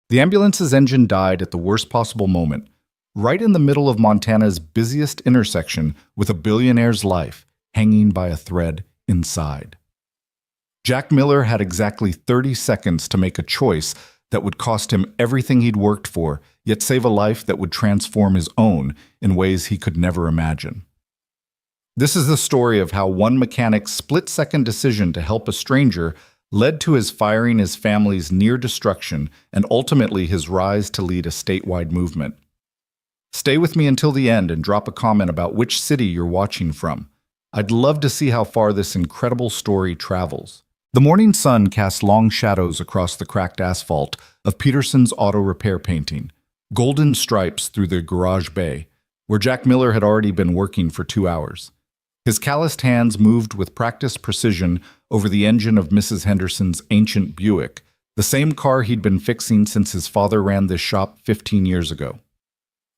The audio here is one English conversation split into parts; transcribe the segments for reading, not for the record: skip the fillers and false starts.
The ambulance's engine died at the worst possible moment, right in the middle of Montana's busiest intersection with a billionaire's life hanging by a thread inside. Jack Miller had exactly 30 seconds to make a choice that would cost him everything he'd worked for, yet save a life that would transform his own in ways he could never imagine. This is the story of how one mechanic's split-second decision to help a stranger led to his firing his family's near destruction and ultimately his rise to lead a statewide movement. Stay with me until the end and drop a comment about which city you're watching from. I'd love to see how far this incredible story travels. The morning sun cast long shadows across the cracked asphalt of Peterson's auto repair painting, golden stripes through the garage bay, where Jack Miller had already been working for 2 hours. His calloused hands moved with practiced precision over the engine of Mrs. Henderson's ancient Buick, the same car he'd been fixing since his father ran this shop 15 years ago.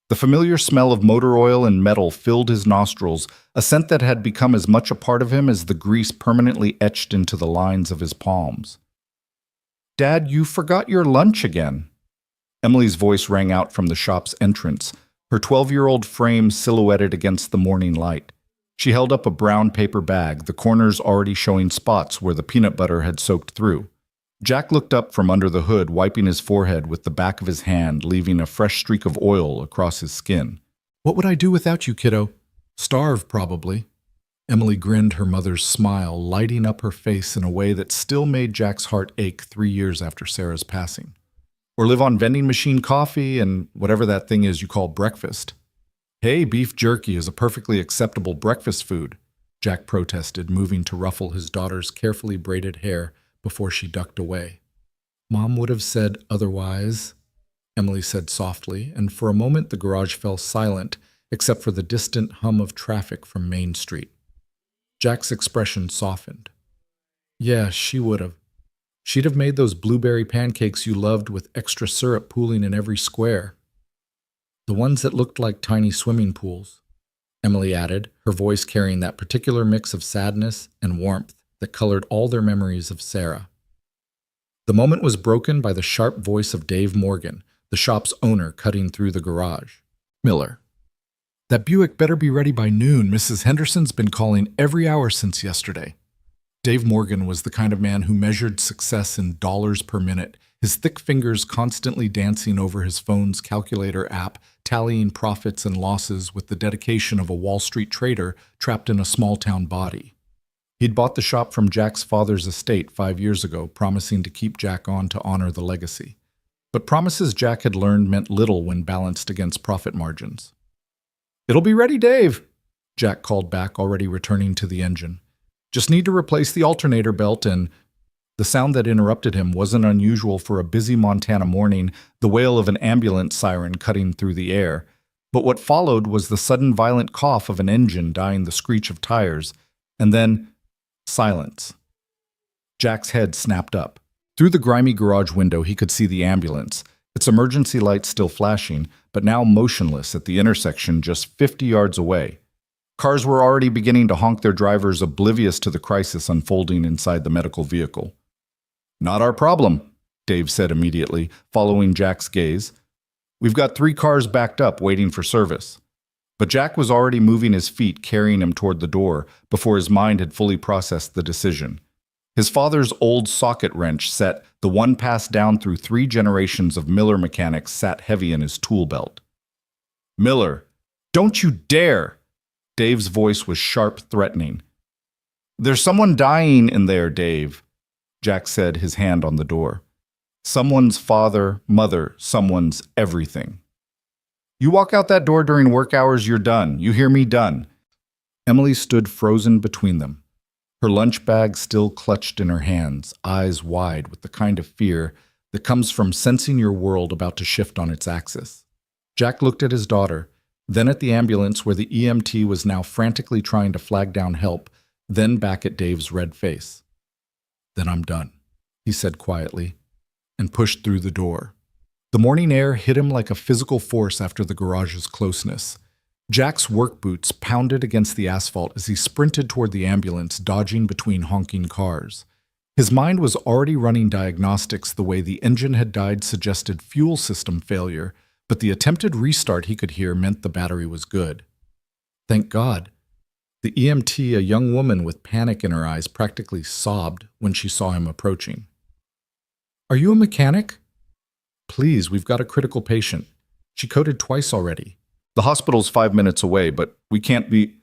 The familiar smell of motor oil and metal filled his nostrils, a scent that had become as much a part of him as the grease permanently etched into the lines of his palms. "Dad, you forgot your lunch again." Emily's voice rang out from the shop's entrance, her 12-year-old frame silhouetted against the morning light. She held up a brown paper bag, the corners already showing spots where the peanut butter had soaked through. Jack looked up from under the hood, wiping his forehead with the back of his hand, leaving a fresh streak of oil across his skin. "What would I do without you, kiddo? Starve, probably." Emily grinned, her mother's smile lighting up her face in a way that still made Jack's heart ache 3 years after Sarah's passing. "Or live on vending machine coffee and whatever that thing is you call breakfast." "Hey, beef jerky is a perfectly acceptable breakfast food," Jack protested, moving to ruffle his daughter's carefully braided hair before she ducked away. "Mom would have said otherwise," Emily said softly, and for a moment the garage fell silent, except for the distant hum of traffic from Main Street. Jack's expression softened. "Yeah, she would have. She'd have made those blueberry pancakes you loved with extra syrup pooling in every square. The ones that looked like tiny swimming pools," Emily added, her voice carrying that particular mix of sadness and warmth that colored all their memories of Sarah. The moment was broken by the sharp voice of Dave Morgan, the shop's owner, cutting through the garage. "Miller, that Buick better be ready by noon. Mrs. Henderson's been calling every hour since yesterday." Dave Morgan was the kind of man who measured success in dollars per minute, his thick fingers constantly dancing over his phone's calculator app, tallying profits and losses with the dedication of a Wall Street trader trapped in a small-town body. He'd bought the shop from Jack's father's estate 5 years ago, promising to keep Jack on to honor the legacy. But promises Jack had learned meant little when balanced against profit margins. "It'll be ready, Dave," Jack called back, already returning to the engine. "Just need to replace the alternator belt and—" The sound that interrupted him wasn't unusual for a busy Montana morning, the wail of an ambulance siren cutting through the air. But what followed was the sudden violent cough of an engine dying the screech of tires, and then silence. Jack's head snapped up. Through the grimy garage window he could see the ambulance, its emergency lights still flashing, but now motionless at the intersection just 50 yards away. Cars were already beginning to honk their drivers, oblivious to the crisis unfolding inside the medical vehicle. "Not our problem," Dave said immediately, following Jack's gaze. "We've got 3 cars backed up waiting for service." But Jack was already moving his feet, carrying him toward the door, before his mind had fully processed the decision. His father's old socket wrench set, the one passed down through 3 generations of Miller mechanics, sat heavy in his tool belt. "Miller, don't you dare!" Dave's voice was sharp, threatening. "There's someone dying in there, Dave," Jack said, his hand on the door. "Someone's father, mother, someone's everything. You walk out that door during work hours, you're done. You hear me? Done." Emily stood frozen between them, her lunch bag still clutched in her hands, eyes wide with the kind of fear that comes from sensing your world about to shift on its axis. Jack looked at his daughter, then at the ambulance where the EMT was now frantically trying to flag down help, then back at Dave's red face. "Then I'm done," he said quietly, and pushed through the door. The morning air hit him like a physical force after the garage's closeness. Jack's work boots pounded against the asphalt as he sprinted toward the ambulance, dodging between honking cars. His mind was already running diagnostics. The way the engine had died suggested fuel system failure, but the attempted restart he could hear meant the battery was good. Thank God. The EMT, a young woman with panic in her eyes, practically sobbed when she saw him approaching. Are you a mechanic? Please, we've got a critical patient. She coded twice already. The hospital's 5 minutes away, but we can't be...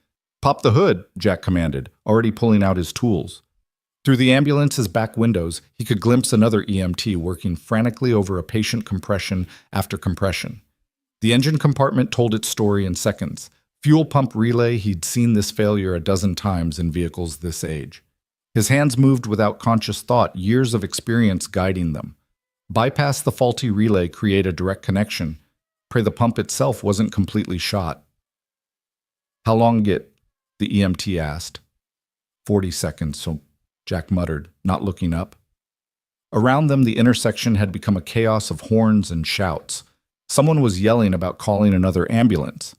Pop the hood, Jack commanded, already pulling out his tools. Through the ambulance's back windows, he could glimpse another EMT working frantically over a patient compression after compression. The engine compartment told its story in seconds. Fuel pump relay, he'd seen this failure a dozen times in vehicles this age. His hands moved without conscious thought, years of experience guiding them. Bypass the faulty relay, create a direct connection. Pray the pump itself wasn't completely shot. How long it? The EMT asked. 40 seconds, so Jack muttered, not looking up. Around them, the intersection had become a chaos of horns and shouts. Someone was yelling about calling another ambulance.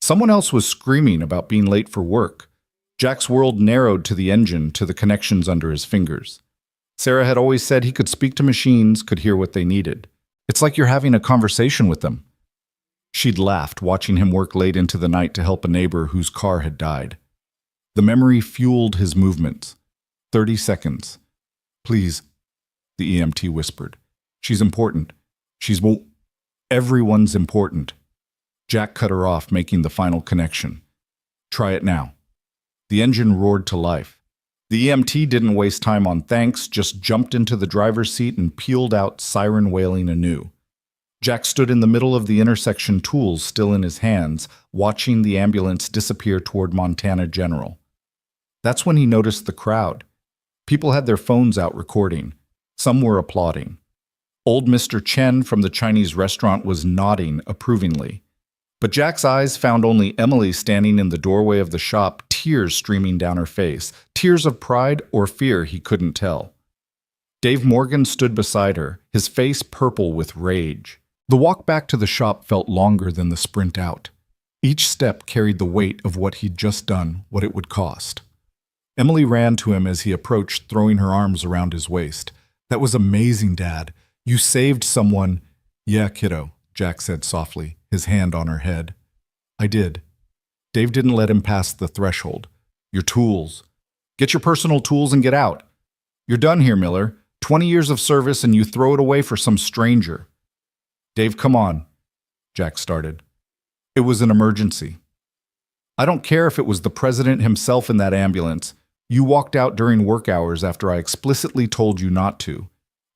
Someone else was screaming about being late for work. Jack's world narrowed to the engine, to the connections under his fingers. Sarah had always said he could speak to machines, could hear what they needed. It's like you're having a conversation with them. She'd laughed, watching him work late into the night to help a neighbor whose car had died. The memory fueled his movements. 30 seconds. Please, the EMT whispered. She's important. Everyone's important. Jack cut her off, making the final connection. Try it now. The engine roared to life. The EMT didn't waste time on thanks, just jumped into the driver's seat and peeled out, siren wailing anew. Jack stood in the middle of the intersection, tools still in his hands, watching the ambulance disappear toward Montana General. That's when he noticed the crowd. People had their phones out recording. Some were applauding. Old Mr. Chen from the Chinese restaurant was nodding approvingly. But Jack's eyes found only Emily standing in the doorway of the shop, tears streaming down her face. Tears of pride or fear, he couldn't tell. Dave Morgan stood beside her, his face purple with rage. The walk back to the shop felt longer than the sprint out. Each step carried the weight of what he'd just done, what it would cost. Emily ran to him as he approached, throwing her arms around his waist. That was amazing, Dad. You saved someone. Yeah, kiddo, Jack said softly, his hand on her head. I did. Dave didn't let him pass the threshold. Your tools. Get your personal tools and get out. You're done here, Miller. 20 years of service and you throw it away for some stranger. Dave, come on, Jack started. It was an emergency. I don't care if it was the president himself in that ambulance. You walked out during work hours after I explicitly told you not to.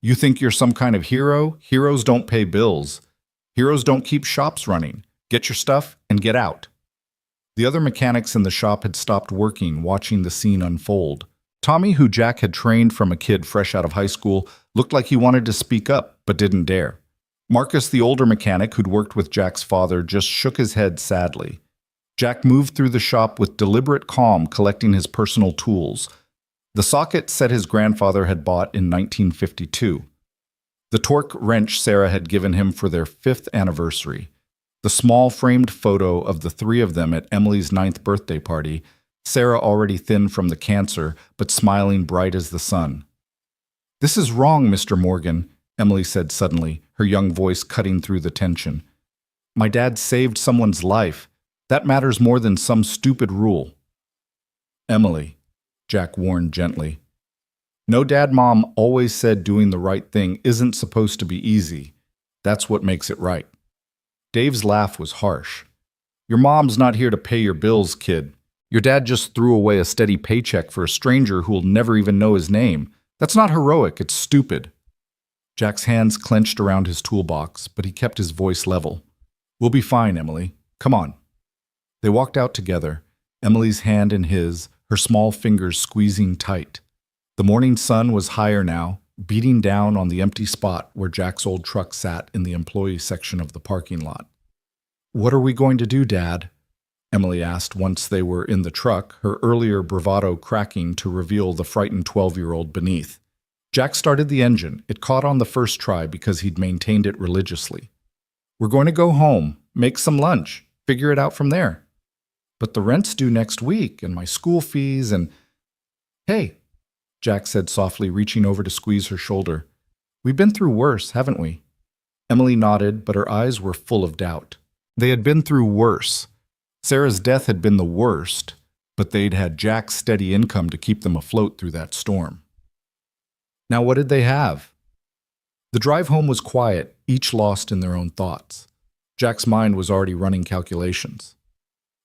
You think you're some kind of hero? Heroes don't pay bills. Heroes don't keep shops running. Get your stuff and get out. The other mechanics in the shop had stopped working, watching the scene unfold. Tommy, who Jack had trained from a kid fresh out of high school, looked like he wanted to speak up, but didn't dare. Marcus, the older mechanic who'd worked with Jack's father, just shook his head sadly. Jack moved through the shop with deliberate calm, collecting his personal tools. The socket set his grandfather had bought in 1952. The torque wrench Sarah had given him for their 5th anniversary. The small framed photo of the three of them at Emily's 9th birthday party, Sarah already thin from the cancer, but smiling bright as the sun. This is wrong, Mr. Morgan, Emily said suddenly, her young voice cutting through the tension. My dad saved someone's life. That matters more than some stupid rule. Emily, Jack warned gently. No, Dad, Mom always said doing the right thing isn't supposed to be easy. That's what makes it right. Dave's laugh was harsh. Your mom's not here to pay your bills, kid. Your dad just threw away a steady paycheck for a stranger who'll never even know his name. That's not heroic, it's stupid. Jack's hands clenched around his toolbox, but he kept his voice level. We'll be fine, Emily. Come on. They walked out together, Emily's hand in his, her small fingers squeezing tight. The morning sun was higher now, beating down on the empty spot where Jack's old truck sat in the employee section of the parking lot. What are we going to do, Dad? Emily asked once they were in the truck, her earlier bravado cracking to reveal the frightened 12-year-old beneath. Jack started the engine. It caught on the first try because he'd maintained it religiously. We're going to go home, make some lunch, figure it out from there. But the rent's due next week, and my school fees, and... Hey, Jack said softly, reaching over to squeeze her shoulder. We've been through worse, haven't we? Emily nodded, but her eyes were full of doubt. They had been through worse. Sarah's death had been the worst, but they'd had Jack's steady income to keep them afloat through that storm. Now what did they have? The drive home was quiet, each lost in their own thoughts. Jack's mind was already running calculations.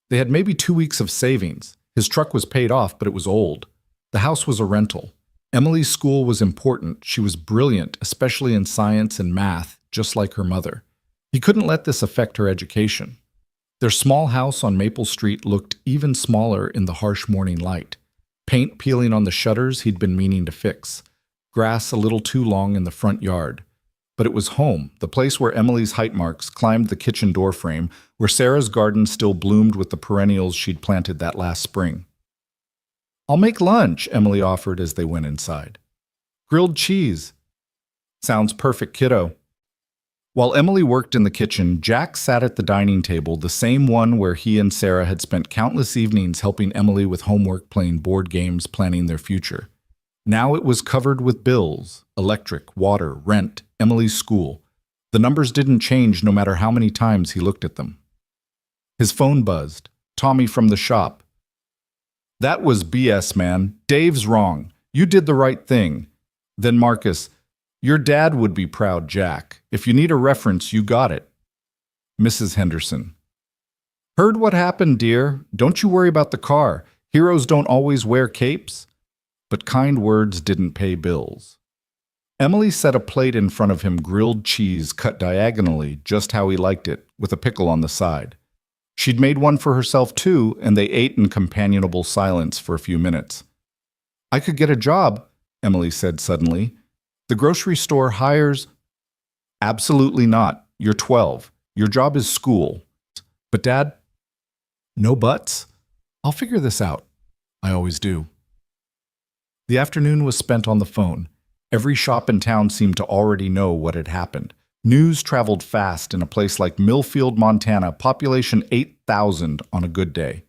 They had maybe 2 weeks of savings. His truck was paid off, but it was old. The house was a rental. Emily's school was important. She was brilliant, especially in science and math, just like her mother. He couldn't let this affect her education. Their small house on Maple Street looked even smaller in the harsh morning light. Paint peeling on the shutters he'd been meaning to fix. Grass a little too long in the front yard. But it was home, the place where Emily's height marks climbed the kitchen doorframe, where Sarah's garden still bloomed with the perennials she'd planted that last spring. I'll make lunch, Emily offered as they went inside. Grilled cheese. Sounds perfect, kiddo. While Emily worked in the kitchen, Jack sat at the dining table, the same one where he and Sarah had spent countless evenings helping Emily with homework, playing board games, planning their future. Now it was covered with bills, electric, water, rent, Emily's school. The numbers didn't change no matter how many times he looked at them. His phone buzzed. Tommy from the shop. That was BS, man. Dave's wrong. You did the right thing. Then Marcus, your dad would be proud, Jack. If you need a reference, you got it. Mrs. Henderson. Heard what happened, dear. Don't you worry about the car. Heroes don't always wear capes. But kind words didn't pay bills. Emily set a plate in front of him, grilled cheese cut diagonally, just how he liked it, with a pickle on the side. She'd made one for herself too, and they ate in companionable silence for a few minutes. I could get a job, Emily said suddenly. The grocery store hires... Absolutely not. You're 12. Your job is school. But Dad... No buts? I'll figure this out. I always do. The afternoon was spent on the phone. Every shop in town seemed to already know what had happened. News traveled fast in a place like Millfield, Montana, population 8,000 on a good day.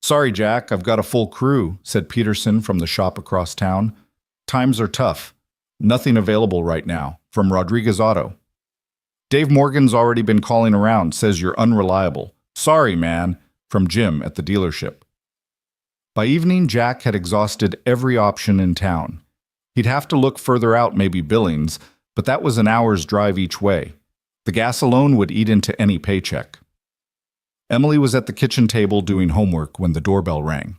Sorry, Jack, I've got a full crew, said Peterson from the shop across town. Times are tough. Nothing available right now, from Rodriguez Auto. Dave Morgan's already been calling around, says you're unreliable. Sorry, man, from Jim at the dealership. By evening, Jack had exhausted every option in town. He'd have to look further out, maybe Billings, but that was an hour's drive each way. The gas alone would eat into any paycheck. Emily was at the kitchen table doing homework when the doorbell rang.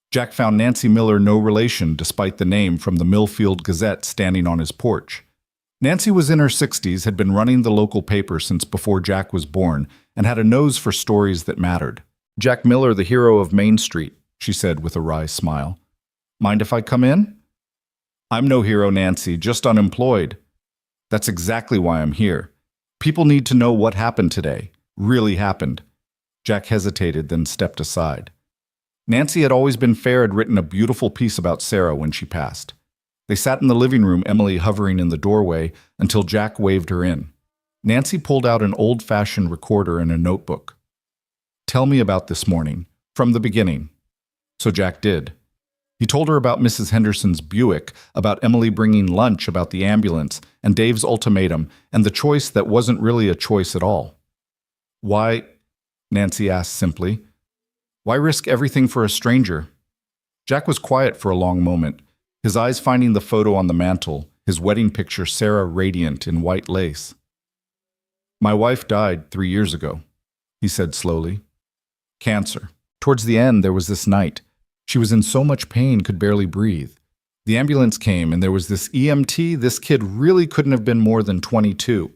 Jack found Nancy Miller no relation despite the name from the Millfield Gazette standing on his porch. Nancy was in her 60s, had been running the local paper since before Jack was born, and had a nose for stories that mattered. Jack Miller, the hero of Main Street, she said with a wry smile. Mind if I come in? I'm no hero, Nancy, just unemployed. That's exactly why I'm here. People need to know what happened today. Really happened. Jack hesitated, then stepped aside. Nancy had always been fair, had written a beautiful piece about Sarah when she passed. They sat in the living room, Emily hovering in the doorway, until Jack waved her in. Nancy pulled out an old-fashioned recorder and a notebook. Tell me about this morning, from the beginning. So Jack did. He told her about Mrs. Henderson's Buick, about Emily bringing lunch, about the ambulance, and Dave's ultimatum, and the choice that wasn't really a choice at all. Why, Nancy asked simply, why risk everything for a stranger? Jack was quiet for a long moment, his eyes finding the photo on the mantel, his wedding picture, Sarah radiant in white lace. My wife died 3 years ago, he said slowly. Cancer. Towards the end, there was this night. She was in so much pain, could barely breathe. The ambulance came, and there was this EMT. This kid really couldn't have been more than 22.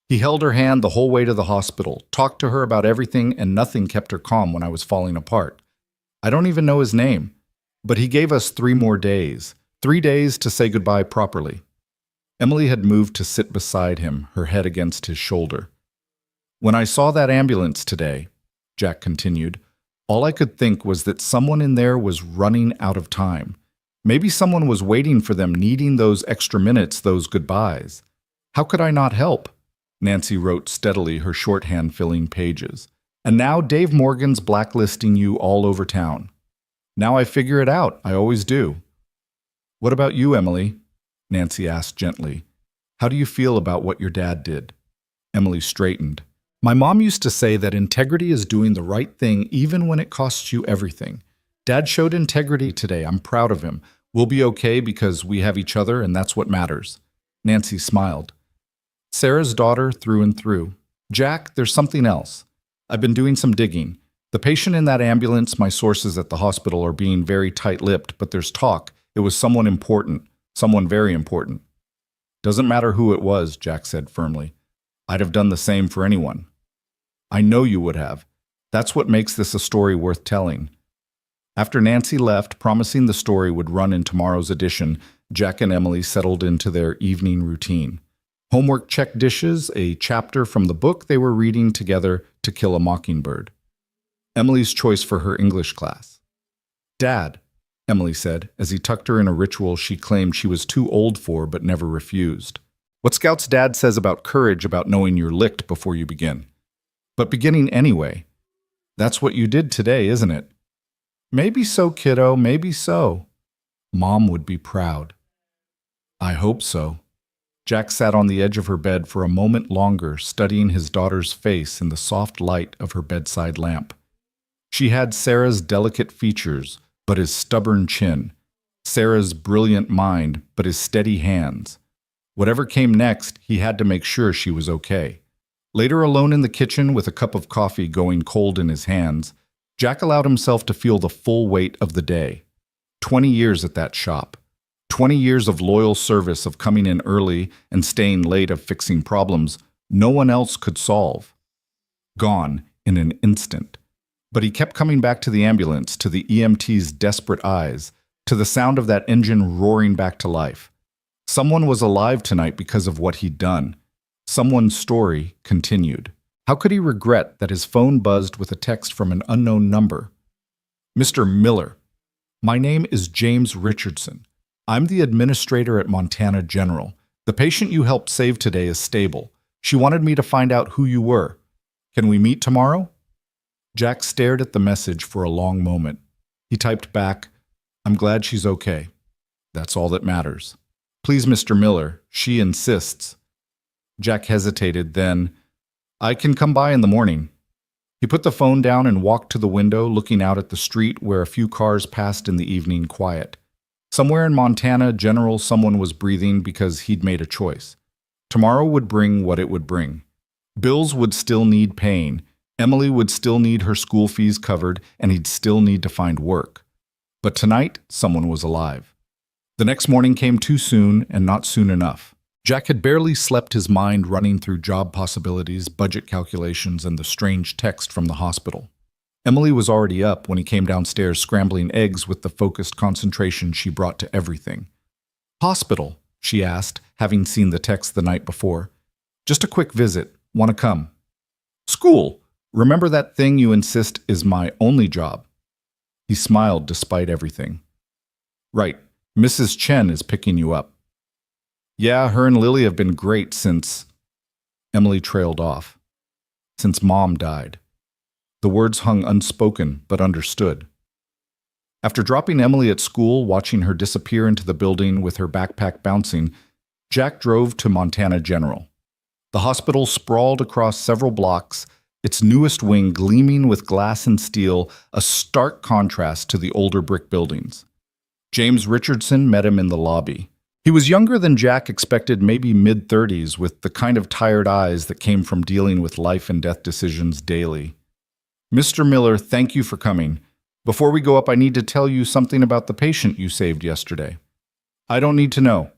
He held her hand the whole way to the hospital, talked to her about everything, and nothing kept her calm when I was falling apart. I don't even know his name, but he gave us 3 more days. 3 days to say goodbye properly. Emily had moved to sit beside him, her head against his shoulder. When I saw that ambulance today, Jack continued, all I could think was that someone in there was running out of time. Maybe someone was waiting for them, needing those extra minutes, those goodbyes. How could I not help? Nancy wrote steadily, her shorthand filling pages. And now Dave Morgan's blacklisting you all over town. Now I figure it out. I always do. What about you, Emily? Nancy asked gently. How do you feel about what your dad did? Emily straightened. My mom used to say that integrity is doing the right thing even when it costs you everything. Dad showed integrity today. I'm proud of him. We'll be okay because we have each other and that's what matters. Nancy smiled. Sarah's daughter through and through. Jack, there's something else. I've been doing some digging. The patient in that ambulance, my sources at the hospital are being very tight-lipped, but there's talk. It was someone important, someone very important. Doesn't matter who it was, Jack said firmly. I'd have done the same for anyone. I know you would have. That's what makes this a story worth telling. After Nancy left, promising the story would run in tomorrow's edition, Jack and Emily settled into their evening routine. Homework check dishes, a chapter from the book they were reading together, To Kill a Mockingbird. Emily's choice for her English class. Dad, Emily said, as he tucked her in a ritual she claimed she was too old for but never refused. What Scout's dad says about courage, about knowing you're licked before you begin. But beginning anyway. That's what you did today, isn't it? Maybe so, kiddo, maybe so. Mom would be proud. I hope so. Jack sat on the edge of her bed for a moment longer, studying his daughter's face in the soft light of her bedside lamp. She had Sarah's delicate features, but his stubborn chin. Sarah's brilliant mind, but his steady hands. Whatever came next, he had to make sure she was okay. Later alone in the kitchen with a cup of coffee going cold in his hands, Jack allowed himself to feel the full weight of the day. 20 years at that shop. 20 years of loyal service, of coming in early and staying late, of fixing problems no one else could solve. Gone in an instant. But he kept coming back to the ambulance, to the EMT's desperate eyes, to the sound of that engine roaring back to life. Someone was alive tonight because of what he'd done. Someone's story continued. How could he regret that his phone buzzed with a text from an unknown number? Mr. Miller, my name is James Richardson. I'm the administrator at Montana General. The patient you helped save today is stable. She wanted me to find out who you were. Can we meet tomorrow? Jack stared at the message for a long moment. He typed back, I'm glad she's okay. That's all that matters. Please, Mr. Miller, she insists. Jack hesitated, then, I can come by in the morning. He put the phone down and walked to the window, looking out at the street where a few cars passed in the evening quiet. Somewhere in Montana General, someone was breathing because he'd made a choice. Tomorrow would bring what it would bring. Bills would still need paying. Emily would still need her school fees covered, and he'd still need to find work. But tonight, someone was alive. The next morning came too soon and not soon enough. Jack had barely slept, his mind running through job possibilities, budget calculations, and the strange text from the hospital. Emily was already up when he came downstairs, scrambling eggs with the focused concentration she brought to everything. Hospital, she asked, having seen the text the night before. Just a quick visit. Want to come? School. Remember that thing you insist is my only job? He smiled despite everything. Right. Mrs. Chen is picking you up. Yeah, her and Lily have been great since... Emily trailed off. Since Mom died. The words hung unspoken, but understood. After dropping Emily at school, watching her disappear into the building with her backpack bouncing, Jack drove to Montana General. The hospital sprawled across several blocks, its newest wing gleaming with glass and steel, a stark contrast to the older brick buildings. James Richardson met him in the lobby. He was younger than Jack expected, maybe mid-30s, with the kind of tired eyes that came from dealing with life and death decisions daily. Mr. Miller, thank you for coming. Before we go up, I need to tell you something about the patient you saved yesterday. I don't need to know.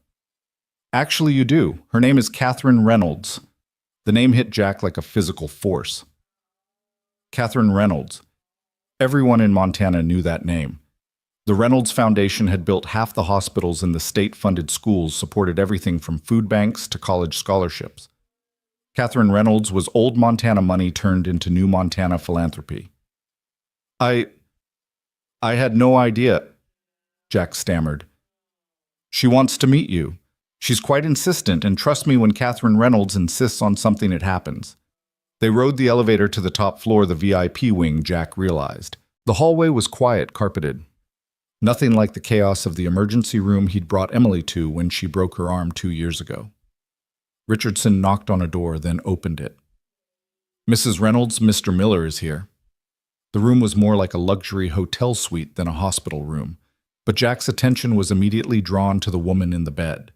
Actually, you do. Her name is Catherine Reynolds. The name hit Jack like a physical force. Catherine Reynolds. Everyone in Montana knew that name. The Reynolds Foundation had built half the hospitals in the state-funded schools, supported everything from food banks to college scholarships. Catherine Reynolds was old Montana money turned into new Montana philanthropy. I had no idea, Jack stammered. She wants to meet you. She's quite insistent, and trust me, when Catherine Reynolds insists on something, it happens. They rode the elevator to the top floor, the VIP wing, Jack realized. The hallway was quiet, carpeted. Nothing like the chaos of the emergency room he'd brought Emily to when she broke her arm 2 years ago. Richardson knocked on a door, then opened it. "Mrs. Reynolds, Mr. Miller is here." The room was more like a luxury hotel suite than a hospital room, but Jack's attention was immediately drawn to the woman in the bed.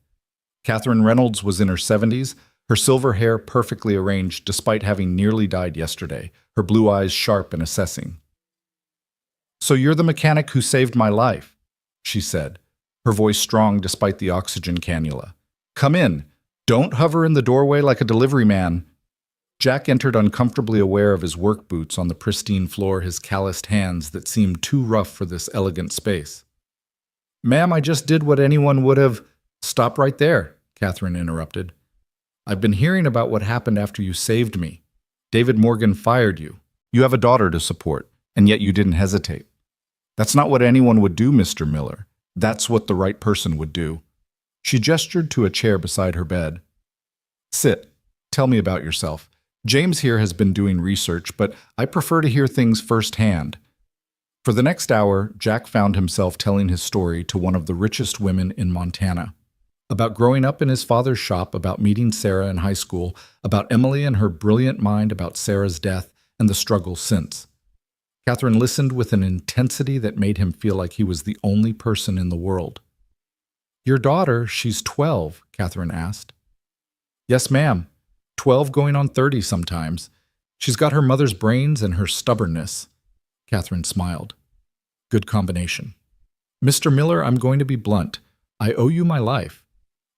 Catherine Reynolds was in her 70s, her silver hair perfectly arranged despite having nearly died yesterday, her blue eyes sharp and assessing. "So you're the mechanic who saved my life," she said, her voice strong despite the oxygen cannula. "Come in. Don't hover in the doorway like a delivery man." Jack entered uncomfortably aware of his work boots on the pristine floor, his calloused hands that seemed too rough for this elegant space. "Ma'am, I just did what anyone would have—" "Stop right there," Catherine interrupted. "I've been hearing about what happened after you saved me. David Morgan fired you. You have a daughter to support, and yet you didn't hesitate. That's not what anyone would do, Mr. Miller. That's what the right person would do." She gestured to a chair beside her bed. "Sit. Tell me about yourself. James here has been doing research, but I prefer to hear things firsthand." For the next hour, Jack found himself telling his story to one of the richest women in Montana. About growing up in his father's shop, about meeting Sarah in high school, about Emily and her brilliant mind, about Sarah's death, and the struggle since. Catherine listened with an intensity that made him feel like he was the only person in the world. "Your daughter, she's 12, Catherine asked. "Yes, ma'am. 12 going on 30 sometimes. She's got her mother's brains and her stubbornness." Catherine smiled. "Good combination." "Mr. Miller, I'm going to be blunt. I owe you my life.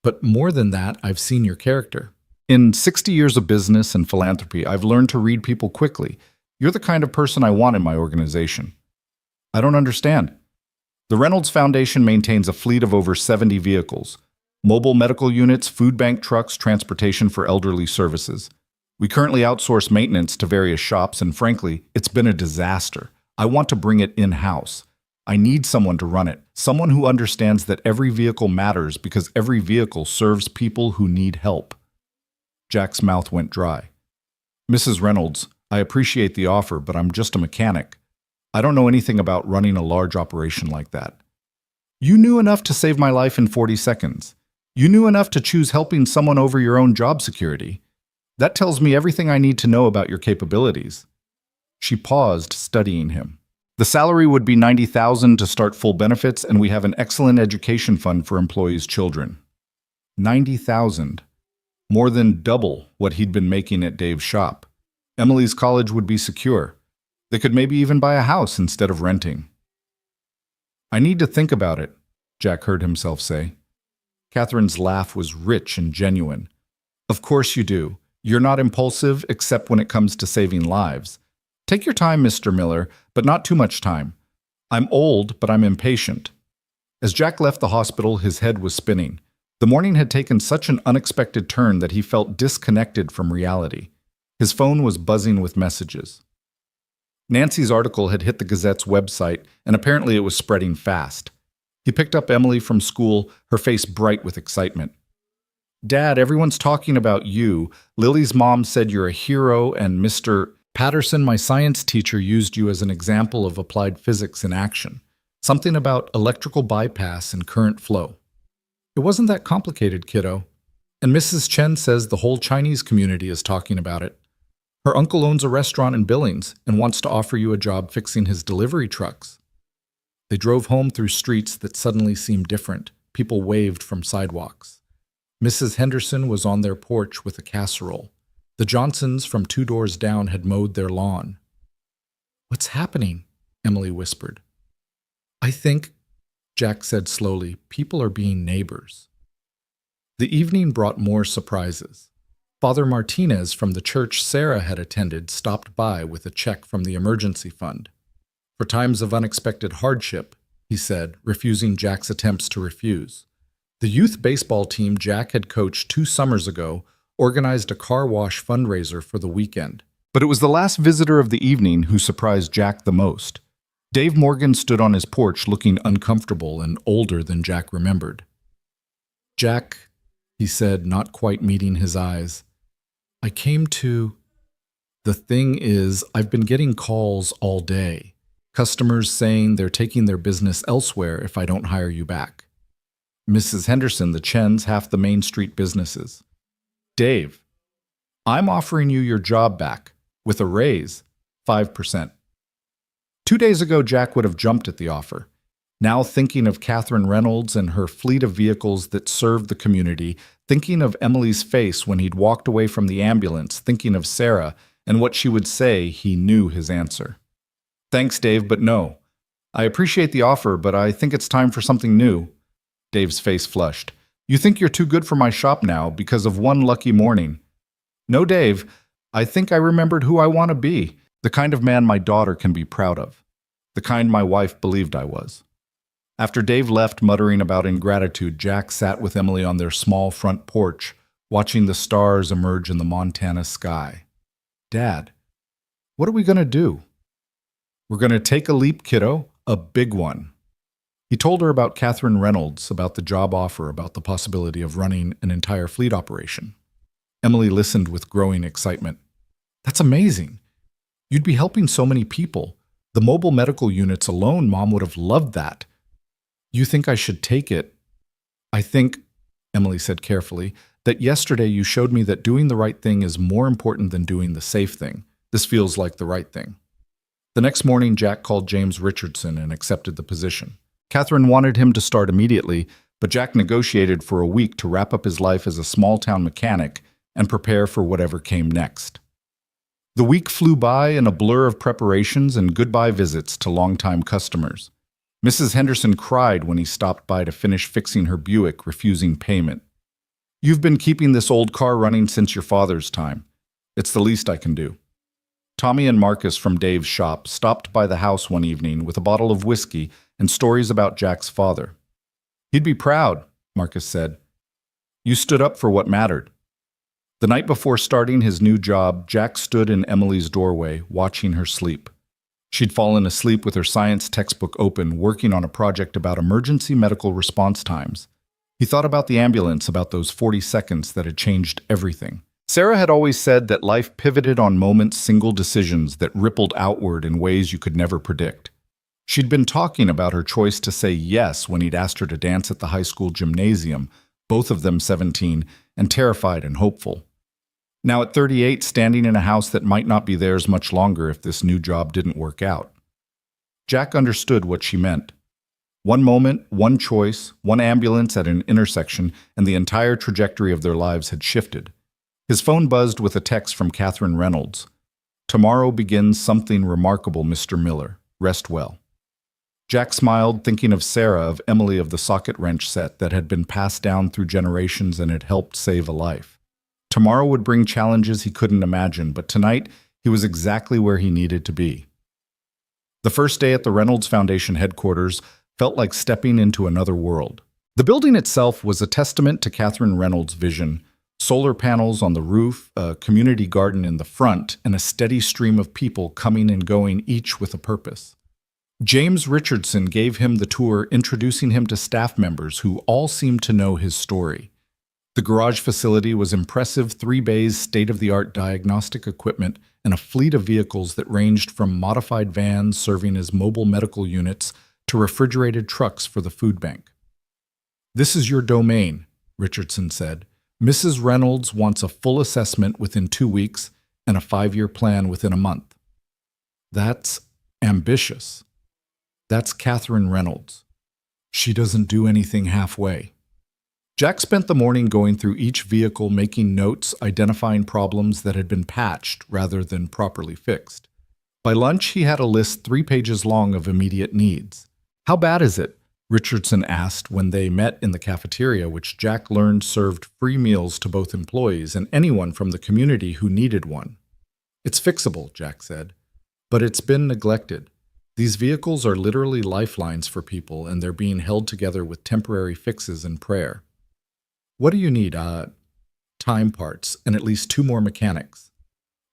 But more than that, I've seen your character. In 60 years of business and philanthropy, I've learned to read people quickly. You're the kind of person I want in my organization." "I don't understand." "The Reynolds Foundation maintains a fleet of over 70 vehicles. Mobile medical units, food bank trucks, transportation for elderly services. We currently outsource maintenance to various shops, and frankly, it's been a disaster. I want to bring it in-house. I need someone to run it, someone who understands that every vehicle matters because every vehicle serves people who need help." Jack's mouth went dry. "Mrs. Reynolds, I appreciate the offer, but I'm just a mechanic. I don't know anything about running a large operation like that." "You knew enough to save my life in 40 seconds. You knew enough to choose helping someone over your own job security. That tells me everything I need to know about your capabilities." She paused, studying him. "The salary would be $90,000 to start full benefits, and we have an excellent education fund for employees' children." $90,000. More than double what he'd been making at Dave's shop. Emily's college would be secure. They could maybe even buy a house instead of renting. "I need to think about it," Jack heard himself say. Catherine's laugh was rich and genuine. "Of course you do. You're not impulsive except when it comes to saving lives. Take your time, Mr. Miller, but not too much time. I'm old, but I'm impatient." As Jack left the hospital, his head was spinning. The morning had taken such an unexpected turn that he felt disconnected from reality. His phone was buzzing with messages. Nancy's article had hit the Gazette's website, and apparently it was spreading fast. He picked up Emily from school, her face bright with excitement. "Dad, everyone's talking about you. Lily's mom said you're a hero, and Mr. Patterson, my science teacher, used you as an example of applied physics in action. Something about electrical bypass and current flow." "It wasn't that complicated, kiddo. And Mrs. Chen says the whole Chinese community is talking about it. Her uncle owns a restaurant in Billings and wants to offer you a job fixing his delivery trucks." They drove home through streets that suddenly seemed different. People waved from sidewalks. Mrs. Henderson was on their porch with a casserole. The Johnsons from 2 doors down had mowed their lawn. "What's happening?" Emily whispered. "I think," Jack said slowly, "people are being neighbors." The evening brought more surprises. Father Martinez from the church Sarah had attended stopped by with a check from the emergency fund. "For times of unexpected hardship," he said, refusing Jack's attempts to refuse. The youth baseball team Jack had coached 2 summers ago organized a car wash fundraiser for the weekend. But it was the last visitor of the evening who surprised Jack the most. Dave Morgan stood on his porch looking uncomfortable and older than Jack remembered. "Jack," he said, not quite meeting his eyes, "I came to... The thing is, I've been getting calls all day. Customers saying they're taking their business elsewhere if I don't hire you back. Mrs. Henderson, the Chens, half the Main Street businesses. Dave, I'm offering you your job back, with a raise, 5%. 2 days ago, Jack would have jumped at the offer. Now thinking of Catherine Reynolds and her fleet of vehicles that served the community, thinking of Emily's face when he'd walked away from the ambulance, thinking of Sarah and what she would say, he knew his answer. Thanks, Dave, but no. I appreciate the offer, but I think it's time for something new. Dave's face flushed. You think you're too good for my shop now because of one lucky morning. No, Dave, I think I remembered who I want to be, the kind of man my daughter can be proud of, the kind my wife believed I was. After Dave left muttering about ingratitude, Jack sat with Emily on their small front porch, watching the stars emerge in the Montana sky. Dad, what are we going to do? We're going to take a leap, kiddo, a big one. He told her about Catherine Reynolds, about the job offer, about the possibility of running an entire fleet operation. Emily listened with growing excitement. That's amazing. You'd be helping so many people. The mobile medical units alone, Mom would have loved that. You think I should take it? I think, Emily said carefully, that yesterday you showed me that doing the right thing is more important than doing the safe thing. This feels like the right thing. The next morning, Jack called James Richardson and accepted the position. Catherine wanted him to start immediately, but Jack negotiated for a week to wrap up his life as a small-town mechanic and prepare for whatever came next. The week flew by in a blur of preparations and goodbye visits to longtime customers. Mrs. Henderson cried when he stopped by to finish fixing her Buick, refusing payment. You've been keeping this old car running since your father's time. It's the least I can do. Tommy and Marcus from Dave's shop stopped by the house one evening with a bottle of whiskey and stories about Jack's father. He'd be proud, Marcus said. You stood up for what mattered. The night before starting his new job, Jack stood in Emily's doorway, watching her sleep. She'd fallen asleep with her science textbook open, working on a project about emergency medical response times. He thought about the ambulance, about those 40 seconds that had changed everything. Sarah had always said that life pivoted on moments, single decisions that rippled outward in ways you could never predict. She'd been talking about her choice to say yes when he'd asked her to dance at the high school gymnasium, both of them 17, and terrified and hopeful. Now at 38, standing in a house that might not be theirs much longer if this new job didn't work out. Jack understood what she meant. One moment, one choice, one ambulance at an intersection, and the entire trajectory of their lives had shifted. His phone buzzed with a text from Catherine Reynolds. Tomorrow begins something remarkable, Mr. Miller. Rest well. Jack smiled, thinking of Sarah, of Emily, of the socket wrench set that had been passed down through generations and had helped save a life. Tomorrow would bring challenges he couldn't imagine, but tonight he was exactly where he needed to be. The first day at the Reynolds Foundation headquarters felt like stepping into another world. The building itself was a testament to Catherine Reynolds' vision. Solar panels on the roof, a community garden in the front, and a steady stream of people coming and going, each with a purpose. James Richardson gave him the tour, introducing him to staff members who all seemed to know his story. The garage facility was impressive, 3 bays, state-of-the-art diagnostic equipment, and a fleet of vehicles that ranged from modified vans serving as mobile medical units to refrigerated trucks for the food bank. This is your domain, Richardson said. Mrs. Reynolds wants a full assessment within 2 weeks and a 5-year plan within a month. That's ambitious. That's Catherine Reynolds. She doesn't do anything halfway. Jack spent the morning going through each vehicle, making notes, identifying problems that had been patched rather than properly fixed. By lunch, he had a list 3 pages long of immediate needs. How bad is it? Richardson asked when they met in the cafeteria, which Jack learned served free meals to both employees and anyone from the community who needed one. It's fixable, Jack said, but it's been neglected. These vehicles are literally lifelines for people, and they're being held together with temporary fixes and prayer. What do you need? Time parts, and at least 2 more mechanics.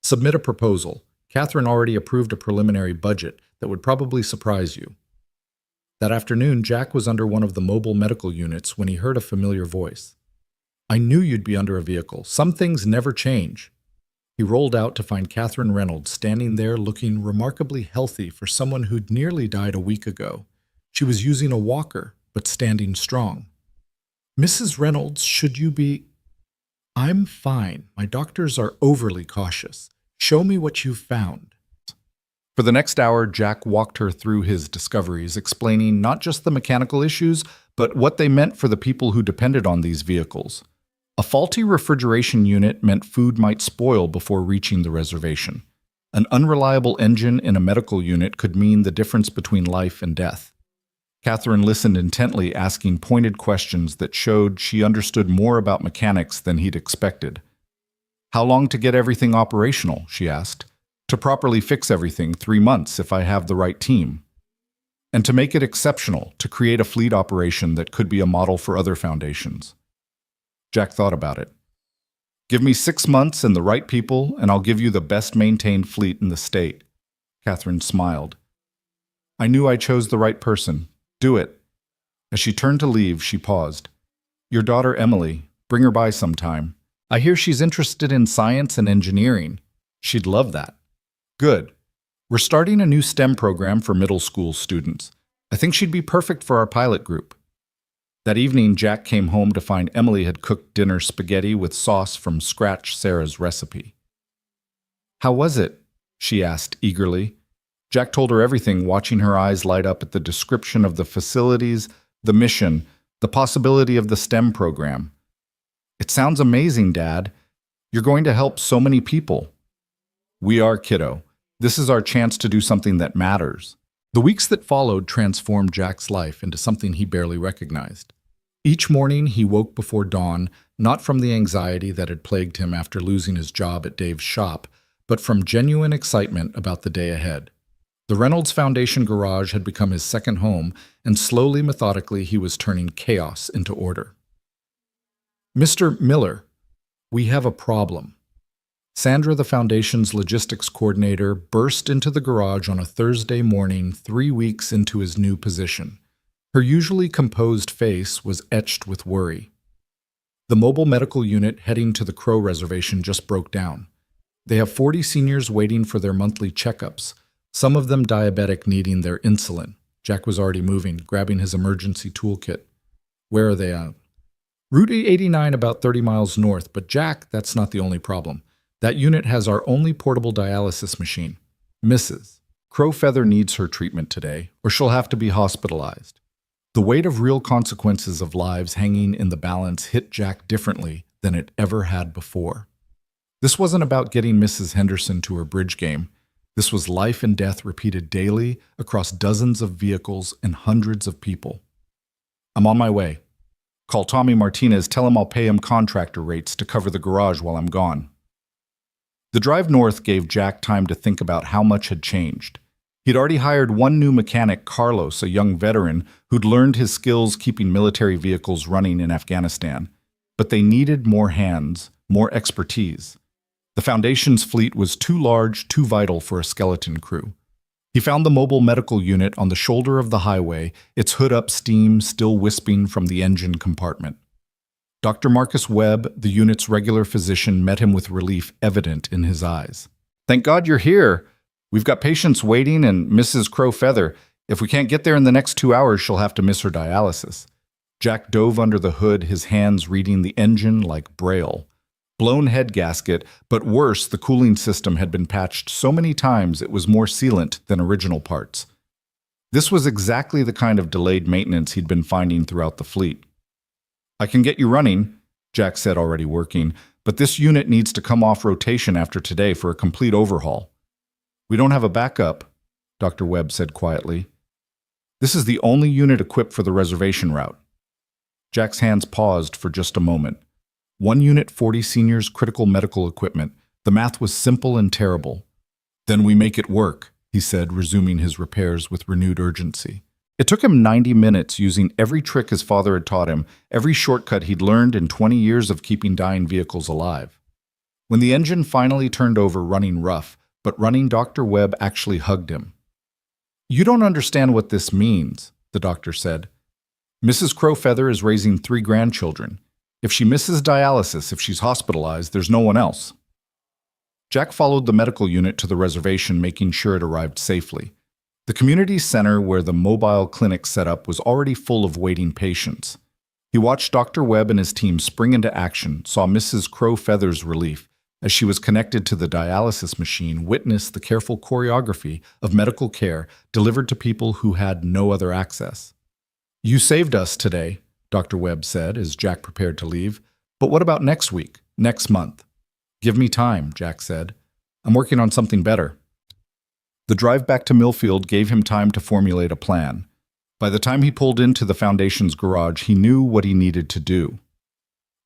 Submit a proposal. Catherine already approved a preliminary budget that would probably surprise you. That afternoon, Jack was under one of the mobile medical units when he heard a familiar voice. I knew you'd be under a vehicle. Some things never change. He rolled out to find Catherine Reynolds standing there looking remarkably healthy for someone who'd nearly died a week ago. She was using a walker, but standing strong. "Mrs. Reynolds, should you be—" "I'm fine. My doctors are overly cautious. Show me what you've found." For the next hour, Jack walked her through his discoveries, explaining not just the mechanical issues, but what they meant for the people who depended on these vehicles. A faulty refrigeration unit meant food might spoil before reaching the reservation. An unreliable engine in a medical unit could mean the difference between life and death. Catherine listened intently, asking pointed questions that showed she understood more about mechanics than he'd expected. "How long to get everything operational?" she asked. "To properly fix everything, 3 months if I have the right team. And to make it exceptional, to create a fleet operation that could be a model for other foundations." Jack thought about it. "Give me 6 months and the right people, and I'll give you the best-maintained fleet in the state." Catherine smiled. "I knew I chose the right person. Do it." As she turned to leave, she paused. "Your daughter Emily, bring her by sometime. I hear she's interested in science and engineering. She'd love that." "Good. We're starting a new STEM program for middle school students. I think she'd be perfect for our pilot group." That evening, Jack came home to find Emily had cooked dinner spaghetti with sauce from scratch Sarah's recipe. "How was it?" she asked eagerly. Jack told her everything, watching her eyes light up at the description of the facilities, the mission, the possibility of the STEM program. "It sounds amazing, Dad. You're going to help so many people." "We are, kiddo. This is our chance to do something that matters." The weeks that followed transformed Jack's life into something he barely recognized. Each morning he woke before dawn, not from the anxiety that had plagued him after losing his job at Dave's shop, but from genuine excitement about the day ahead. The Reynolds Foundation garage had become his second home, and slowly, methodically, he was turning chaos into order. "Mr. Miller, we have a problem." Sandra, the Foundation's logistics coordinator, burst into the garage on a Thursday morning 3 weeks into his new position. Her usually composed face was etched with worry. "The mobile medical unit heading to the Crow Reservation just broke down. They have 40 seniors waiting for their monthly checkups, some of them diabetic needing their insulin." Jack was already moving, grabbing his emergency toolkit. "Where are they at?" "Route 89 about 30 miles north, but Jack, that's not the only problem. That unit has our only portable dialysis machine. Mrs. Crow Feather needs her treatment today, or she'll have to be hospitalized." The weight of real consequences of lives hanging in the balance hit Jack differently than it ever had before. This wasn't about getting Mrs. Henderson to her bridge game. This was life and death repeated daily across dozens of vehicles and hundreds of people. "I'm on my way. Call Tommy Martinez, tell him I'll pay him contractor rates to cover the garage while I'm gone." The drive north gave Jack time to think about how much had changed. He'd already hired one new mechanic, Carlos, a young veteran who'd learned his skills keeping military vehicles running in Afghanistan. But they needed more hands, more expertise. The Foundation's fleet was too large, too vital for a skeleton crew. He found the mobile medical unit on the shoulder of the highway, its hood-up steam still wisping from the engine compartment. Dr. Marcus Webb, the unit's regular physician, met him with relief evident in his eyes. "Thank God you're here. We've got patients waiting and Mrs. Crow Feather. If we can't get there in the next 2 hours, she'll have to miss her dialysis." Jack dove under the hood, his hands reading the engine like Braille. Blown head gasket, but worse, the cooling system had been patched so many times it was more sealant than original parts. This was exactly the kind of delayed maintenance he'd been finding throughout the fleet. "I can get you running," Jack said, already working, "but this unit needs to come off rotation after today for a complete overhaul." "We don't have a backup," Dr. Webb said quietly. "This is the only unit equipped for the reservation route." Jack's hands paused for just a moment. 1 unit, 40 seniors, critical medical equipment. The math was simple and terrible. "Then we make it work," he said, resuming his repairs with renewed urgency. It took him 90 minutes using every trick his father had taught him, every shortcut he'd learned in 20 years of keeping dying vehicles alive. When the engine finally turned over running rough, but running, Dr. Webb actually hugged him. "You don't understand what this means," the doctor said. "Mrs. Crow Feather is raising 3 grandchildren. If she misses dialysis, if she's hospitalized, there's no one else." Jack followed the medical unit to the reservation, making sure it arrived safely. The community center where the mobile clinic set up was already full of waiting patients. He watched Dr. Webb and his team spring into action, saw Mrs. Crow Feather's relief as she was connected to the dialysis machine, witnessed the careful choreography of medical care delivered to people who had no other access. "You saved us today," Dr. Webb said as Jack prepared to leave. "But what about next week, next month?" "Give me time," Jack said. "I'm working on something better." The drive back to Millfield gave him time to formulate a plan. By the time he pulled into the foundation's garage, he knew what he needed to do.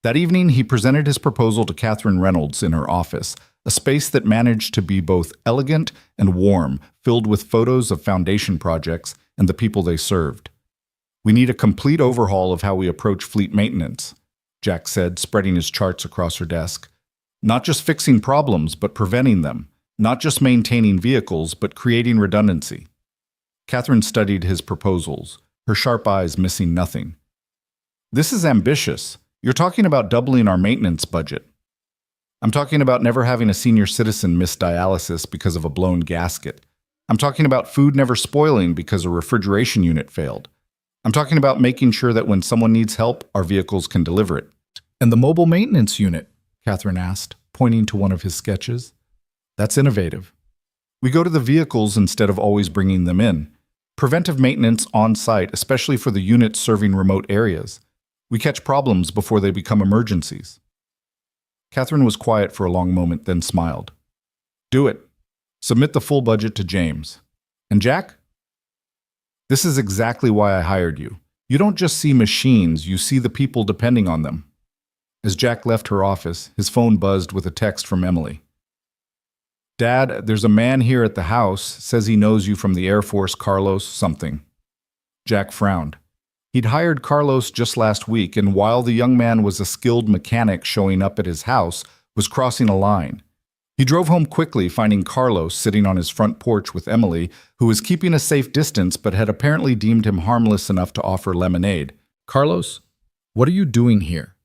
That evening, he presented his proposal to Catherine Reynolds in her office, a space that managed to be both elegant and warm, filled with photos of foundation projects and the people they served. "We need a complete overhaul of how we approach fleet maintenance," Jack said, spreading his charts across her desk. "Not just fixing problems, but preventing them. Not just maintaining vehicles, but creating redundancy." Catherine studied his proposals, her sharp eyes missing nothing. "This is ambitious. You're talking about doubling our maintenance budget." "I'm talking about never having a senior citizen miss dialysis because of a blown gasket. I'm talking about food never spoiling because a refrigeration unit failed. I'm talking about making sure that when someone needs help, our vehicles can deliver it." "And the mobile maintenance unit?" Catherine asked, pointing to one of his sketches. "That's innovative. We go to the vehicles instead of always bringing them in. Preventive maintenance on site, especially for the units serving remote areas. We catch problems before they become emergencies." Catherine was quiet for a long moment, then smiled. "Do it. Submit the full budget to James. And Jack? This is exactly why I hired you. You don't just see machines, you see the people depending on them." As Jack left her office, his phone buzzed with a text from Emily. "Dad, there's a man here at the house, says he knows you from the Air Force, Carlos something." Jack frowned. He'd hired Carlos just last week, and while the young man was a skilled mechanic showing up at his house, was crossing a line. He drove home quickly, finding Carlos sitting on his front porch with Emily, who was keeping a safe distance but had apparently deemed him harmless enough to offer lemonade. "Carlos, what are you doing here?"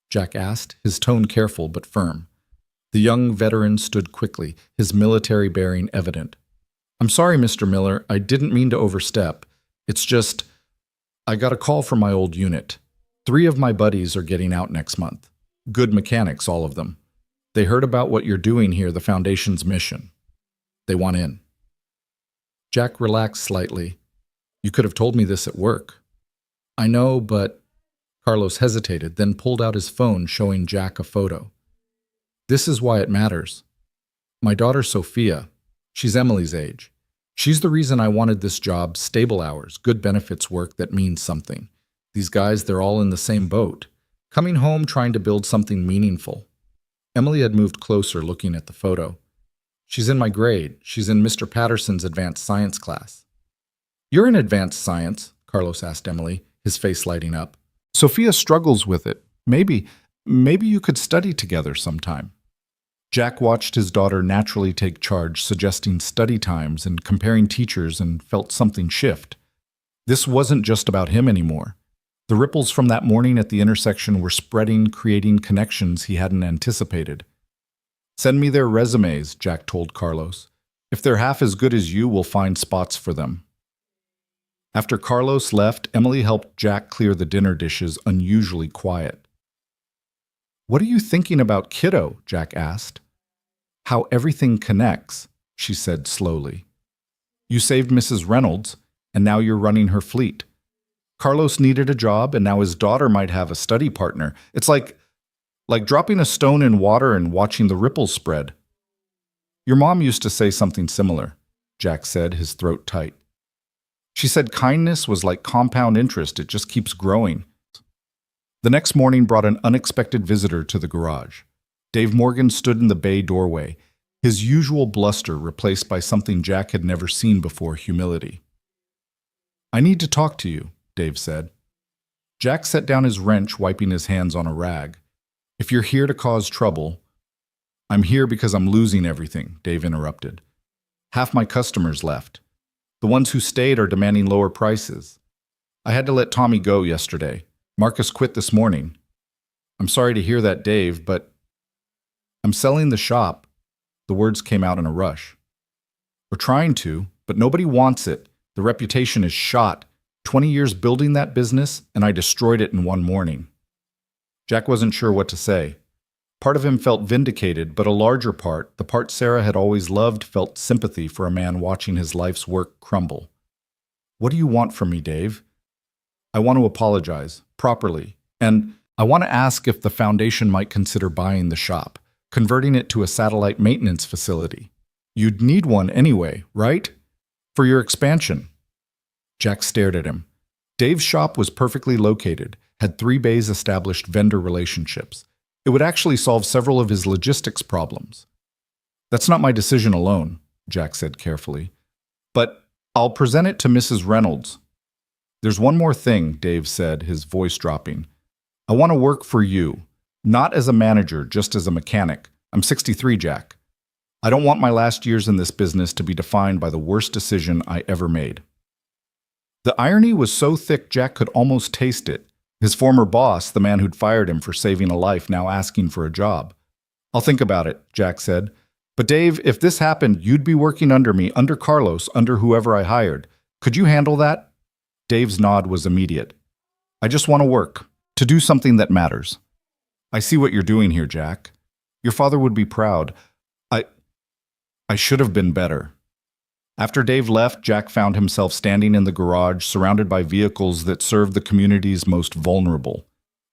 Jack asked, his tone careful but firm. The young veteran stood quickly, his military bearing evident. "I'm sorry, Mr. Miller, I didn't mean to overstep. It's just, I got a call from my old unit. 3 of my buddies are getting out next month. Good mechanics, all of them. They heard about what you're doing here, the Foundation's mission. They want in." Jack relaxed slightly. "You could have told me this at work." "I know, but..." Carlos hesitated, then pulled out his phone, showing Jack a photo. "This is why it matters. My daughter Sophia, she's Emily's age. She's the reason I wanted this job, stable hours, good benefits, work that means something. These guys, they're all in the same boat, coming home trying to build something meaningful." Emily had moved closer, looking at the photo. "She's in my grade. She's in Mr. Patterson's advanced science class." "You're in advanced science?" Carlos asked Emily, his face lighting up. "Sophia struggles with it. Maybe you could study together sometime." Jack watched his daughter naturally take charge, suggesting study times and comparing teachers, and felt something shift. This wasn't just about him anymore. The ripples from that morning at the intersection were spreading, creating connections he hadn't anticipated. "Send me their resumes," Jack told Carlos. "If they're half as good as you, we'll find spots for them." After Carlos left, Emily helped Jack clear the dinner dishes, unusually quiet. "What are you thinking about, kiddo?" Jack asked. "How everything connects," she said slowly. "You saved Mrs. Reynolds, and now you're running her fleet. Carlos needed a job, and now his daughter might have a study partner. It's like dropping a stone in water and watching the ripples spread." "Your mom used to say something similar," Jack said, his throat tight. "She said kindness was like compound interest, it just keeps growing." The next morning brought an unexpected visitor to the garage. Dave Morgan stood in the bay doorway, his usual bluster replaced by something Jack had never seen before, humility. "I need to talk to you," Dave said. Jack set down his wrench, wiping his hands on a rag. "If you're here to cause trouble..." "I'm here because I'm losing everything," Dave interrupted. "Half my customers left. The ones who stayed are demanding lower prices. I had to let Tommy go yesterday. Marcus quit this morning. I'm sorry to hear that, Dave, but I'm selling the shop. The words came out in a rush. We're trying to, but nobody wants it. The reputation is shot. 20 years building that business, and I destroyed it in one morning. Jack wasn't sure what to say. Part of him felt vindicated, but a larger part, the part Sarah had always loved, felt sympathy for a man watching his life's work crumble. What do you want from me, Dave? I want to apologize, properly, and I want to ask if the foundation might consider buying the shop, converting it to a satellite maintenance facility. You'd need one anyway, right? For your expansion. Jack stared at him. Dave's shop was perfectly located, had 3 bays established vendor relationships. It would actually solve several of his logistics problems. That's not my decision alone, Jack said carefully. But I'll present it to Mrs. Reynolds. There's one more thing, Dave said, his voice dropping. I want to work for you, not as a manager, just as a mechanic. I'm 63, Jack. I don't want my last years in this business to be defined by the worst decision I ever made. The irony was so thick Jack could almost taste it. His former boss, the man who'd fired him for saving a life, now asking for a job. I'll think about it, Jack said. But Dave, if this happened, you'd be working under me, under Carlos, under whoever I hired. Could you handle that? Dave's nod was immediate. I just want to work, to do something that matters. I see what you're doing here, Jack. Your father would be proud. I should have been better. After Dave left, Jack found himself standing in the garage, surrounded by vehicles that served the community's most vulnerable.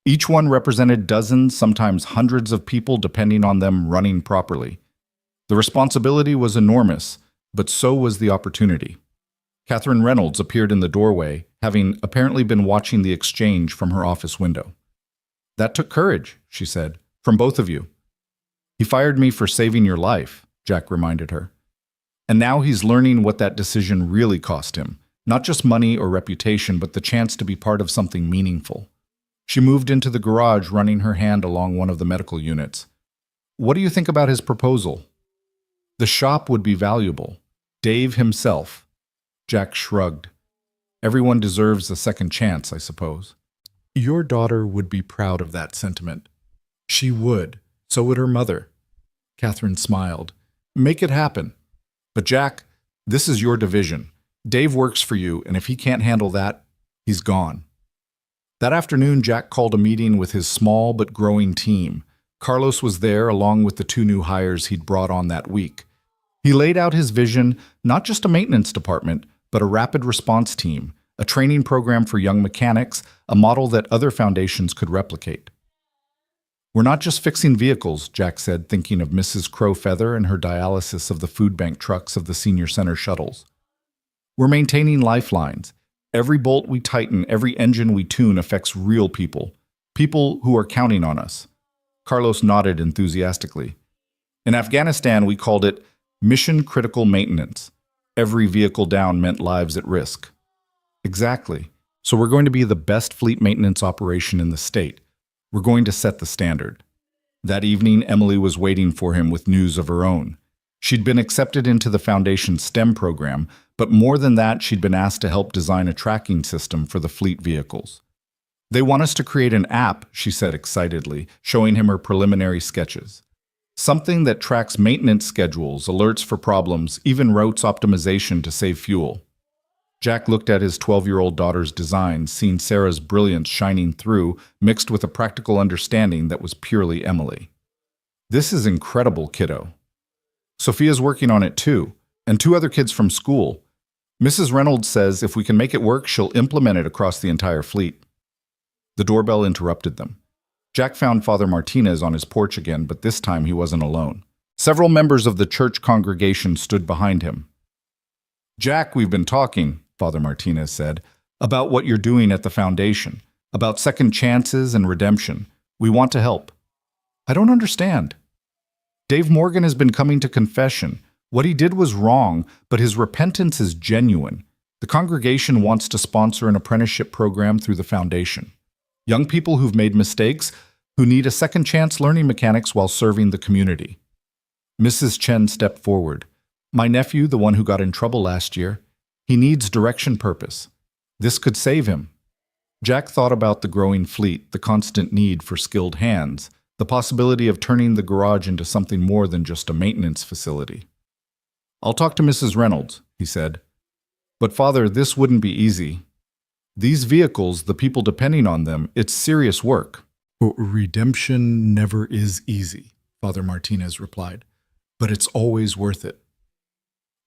Each one represented dozens, sometimes hundreds of people, depending on them running properly. The responsibility was enormous, but so was the opportunity. Catherine Reynolds appeared in the doorway, having apparently been watching the exchange from her office window. That took courage, she said, from both of you. He fired me for saving your life, Jack reminded her. And now he's learning what that decision really cost him. Not just money or reputation, but the chance to be part of something meaningful. She moved into the garage, running her hand along one of the medical units. What do you think about his proposal? The shop would be valuable. Dave himself. Jack shrugged. Everyone deserves a second chance, I suppose. Your daughter would be proud of that sentiment. She would. So would her mother. Catherine smiled. Make it happen. But Jack, this is your division. Dave works for you, and if he can't handle that, he's gone. That afternoon, Jack called a meeting with his small but growing team. Carlos was there, along with the 2 new hires he'd brought on that week. He laid out his vision, not just a maintenance department, but a rapid response team, a training program for young mechanics, a model that other foundations could replicate. We're not just fixing vehicles, Jack said, thinking of Mrs. Crowfeather and her dialysis of the food bank trucks of the senior center shuttles. We're maintaining lifelines. Every bolt we tighten, every engine we tune affects real people, people who are counting on us. Carlos nodded enthusiastically. In Afghanistan, we called it mission-critical maintenance. Every vehicle down meant lives at risk. Exactly. So we're going to be the best fleet maintenance operation in the state. We're going to set the standard. That evening, Emily was waiting for him with news of her own. She'd been accepted into the Foundation's STEM program, but more than that, she'd been asked to help design a tracking system for the fleet vehicles. They want us to create an app, she said excitedly, showing him her preliminary sketches. Something that tracks maintenance schedules, alerts for problems, even routes optimization to save fuel. Jack looked at his 12-year-old daughter's design, seeing Sarah's brilliance shining through, mixed with a practical understanding that was purely Emily. This is incredible, kiddo. Sophia's working on it too, and 2 other kids from school. Mrs. Reynolds says if we can make it work, she'll implement it across the entire fleet. The doorbell interrupted them. Jack found Father Martinez on his porch again, but this time he wasn't alone. Several members of the church congregation stood behind him. Jack, we've been talking, Father Martinez said, about what you're doing at the Foundation, about second chances and redemption. We want to help. I don't understand. Dave Morgan has been coming to confession. What he did was wrong, but his repentance is genuine. The congregation wants to sponsor an apprenticeship program through the Foundation. Young people who've made mistakes, who need a second chance learning mechanics while serving the community. Mrs. Chen stepped forward. My nephew, the one who got in trouble last year, he needs direction purpose. This could save him. Jack thought about the growing fleet, the constant need for skilled hands. the possibility of turning the garage into something more than just a maintenance facility. "I'll talk to Mrs. Reynolds," he said. "But Father, this wouldn't be easy. These vehicles, the people depending on them, it's serious work." "Redemption never is easy," Father Martinez replied, "but it's always worth it."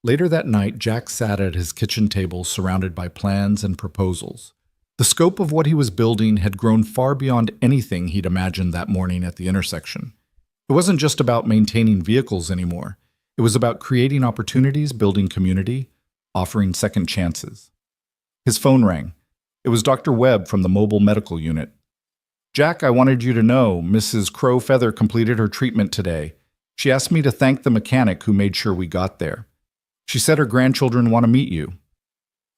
Later that night, Jack sat at his kitchen table surrounded by plans and proposals. The scope of what he was building had grown far beyond anything he'd imagined that morning at the intersection. It wasn't just about maintaining vehicles anymore. It was about creating opportunities, building community, offering second chances. His phone rang. It was Dr. Webb from the mobile medical unit. "Jack, I wanted you to know Mrs. Crow Feather completed her treatment today. She asked me to thank the mechanic who made sure we got there. She said her grandchildren want to meet you."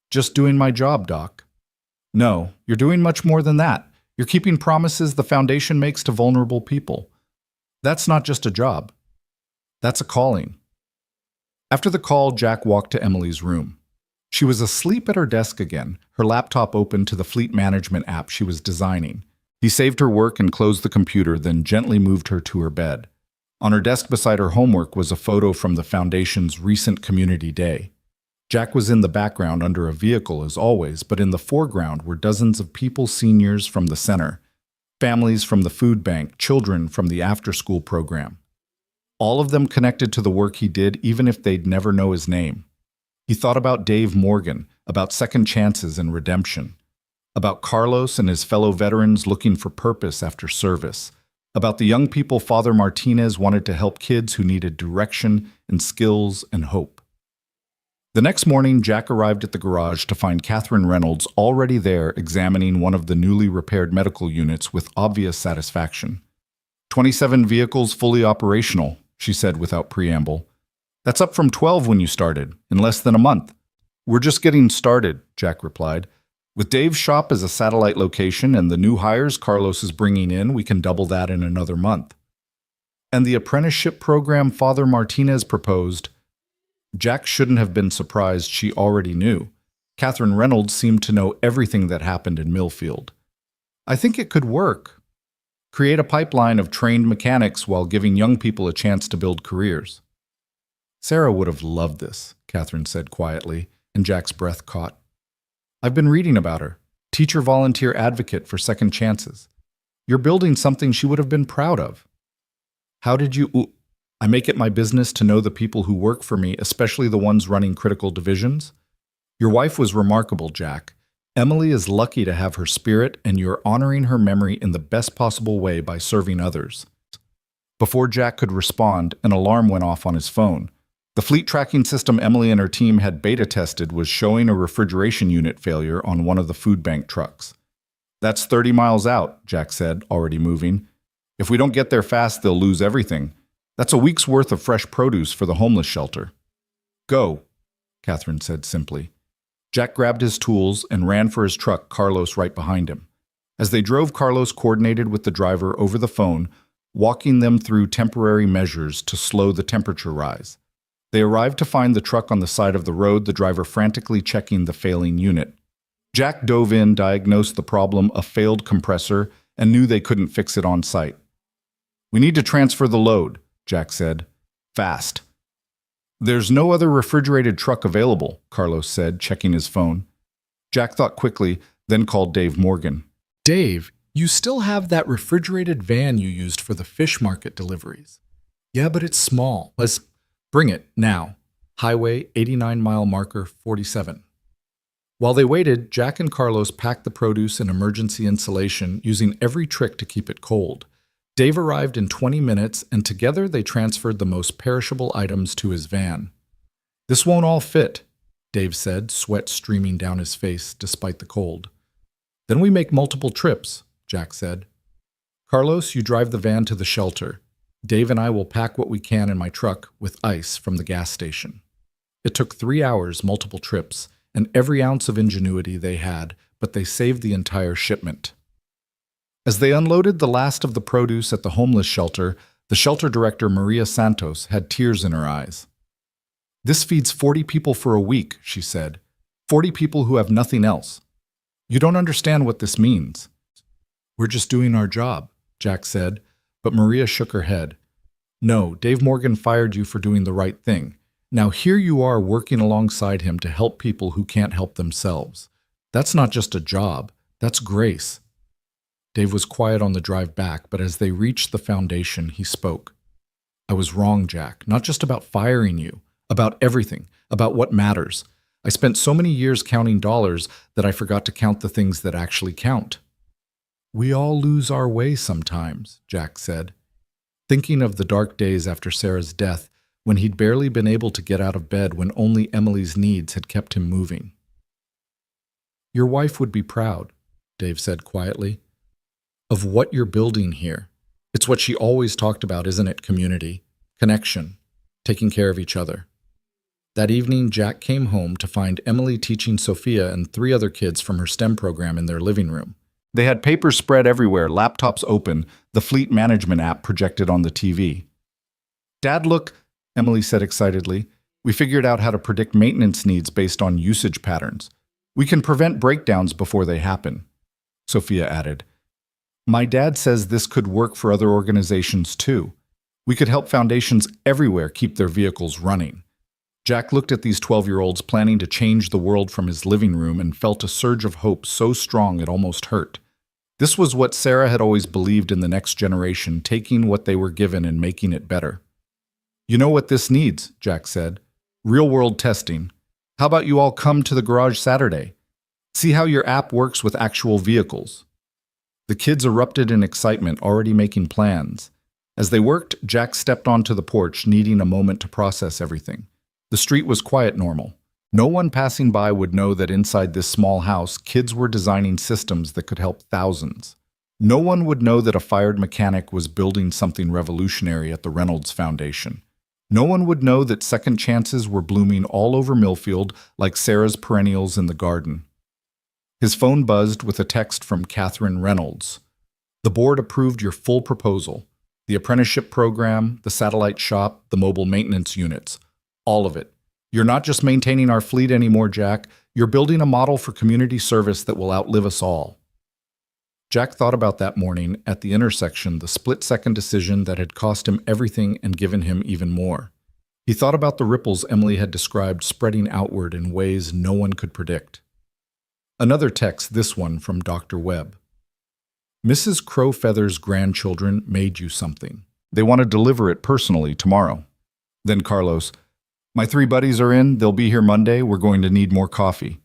"Just doing my job, Doc." "No, you're doing much more than that. You're keeping promises the foundation makes to vulnerable people. That's not just a job. That's a calling." After the call, Jack walked to Emily's room. She was asleep at her desk again, her laptop open to the fleet management app she was designing. He saved her work and closed the computer, then gently moved her to her bed. On her desk beside her homework was a photo from the Foundation's recent community day. Jack was in the background under a vehicle as always, but in the foreground were dozens of people, seniors from the center, families from the food bank, children from the after-school program. All of them connected to the work he did, even if they'd never know his name. He thought about Dave Morgan, about second chances and redemption, about Carlos and his fellow veterans looking for purpose after service, about the young people Father Martinez wanted to help kids who needed direction and skills and hope. The next morning, Jack arrived at the garage to find Catherine Reynolds already there examining one of the newly repaired medical units with obvious satisfaction. 27 vehicles fully operational, she said without preamble. "That's up from 12 when you started, in less than a month." "We're just getting started," Jack replied. "With Dave's shop as a satellite location and the new hires Carlos is bringing in, we can double that in another month." "And the apprenticeship program Father Martinez proposed?" Jack shouldn't have been surprised. She already knew. Catherine Reynolds seemed to know everything that happened in Millfield. "I think it could work. Create a pipeline of trained mechanics while giving young people a chance to build careers." "Sarah would have loved this," Catherine said quietly, and Jack's breath caught. "I've been reading about her. Teacher volunteer advocate for second chances. You're building something she would have been proud of." "How did you—" "I make it my business to know the people who work for me, especially the ones running critical divisions. Your wife was remarkable, Jack. Emily is lucky to have her spirit, and you're honoring her memory in the best possible way by serving others." Before Jack could respond, an alarm went off on his phone. The fleet tracking system Emily and her team had beta tested was showing a refrigeration unit failure on one of the food bank trucks. "That's 30 miles out," Jack said, already moving. "If we don't get there fast, they'll lose everything. That's a week's worth of fresh produce for the homeless shelter." "Go," Catherine said simply. Jack grabbed his tools and ran for his truck, Carlos right behind him. As they drove, Carlos coordinated with the driver over the phone, walking them through temporary measures to slow the temperature rise. They arrived to find the truck on the side of the road, the driver frantically checking the failing unit. Jack dove in, diagnosed the problem, a failed compressor, and knew they couldn't fix it on site. "We need to transfer the load," Jack said. "Fast." "There's no other refrigerated truck available," Carlos said, checking his phone. Jack thought quickly, then called Dave Morgan. "Dave, you still have that refrigerated van you used for the fish market deliveries?" "Yeah, but it's small. Let's bring it now. Highway 89-mile marker 47. While they waited, Jack and Carlos packed the produce in emergency insulation, using every trick to keep it cold. Dave arrived in 20 minutes, and together they transferred the most perishable items to his van. "This won't all fit," Dave said, sweat streaming down his face despite the cold. "Then we make multiple trips," Jack said. "Carlos, you drive the van to the shelter. Dave and I will pack what we can in my truck with ice from the gas station." It took 3 hours, multiple trips, and every ounce of ingenuity they had, but they saved the entire shipment. As they unloaded the last of the produce at the homeless shelter, the shelter director, Maria Santos, had tears in her eyes. "This feeds 40 people for a week," she said. 40 people who have nothing else. You don't understand what this means." "We're just doing our job," Jack said, But Maria shook her head. No, Dave Morgan fired you for doing the right thing. Now here you are working alongside him to help people who can't help themselves. That's not just a job, that's grace. Dave was quiet on the drive back, but as they reached the foundation, he spoke. I was wrong, Jack, not just about firing you, about everything, about what matters. I spent so many years counting dollars that I forgot to count the things that actually count. We all lose our way sometimes, Jack said, thinking of the dark days after Sarah's death when he'd barely been able to get out of bed when only Emily's needs had kept him moving. Your wife would be proud, Dave said quietly, of what you're building here. It's what she always talked about, isn't it? Community, connection, taking care of each other. That evening, Jack came home to find Emily teaching Sophia and 3 other kids from her STEM program in their living room. They had papers spread everywhere, laptops open, the fleet management app projected on the TV. Dad, look, Emily said excitedly. We figured out how to predict maintenance needs based on usage patterns. We can prevent breakdowns before they happen. Sophia added, my dad says this could work for other organizations too. We could help foundations everywhere keep their vehicles running. Jack looked at these 12-year-olds planning to change the world from his living room and felt a surge of hope so strong it almost hurt. This was what Sarah had always believed in the next generation, taking what they were given and making it better. You know what this needs, Jack said. Real-world testing. How about you all come to the garage Saturday? See how your app works with actual vehicles. The kids erupted in excitement, already making plans. As they worked, Jack stepped onto the porch, needing a moment to process everything. The street was quiet normal. No one passing by would know that inside this small house, kids were designing systems that could help thousands. No one would know that a fired mechanic was building something revolutionary at the Reynolds Foundation. No one would know that second chances were blooming all over Millfield like Sarah's perennials in the garden. His phone buzzed with a text from Catherine Reynolds. The board approved your full proposal. The apprenticeship program, the satellite shop, the mobile maintenance units. All of it. You're not just maintaining our fleet anymore, Jack. You're building a model for community service that will outlive us all. Jack thought about that morning at the intersection, the split-second decision that had cost him everything and given him even more. He thought about the ripples Emily had described spreading outward in ways no one could predict. Another text, this one from Dr. Webb. Mrs. Crowfeather's grandchildren made you something. They want to deliver it personally tomorrow. Then Carlos, my 3 buddies are in. They'll be here Monday. We're going to need more coffee.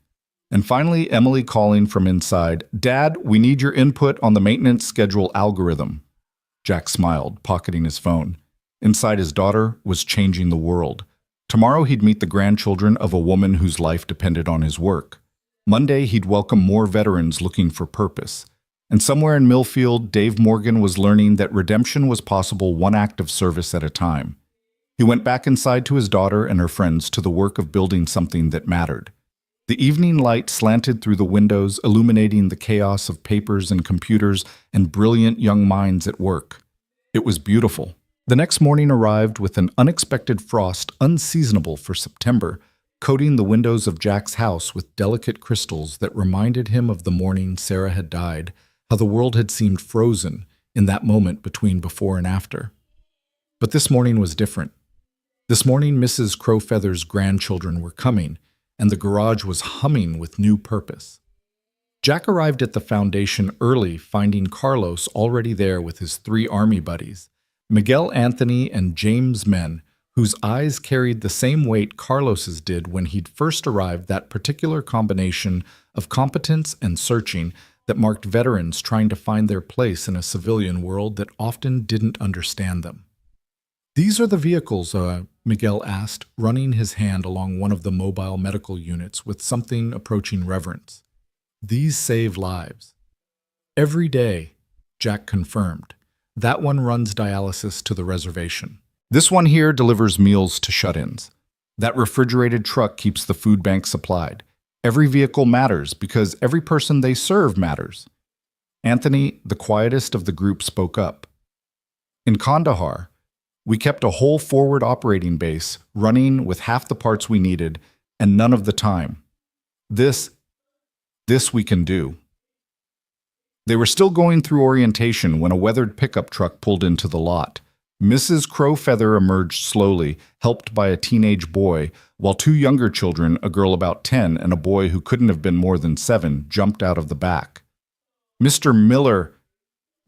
And finally, Emily calling from inside. Dad, we need your input on the maintenance schedule algorithm. Jack smiled, pocketing his phone. Inside, his daughter was changing the world. Tomorrow he'd meet the grandchildren of a woman whose life depended on his work. Monday, he'd welcome more veterans looking for purpose. And somewhere in Millfield, Dave Morgan was learning that redemption was possible one act of service at a time. He went back inside to his daughter and her friends to the work of building something that mattered. The evening light slanted through the windows, illuminating the chaos of papers and computers and brilliant young minds at work. It was beautiful. The next morning arrived with an unexpected frost unseasonable for September, coating the windows of Jack's house with delicate crystals that reminded him of the morning Sarah had died, how the world had seemed frozen in that moment between before and after. But this morning was different. This morning, Mrs. Crowfeather's grandchildren were coming, and the garage was humming with new purpose. Jack arrived at the foundation early, finding Carlos already there with his 3 army buddies, Miguel Anthony and James Men, whose eyes carried the same weight Carlos's did when he'd first arrived, that particular combination of competence and searching that marked veterans trying to find their place in a civilian world that often didn't understand them. These are the vehicles, Miguel asked, running his hand along one of the mobile medical units with something approaching reverence. These save lives. Every day, Jack confirmed. That one runs dialysis to the reservation. This one here delivers meals to shut-ins. That refrigerated truck keeps the food bank supplied. Every vehicle matters because every person they serve matters. Anthony, the quietest of the group, spoke up. In Kandahar, we kept a whole forward operating base running with half the parts we needed and none of the time. This we can do. They were still going through orientation when a weathered pickup truck pulled into the lot. Mrs. Crowfeather emerged slowly, helped by a teenage boy, while two younger children, a girl about 10 and a boy who couldn't have been more than 7, jumped out of the back. "Mr. Miller,"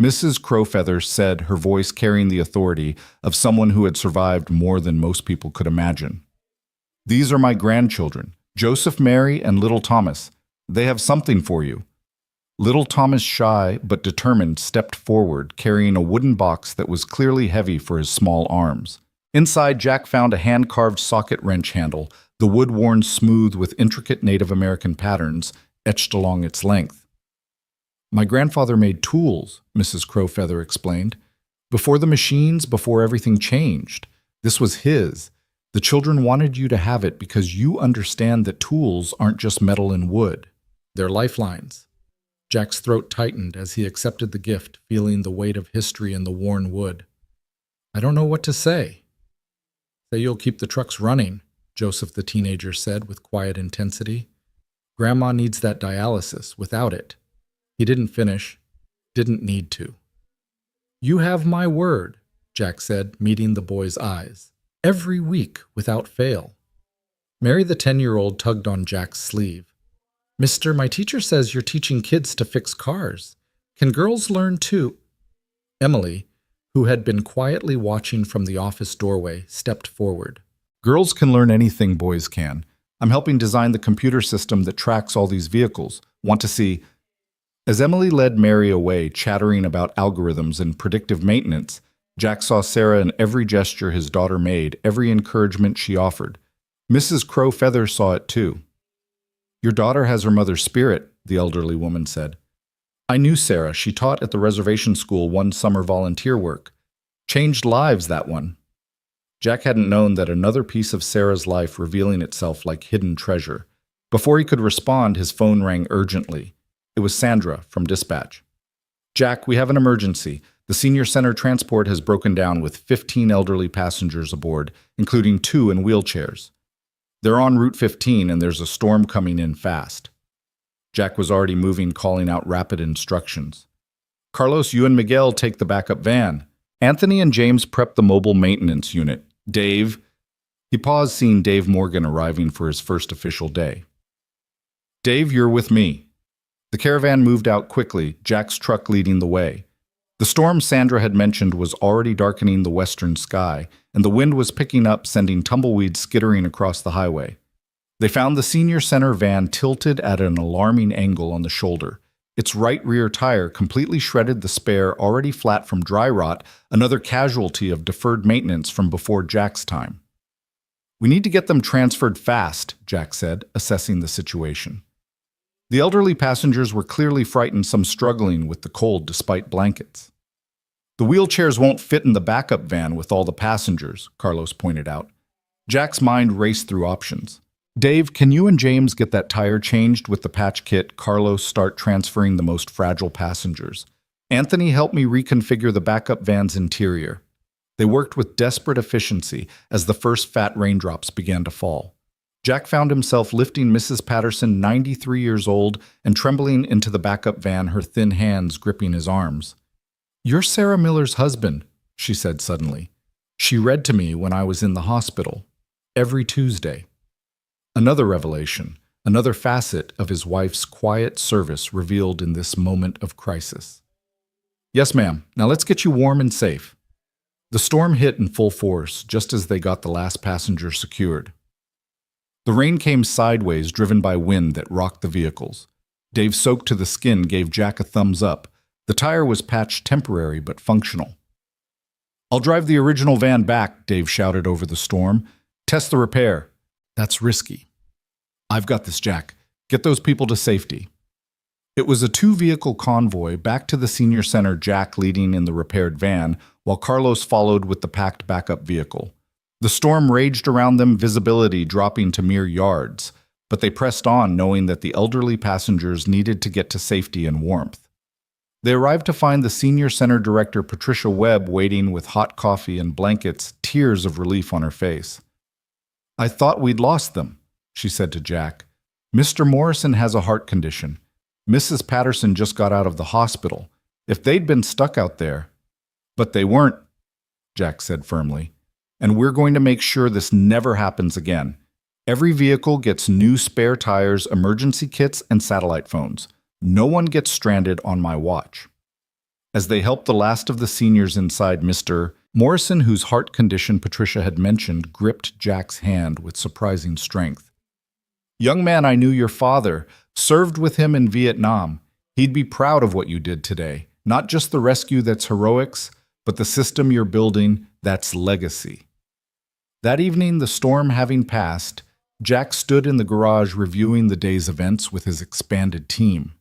Mrs. Crowfeather said, her voice carrying the authority of someone who had survived more than most people could imagine. "These are my grandchildren, Joseph, Mary, and little Thomas. They have something for you." Little Thomas, shy but determined, stepped forward, carrying a wooden box that was clearly heavy for his small arms. Inside, Jack found a hand-carved socket wrench handle, the wood worn smooth with intricate Native American patterns etched along its length. "My grandfather made tools," Mrs. Crowfeather explained. "Before the machines, before everything changed. This was his. The children wanted you to have it because you understand that tools aren't just metal and wood. They're lifelines." Jack's throat tightened as he accepted the gift, feeling the weight of history in the worn wood. "I don't know what to say." "Say you'll keep the trucks running," Joseph the teenager said with quiet intensity. "Grandma needs that dialysis. Without it." He didn't finish, didn't need to. "You have my word," Jack said, meeting the boy's eyes. "Every week, without fail." Mary, the 10-year-old, tugged on Jack's sleeve. "Mister, my teacher says you're teaching kids to fix cars. Can girls learn too?" Emily, who had been quietly watching from the office doorway, stepped forward. "Girls can learn anything boys can. I'm helping design the computer system that tracks all these vehicles. Want to see?" As Emily led Mary away, chattering about algorithms and predictive maintenance, Jack saw Sarah in every gesture his daughter made, every encouragement she offered. Mrs. Crowfeather saw it too. "Your daughter has her mother's spirit," the elderly woman said. "I knew Sarah. She taught at the reservation school one summer volunteer work. Changed lives, that one." Jack hadn't known that another piece of Sarah's life revealing itself like hidden treasure. Before he could respond, his phone rang urgently. It was Sandra from dispatch. "Jack, we have an emergency. The senior center transport has broken down with 15 elderly passengers aboard, including 2 in wheelchairs. They're on Route 15 and there's a storm coming in fast." Jack was already moving, calling out rapid instructions. "Carlos, you and Miguel take the backup van. Anthony and James prep the mobile maintenance unit. Dave..." He paused, seeing Dave Morgan arriving for his first official day. "Dave, you're with me." The caravan moved out quickly, Jack's truck leading the way. The storm Sandra had mentioned was already darkening the western sky, and the wind was picking up, sending tumbleweeds skittering across the highway. They found the senior center van tilted at an alarming angle on the shoulder. Its right rear tire completely shredded the spare, already flat from dry rot, another casualty of deferred maintenance from before Jack's time. "We need to get them transferred fast," Jack said, assessing the situation. The elderly passengers were clearly frightened, some struggling with the cold despite blankets. "The wheelchairs won't fit in the backup van with all the passengers," Carlos pointed out. Jack's mind raced through options. "Dave, can you and James get that tire changed with the patch kit? Carlos, start transferring the most fragile passengers. Anthony, help me reconfigure the backup van's interior." They worked with desperate efficiency as the first fat raindrops began to fall. Jack found himself lifting Mrs. Patterson, 93 years old, and trembling into the backup van, her thin hands gripping his arms. "You're Sarah Miller's husband," she said suddenly. "She read to me when I was in the hospital. Every Tuesday." Another revelation, another facet of his wife's quiet service revealed in this moment of crisis. "Yes, ma'am. Now let's get you warm and safe." The storm hit in full force just as they got the last passenger secured. The rain came sideways, driven by wind that rocked the vehicles. Dave, soaked to the skin, gave Jack a thumbs up. The tire was patched temporary but functional. "I'll drive the original van back," Dave shouted over the storm. "Test the repair." "That's risky." "I've got this, Jack. Get those people to safety." It was a 2-vehicle convoy back to the senior center, Jack leading in the repaired van, while Carlos followed with the packed backup vehicle. The storm raged around them, visibility dropping to mere yards, but they pressed on, knowing that the elderly passengers needed to get to safety and warmth. They arrived to find the senior center director, Patricia Webb, waiting with hot coffee and blankets, tears of relief on her face. "I thought we'd lost them," she said to Jack. "Mr. Morrison has a heart condition. Mrs. Patterson just got out of the hospital. If they'd been stuck out there. But they weren't, Jack said firmly. And we're going to make sure this never happens again. Every vehicle gets new spare tires, emergency kits, and satellite phones. No one gets stranded on my watch. As they helped the last of the seniors inside, Mr. Morrison, whose heart condition Patricia had mentioned, gripped Jack's hand with surprising strength. Young man, I knew your father, served with him in Vietnam. He'd be proud of what you did today. Not just the rescue that's heroics, but the system you're building that's legacy. That evening, the storm having passed, Jack stood in the garage reviewing the day's events with his expanded team.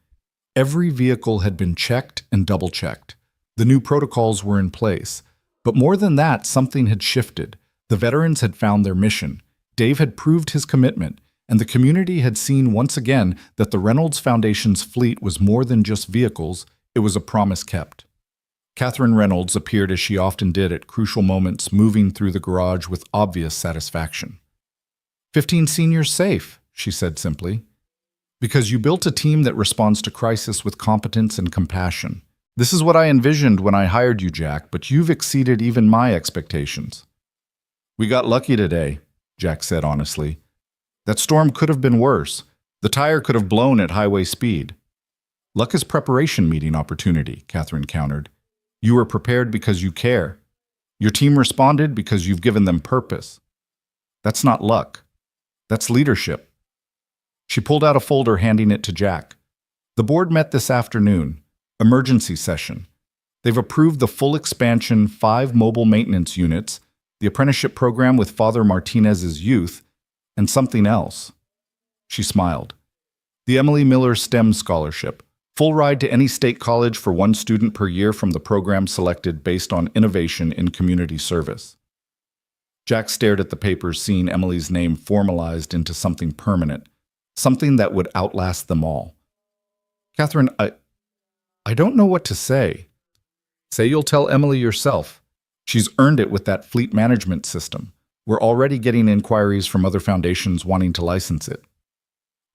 Every vehicle had been checked and double-checked. The new protocols were in place. But more than that, something had shifted. The veterans had found their mission. Dave had proved his commitment, and the community had seen once again that the Reynolds Foundation's fleet was more than just vehicles, it was a promise kept. Catherine Reynolds appeared as she often did at crucial moments, moving through the garage with obvious satisfaction. 15 seniors safe, she said simply. Because you built a team that responds to crisis with competence and compassion. This is what I envisioned when I hired you, Jack, but you've exceeded even my expectations. We got lucky today, Jack said honestly. That storm could have been worse. The tire could have blown at highway speed. Luck is preparation meeting opportunity, Catherine countered. You were prepared because you care. Your team responded because you've given them purpose. That's not luck. That's leadership. She pulled out a folder, handing it to Jack. The board met this afternoon. Emergency session. They've approved the full expansion 5 mobile maintenance units, the apprenticeship program with Father Martinez's youth, and something else. She smiled. The Emily Miller STEM Scholarship. Full ride to any state college for 1 student per year from the program selected based on innovation in community service. Jack stared at the papers, seeing Emily's name formalized into something permanent, something that would outlast them all. Catherine, I don't know what to say. Say you'll tell Emily yourself. She's earned it with that fleet management system. We're already getting inquiries from other foundations wanting to license it.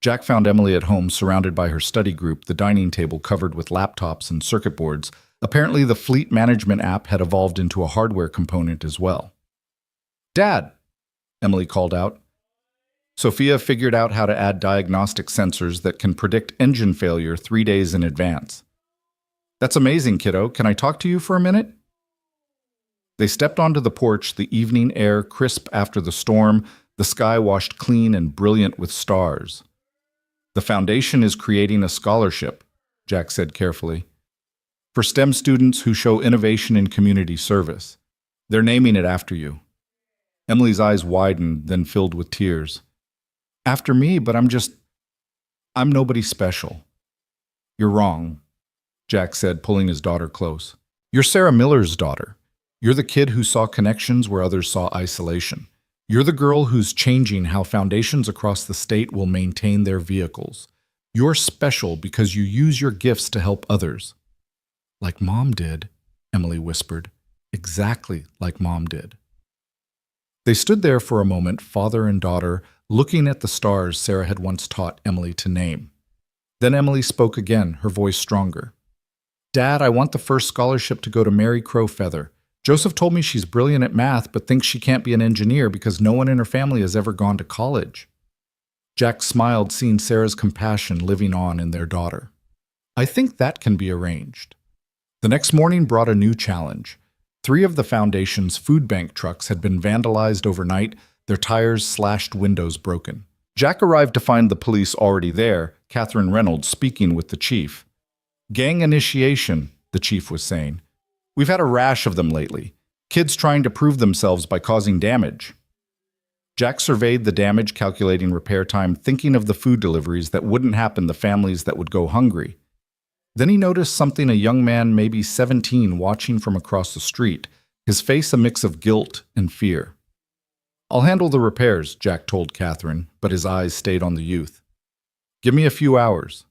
Jack found Emily at home, surrounded by her study group, the dining table covered with laptops and circuit boards. Apparently, the fleet management app had evolved into a hardware component as well. Dad, Emily called out. Sophia figured out how to add diagnostic sensors that can predict engine failure 3 days in advance. That's amazing, kiddo. Can I talk to you for a minute? They stepped onto the porch, the evening air crisp after the storm, the sky washed clean and brilliant with stars. The foundation is creating a scholarship, Jack said carefully, for STEM students who show innovation in community service. They're naming it after you. Emily's eyes widened, then filled with tears. After me, but I'm nobody special. You're wrong, Jack said, pulling his daughter close. You're Sarah Miller's daughter. You're the kid who saw connections where others saw isolation. You're the girl who's changing how foundations across the state will maintain their vehicles. You're special because you use your gifts to help others. Like Mom did, Emily whispered. Exactly like Mom did. They stood there for a moment, father and daughter, looking at the stars Sarah had once taught Emily to name. Then Emily spoke again, her voice stronger. Dad, I want the first scholarship to go to Mary Crowfeather. Joseph told me she's brilliant at math, but thinks she can't be an engineer because no one in her family has ever gone to college. Jack smiled, seeing Sarah's compassion living on in their daughter. I think that can be arranged. The next morning brought a new challenge. 3 of the foundation's food bank trucks had been vandalized overnight, their tires slashed, windows broken. Jack arrived to find the police already there, Catherine Reynolds speaking with the chief. Gang initiation, the chief was saying. We've had a rash of them lately. Kids trying to prove themselves by causing damage. Jack surveyed the damage, calculating repair time, thinking of the food deliveries that wouldn't happen to families that would go hungry. Then he noticed something, a young man, maybe 17, watching from across the street, his face a mix of guilt and fear. I'll handle the repairs, Jack told Catherine, but his eyes stayed on the youth. Give me a few hours.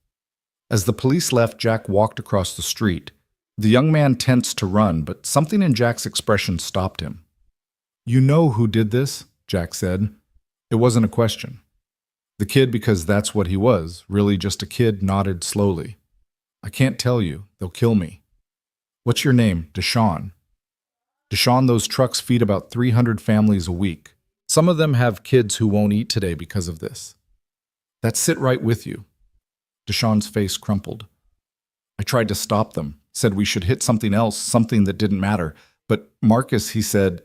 As the police left, Jack walked across the street. The young man tensed to run, but something in Jack's expression stopped him. You know who did this, Jack said. It wasn't a question. The kid, because that's what he was, really just a kid, nodded slowly. I can't tell you. They'll kill me. What's your name? Deshaun. Deshaun, those trucks feed about 300 families a week. Some of them have kids who won't eat today because of this. That sit right with you. Deshaun's face crumpled. I tried to stop them, said we should hit something else, something that didn't matter. But Marcus, he said,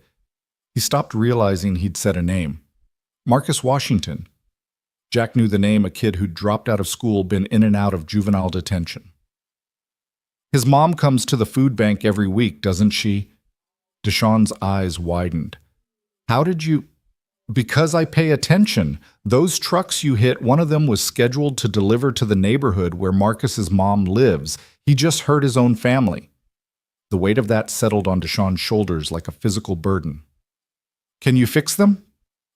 he stopped realizing he'd said a name. Marcus Washington. Jack knew the name, a kid who'd dropped out of school, been in and out of juvenile detention. His mom comes to the food bank every week, doesn't she? Deshaun's eyes widened. How did you... Because I pay attention. Those trucks you hit, one of them was scheduled to deliver to the neighborhood where Marcus's mom lives. He just hurt his own family. The weight of that settled on Deshaun's shoulders like a physical burden. Can you fix them?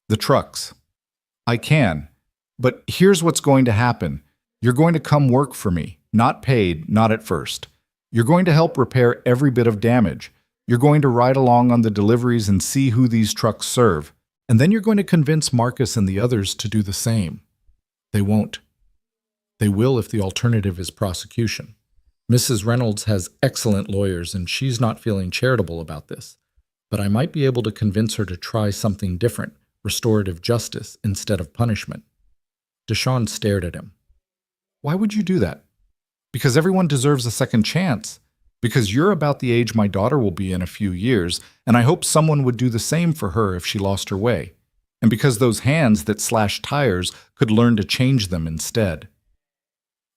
The trucks. I can. But here's what's going to happen. You're going to come work for me. Not paid, not at first. You're going to help repair every bit of damage. You're going to ride along on the deliveries and see who these trucks serve. And then you're going to convince Marcus and the others to do the same. They won't. They will if the alternative is prosecution. Mrs. Reynolds has excellent lawyers, and she's not feeling charitable about this. But I might be able to convince her to try something different, restorative justice instead of punishment. Deshaun stared at him. Why would you do that? Because everyone deserves a second chance. Because you're about the age my daughter will be in a few years, and I hope someone would do the same for her if she lost her way. And because those hands that slash tires could learn to change them instead.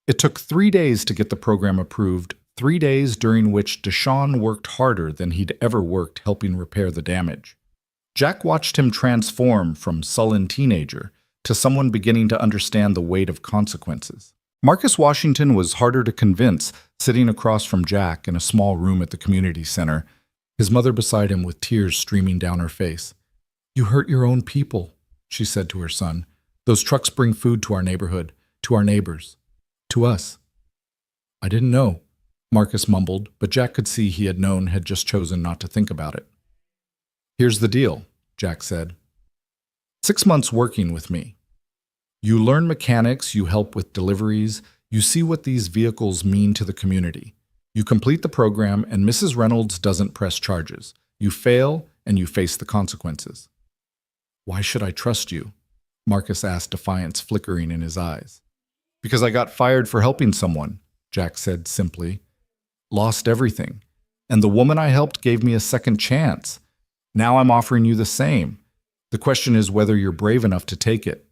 It took 3 days to get the program approved, 3 days during which Deshaun worked harder than he'd ever worked helping repair the damage. Jack watched him transform from sullen teenager to someone beginning to understand the weight of consequences. Marcus Washington was harder to convince, sitting across from Jack in a small room at the community center, his mother beside him with tears streaming down her face. You hurt your own people, she said to her son. Those trucks bring food to our neighborhood, to our neighbors, to us. I didn't know, Marcus mumbled, but Jack could see he had known, had just chosen not to think about it. Here's the deal, Jack said. 6 months working with me. You learn mechanics, you help with deliveries, you see what these vehicles mean to the community. You complete the program, and Mrs. Reynolds doesn't press charges. You fail, and you face the consequences. Why should I trust you? Marcus asked, defiance flickering in his eyes. Because I got fired for helping someone, Jack said simply. Lost everything. And the woman I helped gave me a second chance. Now I'm offering you the same. The question is whether you're brave enough to take it.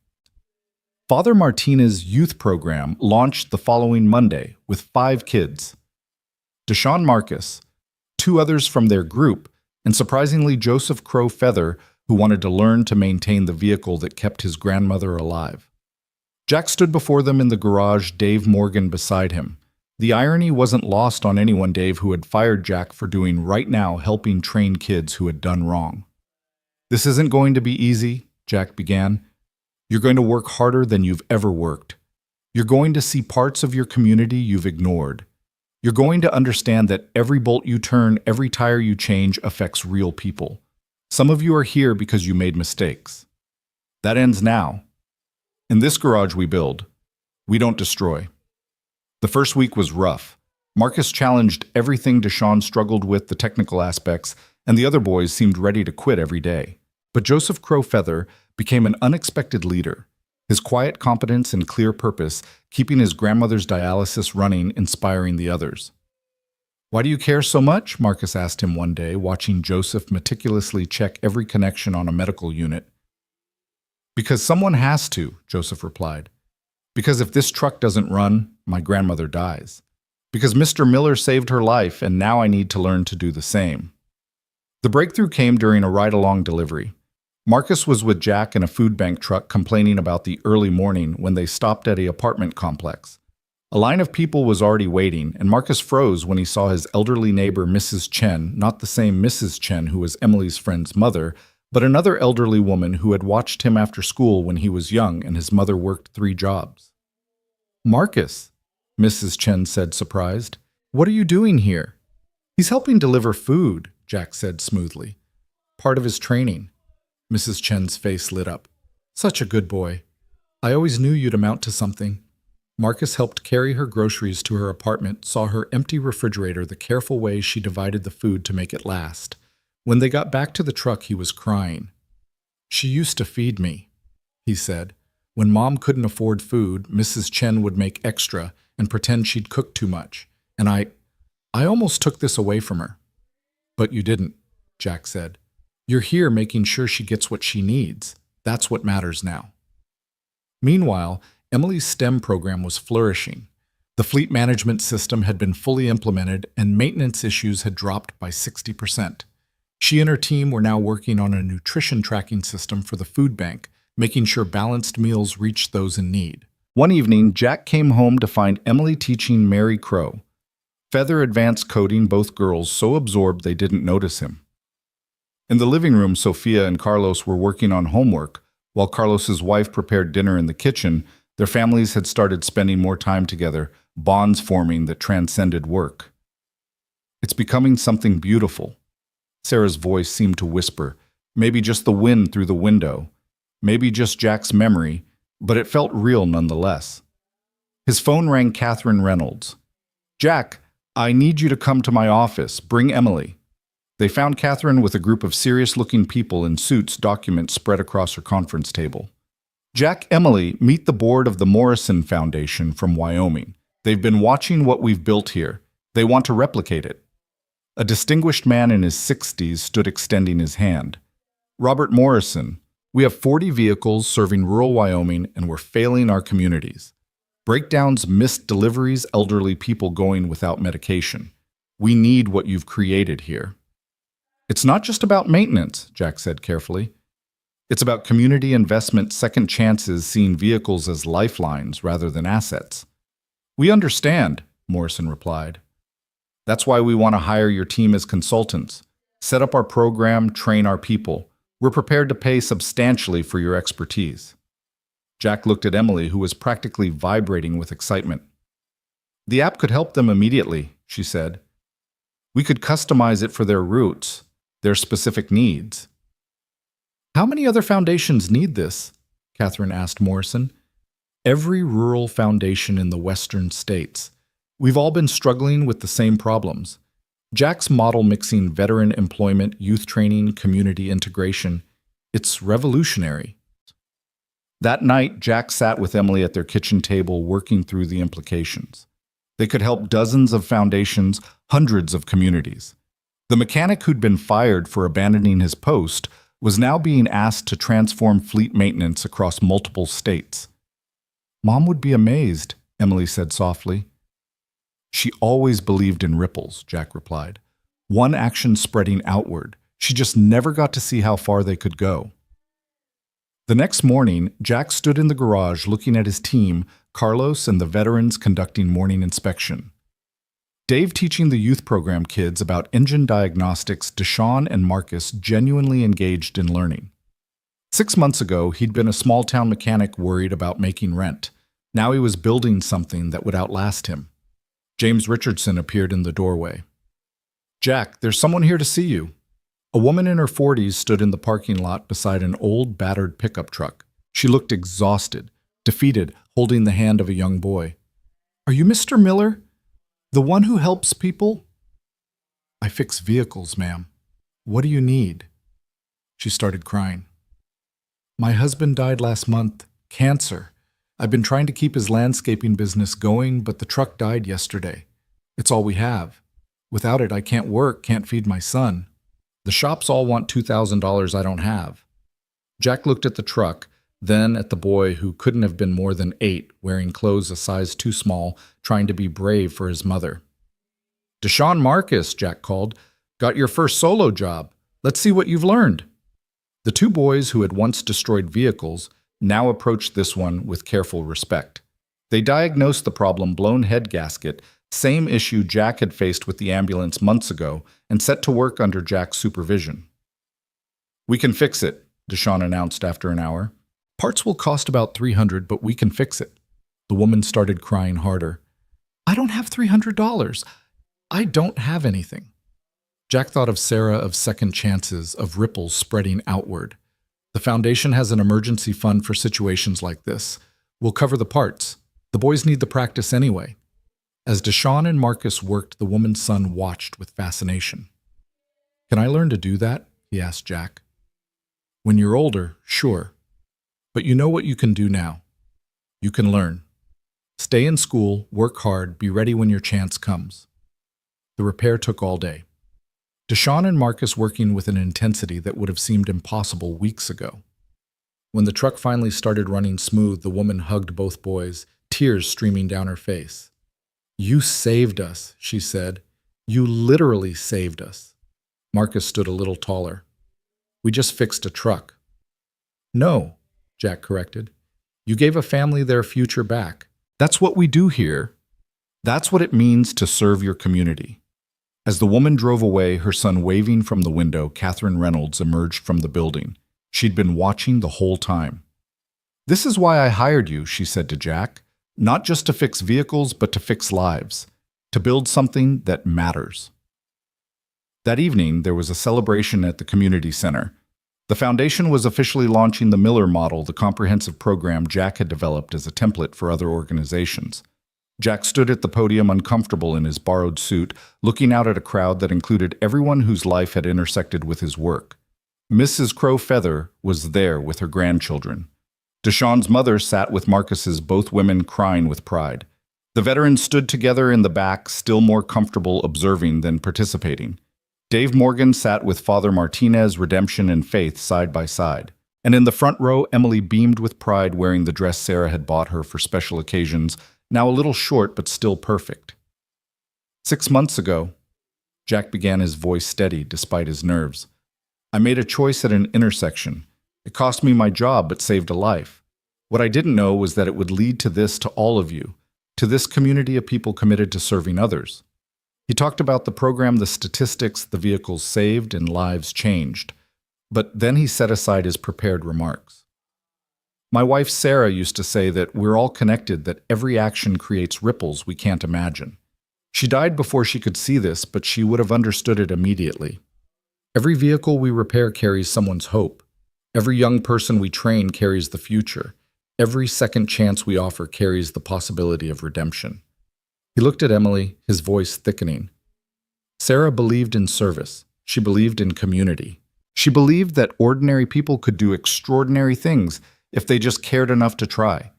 Father Martinez's youth program launched the following Monday with 5 kids. Deshaun Marcus, 2 others from their group, and surprisingly Joseph Crow Feather, who wanted to learn to maintain the vehicle that kept his grandmother alive. Jack stood before them in the garage, Dave Morgan beside him. The irony wasn't lost on anyone, Dave, who had fired Jack for doing right now helping train kids who had done wrong. This isn't going to be easy, Jack began. You're going to work harder than you've ever worked. You're going to see parts of your community you've ignored. You're going to understand that every bolt you turn, every tire you change affects real people. Some of you are here because you made mistakes. That ends now. In this garage we build. We don't destroy. The first week was rough. Marcus challenged everything Deshaun struggled with, the technical aspects, and the other boys seemed ready to quit every day. But Joseph Crow Feather became an unexpected leader. His quiet competence and clear purpose, keeping his grandmother's dialysis running, inspiring the others. Why do you care so much? Marcus asked him one day, watching Joseph meticulously check every connection on a medical unit. Because someone has to, Joseph replied. Because if this truck doesn't run, my grandmother dies. Because Mr. Miller saved her life, and now I need to learn to do the same. The breakthrough came during a ride-along delivery. Marcus was with Jack in a food bank truck complaining about the early morning when they stopped at an apartment complex. A line of people was already waiting, and Marcus froze when he saw his elderly neighbor Mrs. Chen, not the same Mrs. Chen who was Emily's friend's mother, but another elderly woman who had watched him after school when he was young and his mother worked 3 jobs. Marcus, Mrs. Chen said, surprised. What are you doing here? He's helping deliver food, Jack said smoothly. Part of his training. Mrs. Chen's face lit up. Such a good boy. I always knew you'd amount to something. Marcus helped carry her groceries to her apartment, saw her empty refrigerator, the careful way she divided the food to make it last. When they got back to the truck, he was crying. She used to feed me, he said. When Mom couldn't afford food, Mrs. Chen would make extra and pretend she'd cooked too much. And I almost took this away from her. But you didn't, Jack said. You're here making sure she gets what she needs. That's what matters now. Meanwhile, Emily's STEM program was flourishing. The fleet management system had been fully implemented and maintenance issues had dropped by 60%. She and her team were now working on a nutrition tracking system for the food bank, making sure balanced meals reached those in need. One evening, Jack came home to find Emily teaching Mary Crow. Feather advanced coding, both girls so absorbed they didn't notice him. In the living room, Sophia and Carlos were working on homework. While Carlos's wife prepared dinner in the kitchen, their families had started spending more time together, bonds forming that transcended work. It's becoming something beautiful. Sarah's voice seemed to whisper, maybe just the wind through the window, maybe just Jack's memory, but it felt real nonetheless. His phone rang. Catherine Reynolds. Jack, I need you to come to my office. Bring Emily. They found Catherine with a group of serious-looking people in suits, documents spread across her conference table. Jack, Emily, meet the board of the Morrison Foundation from Wyoming. They've been watching what we've built here. They want to replicate it. A distinguished man in his 60s stood extending his hand. Robert Morrison, we have 40 vehicles serving rural Wyoming and we're failing our communities. Breakdowns, missed deliveries, elderly people going without medication. We need what you've created here. It's not just about maintenance, Jack said carefully. It's about community investment, second chances, seeing vehicles as lifelines rather than assets. We understand, Morrison replied. That's why we want to hire your team as consultants, set up our program, train our people. We're prepared to pay substantially for your expertise. Jack looked at Emily, who was practically vibrating with excitement. The app could help them immediately, she said. We could customize it for their routes, their specific needs. How many other foundations need this? Catherine asked Morrison. Every rural foundation in the western states. We've all been struggling with the same problems. Jack's model mixing veteran employment, youth training, community integration. It's revolutionary. That night, Jack sat with Emily at their kitchen table working through the implications. They could help dozens of foundations, hundreds of communities. The mechanic who'd been fired for abandoning his post was now being asked to transform fleet maintenance across multiple states. Mom would be amazed, Emily said softly. She always believed in ripples, Jack replied. One action spreading outward. She just never got to see how far they could go. The next morning, Jack stood in the garage looking at his team, Carlos and the veterans conducting morning inspection. Dave teaching the youth program kids about engine diagnostics, Deshaun and Marcus genuinely engaged in learning. 6 months ago, he'd been a small-town mechanic worried about making rent. Now he was building something that would outlast him. James Richardson appeared in the doorway. Jack, there's someone here to see you. A woman in her 40s stood in the parking lot beside an old, battered pickup truck. She looked exhausted, defeated, holding the hand of a young boy. Are you Mr. Miller? The one who helps people? I fix vehicles, ma'am. What do you need? She started crying. My husband died last month. Cancer. I've been trying to keep his landscaping business going, but the truck died yesterday. It's all we have. Without it, I can't work, can't feed my son. The shops all want $2,000 I don't have. Jack looked at the truck, then at the boy who couldn't have been more than 8, wearing clothes a size too small, trying to be brave for his mother. Deshaun Marcus, Jack called. Got your first solo job. Let's see what you've learned. The two boys who had once destroyed vehicles now approached this one with careful respect. They diagnosed the problem, blown head gasket, same issue Jack had faced with the ambulance months ago, and set to work under Jack's supervision. We can fix it, Deshaun announced after an hour. Parts will cost about $300, but we can fix it. The woman started crying harder. I don't have $300. I don't have anything. Jack thought of Sarah, of second chances, of ripples spreading outward. The foundation has an emergency fund for situations like this. We'll cover the parts. The boys need the practice anyway. As Deshaun and Marcus worked, the woman's son watched with fascination. Can I learn to do that? He asked Jack. When you're older, sure. But you know what you can do now. You can learn. Stay in school, work hard, be ready when your chance comes. The repair took all day. Deshaun and Marcus working with an intensity that would have seemed impossible weeks ago. When the truck finally started running smooth, the woman hugged both boys, tears streaming down her face. You saved us, she said. You literally saved us. Marcus stood a little taller. We just fixed a truck. No, Jack corrected. You gave a family their future back. That's what we do here. That's what it means to serve your community. As the woman drove away, her son waving from the window, Catherine Reynolds emerged from the building. She'd been watching the whole time. This is why I hired you, she said to Jack. Not just to fix vehicles, but to fix lives. To build something that matters. That evening, there was a celebration at the community center. The foundation was officially launching the Miller Model, the comprehensive program Jack had developed as a template for other organizations. Jack stood at the podium uncomfortable in his borrowed suit, looking out at a crowd that included everyone whose life had intersected with his work. Mrs. Crow Feather was there with her grandchildren. Deshaun's mother sat with Marcus's, both women crying with pride. The veterans stood together in the back, still more comfortable observing than participating. Dave Morgan sat with Father Martinez, Redemption and Faith side by side. And in the front row, Emily beamed with pride wearing the dress Sarah had bought her for special occasions, now a little short but still perfect. 6 months ago, Jack began, his voice steady despite his nerves. I made a choice at an intersection. It cost me my job but saved a life. What I didn't know was that it would lead to this, to all of you, to this community of people committed to serving others. He talked about the program, the statistics, the vehicles saved, and lives changed. But then he set aside his prepared remarks. My wife Sarah used to say that we're all connected, that every action creates ripples we can't imagine. She died before she could see this, but she would have understood it immediately. Every vehicle we repair carries someone's hope. Every young person we train carries the future. Every second chance we offer carries the possibility of redemption. He looked at Emily, his voice thickening. Sarah believed in service. She believed in community. She believed that ordinary people could do extraordinary things if they just cared enough to try.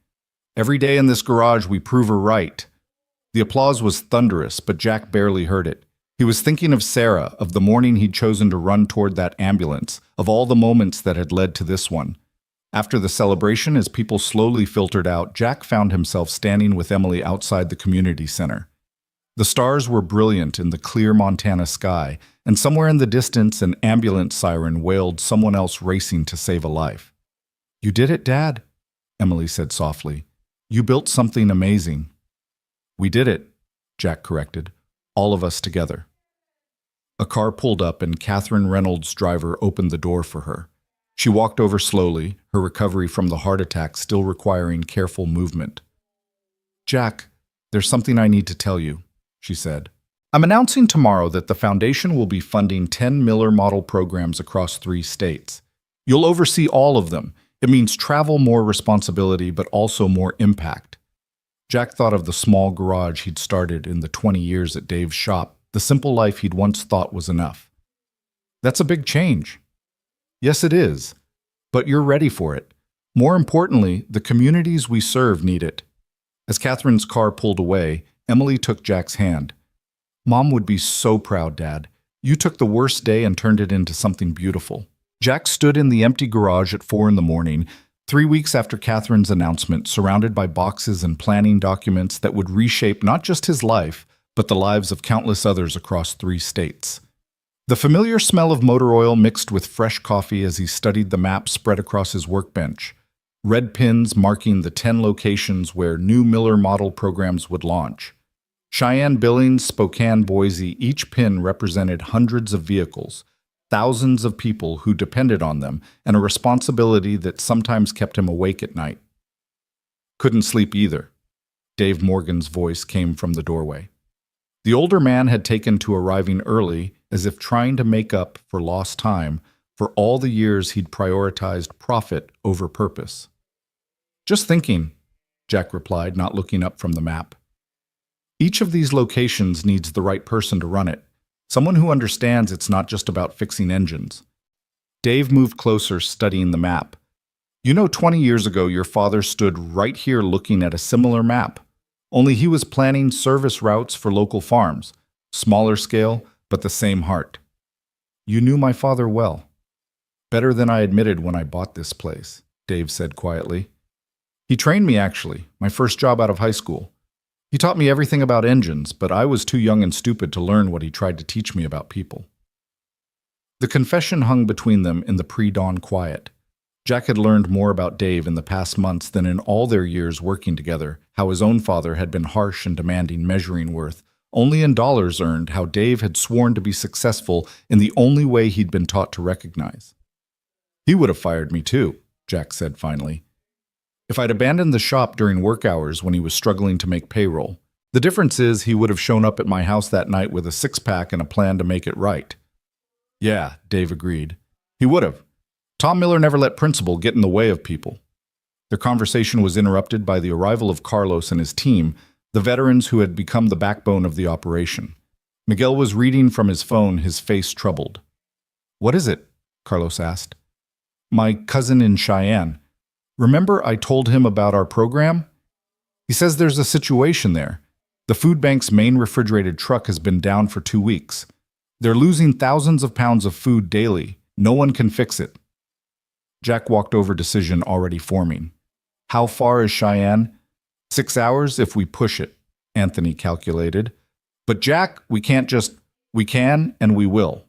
Every day in this garage, we prove her right. The applause was thunderous, but Jack barely heard it. He was thinking of Sarah, of the morning he'd chosen to run toward that ambulance, of all the moments that had led to this one. After the celebration, as people slowly filtered out, Jack found himself standing with Emily outside the community center. The stars were brilliant in the clear Montana sky, and somewhere in the distance an ambulance siren wailed someone else racing to save a life. You did it, Dad, Emily said softly. You built something amazing. We did it, Jack corrected, all of us together. A car pulled up and Catherine Reynolds' driver opened the door for her. She walked over slowly, her recovery from the heart attack still requiring careful movement. Jack, there's something I need to tell you, she said. I'm announcing tomorrow that the foundation will be funding 10 Miller Model programs across 3 states. You'll oversee all of them. It means travel, more responsibility, but also more impact. Jack thought of the small garage he'd started in the 20 years at Dave's shop, the simple life he'd once thought was enough. That's a big change. Yes, it is. But you're ready for it. More importantly, the communities we serve need it. As Catherine's car pulled away, Emily took Jack's hand. Mom would be so proud, Dad. You took the worst day and turned it into something beautiful. Jack stood in the empty garage at 4 a.m, 3 weeks after Catherine's announcement, surrounded by boxes and planning documents that would reshape not just his life, but the lives of countless others across 3 states. The familiar smell of motor oil mixed with fresh coffee as he studied the map spread across his workbench. Red pins marking the 10 locations where new Miller Model programs would launch. Cheyenne, Billings, Spokane, Boise, each pin represented hundreds of vehicles, thousands of people who depended on them, and a responsibility that sometimes kept him awake at night. Couldn't sleep either. Dave Morgan's voice came from the doorway. The older man had taken to arriving early, as if trying to make up for lost time for all the years he'd prioritized profit over purpose. Just thinking, Jack replied, not looking up from the map. Each of these locations needs the right person to run it, someone who understands it's not just about fixing engines. Dave moved closer, studying the map. 20 years ago, your father stood right here looking at a similar map, only he was planning service routes for local farms, smaller scale, but the same heart. You knew my father well. Better than I admitted when I bought this place, Dave said quietly. He trained me, actually, my first job out of high school. He taught me everything about engines, but I was too young and stupid to learn what he tried to teach me about people. The confession hung between them in the pre-dawn quiet. Jack had learned more about Dave in the past months than in all their years working together, how his own father had been harsh and demanding measuring worth, only in dollars earned, how Dave had sworn to be successful in the only way he'd been taught to recognize. He would have fired me too, Jack said finally. If I'd abandoned the shop during work hours when he was struggling to make payroll. The difference is he would have shown up at my house that night with a six-pack and a plan to make it right. Yeah, Dave agreed. He would have. Tom Miller never let principle get in the way of people. Their conversation was interrupted by the arrival of Carlos and his team, the veterans who had become the backbone of the operation. Miguel was reading from his phone, his face troubled. What is it? Carlos asked. My cousin in Cheyenne. Remember I told him about our program? He says there's a situation there. The food bank's main refrigerated truck has been down for 2 weeks. They're losing thousands of pounds of food daily. No one can fix it. Jack walked over, decision already forming. How far is Cheyenne? 6 hours if we push it, Anthony calculated. But Jack, we can't just, we can and we will.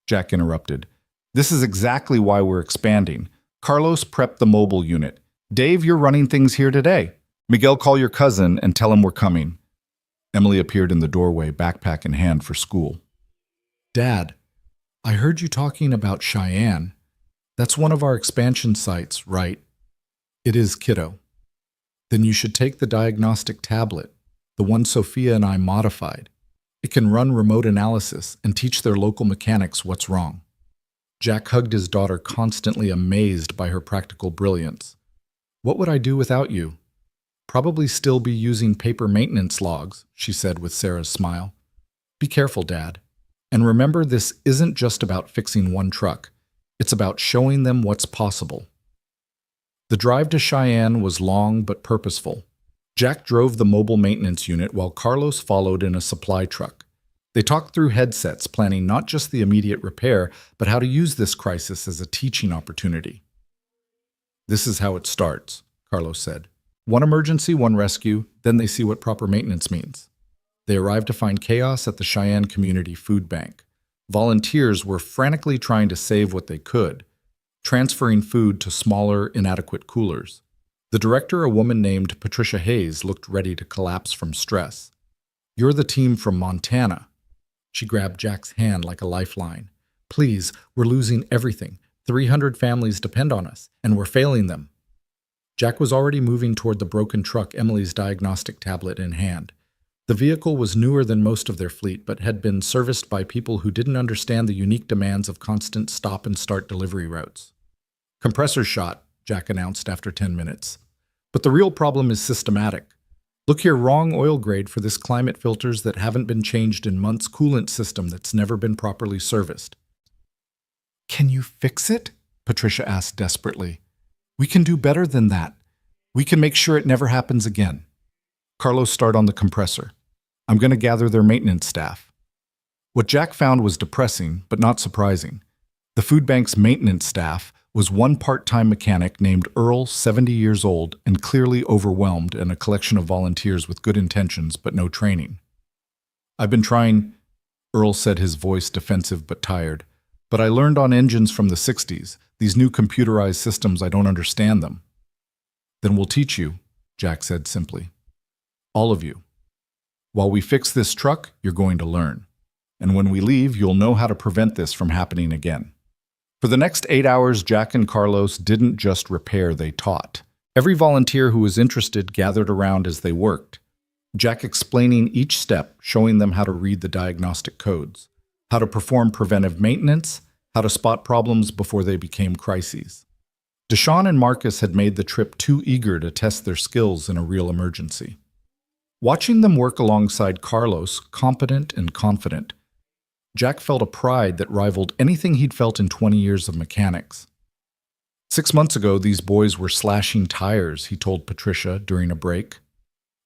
Jack interrupted. This is exactly why we're expanding. Carlos prepped the mobile unit. Dave, you're running things here today. Miguel, call your cousin and tell him we're coming. Emily appeared in the doorway, backpack in hand for school. Dad, I heard you talking about Cheyenne. That's one of our expansion sites, right? It is, kiddo. Then you should take the diagnostic tablet, the one Sophia and I modified. It can run remote analysis and teach their local mechanics what's wrong. Jack hugged his daughter, constantly amazed by her practical brilliance. What would I do without you? Probably still be using paper maintenance logs, she said with Sarah's smile. Be careful, Dad. And remember, this isn't just about fixing one truck. It's about showing them what's possible. The drive to Cheyenne was long but purposeful. Jack drove the mobile maintenance unit while Carlos followed in a supply truck. They talked through headsets, planning not just the immediate repair, but how to use this crisis as a teaching opportunity. This is how it starts, Carlos said. One emergency, one rescue, then they see what proper maintenance means. They arrived to find chaos at the Cheyenne Community Food Bank. Volunteers were frantically trying to save what they could, transferring food to smaller, inadequate coolers. The director, a woman named Patricia Hayes, looked ready to collapse from stress. You're the team from Montana. She grabbed Jack's hand like a lifeline. Please, we're losing everything. 300 families depend on us, and we're failing them. Jack was already moving toward the broken truck, Emily's diagnostic tablet in hand. The vehicle was newer than most of their fleet, but had been serviced by people who didn't understand the unique demands of constant stop-and-start delivery routes. Compressor shot, Jack announced after 10 minutes. But the real problem is systematic. Look here, wrong oil grade for this climate filters that haven't been changed in months, coolant system that's never been properly serviced. Can you fix it? Patricia asked desperately. We can do better than that. We can make sure it never happens again. Carlos, start on the compressor. I'm going to gather their maintenance staff. What Jack found was depressing, but not surprising. The food bank's maintenance staff was one part-time mechanic named Earl, 70 years old, and clearly overwhelmed, and a collection of volunteers with good intentions but no training. I've been trying, Earl said, his voice defensive but tired, but I learned on engines from the 60s. These new computerized systems, I don't understand them. Then we'll teach you, Jack said simply. All of you. While we fix this truck, you're going to learn. And when we leave, you'll know how to prevent this from happening again. For the next 8 hours, Jack and Carlos didn't just repair, they taught. Every volunteer who was interested gathered around as they worked. Jack explaining each step, showing them how to read the diagnostic codes, how to perform preventive maintenance, how to spot problems before they became crises. Deshaun and Marcus had made the trip too eager to test their skills in a real emergency. Watching them work alongside Carlos, competent and confident, Jack felt a pride that rivaled anything he'd felt in 20 years of mechanics. 6 months ago, these boys were slashing tires, he told Patricia during a break.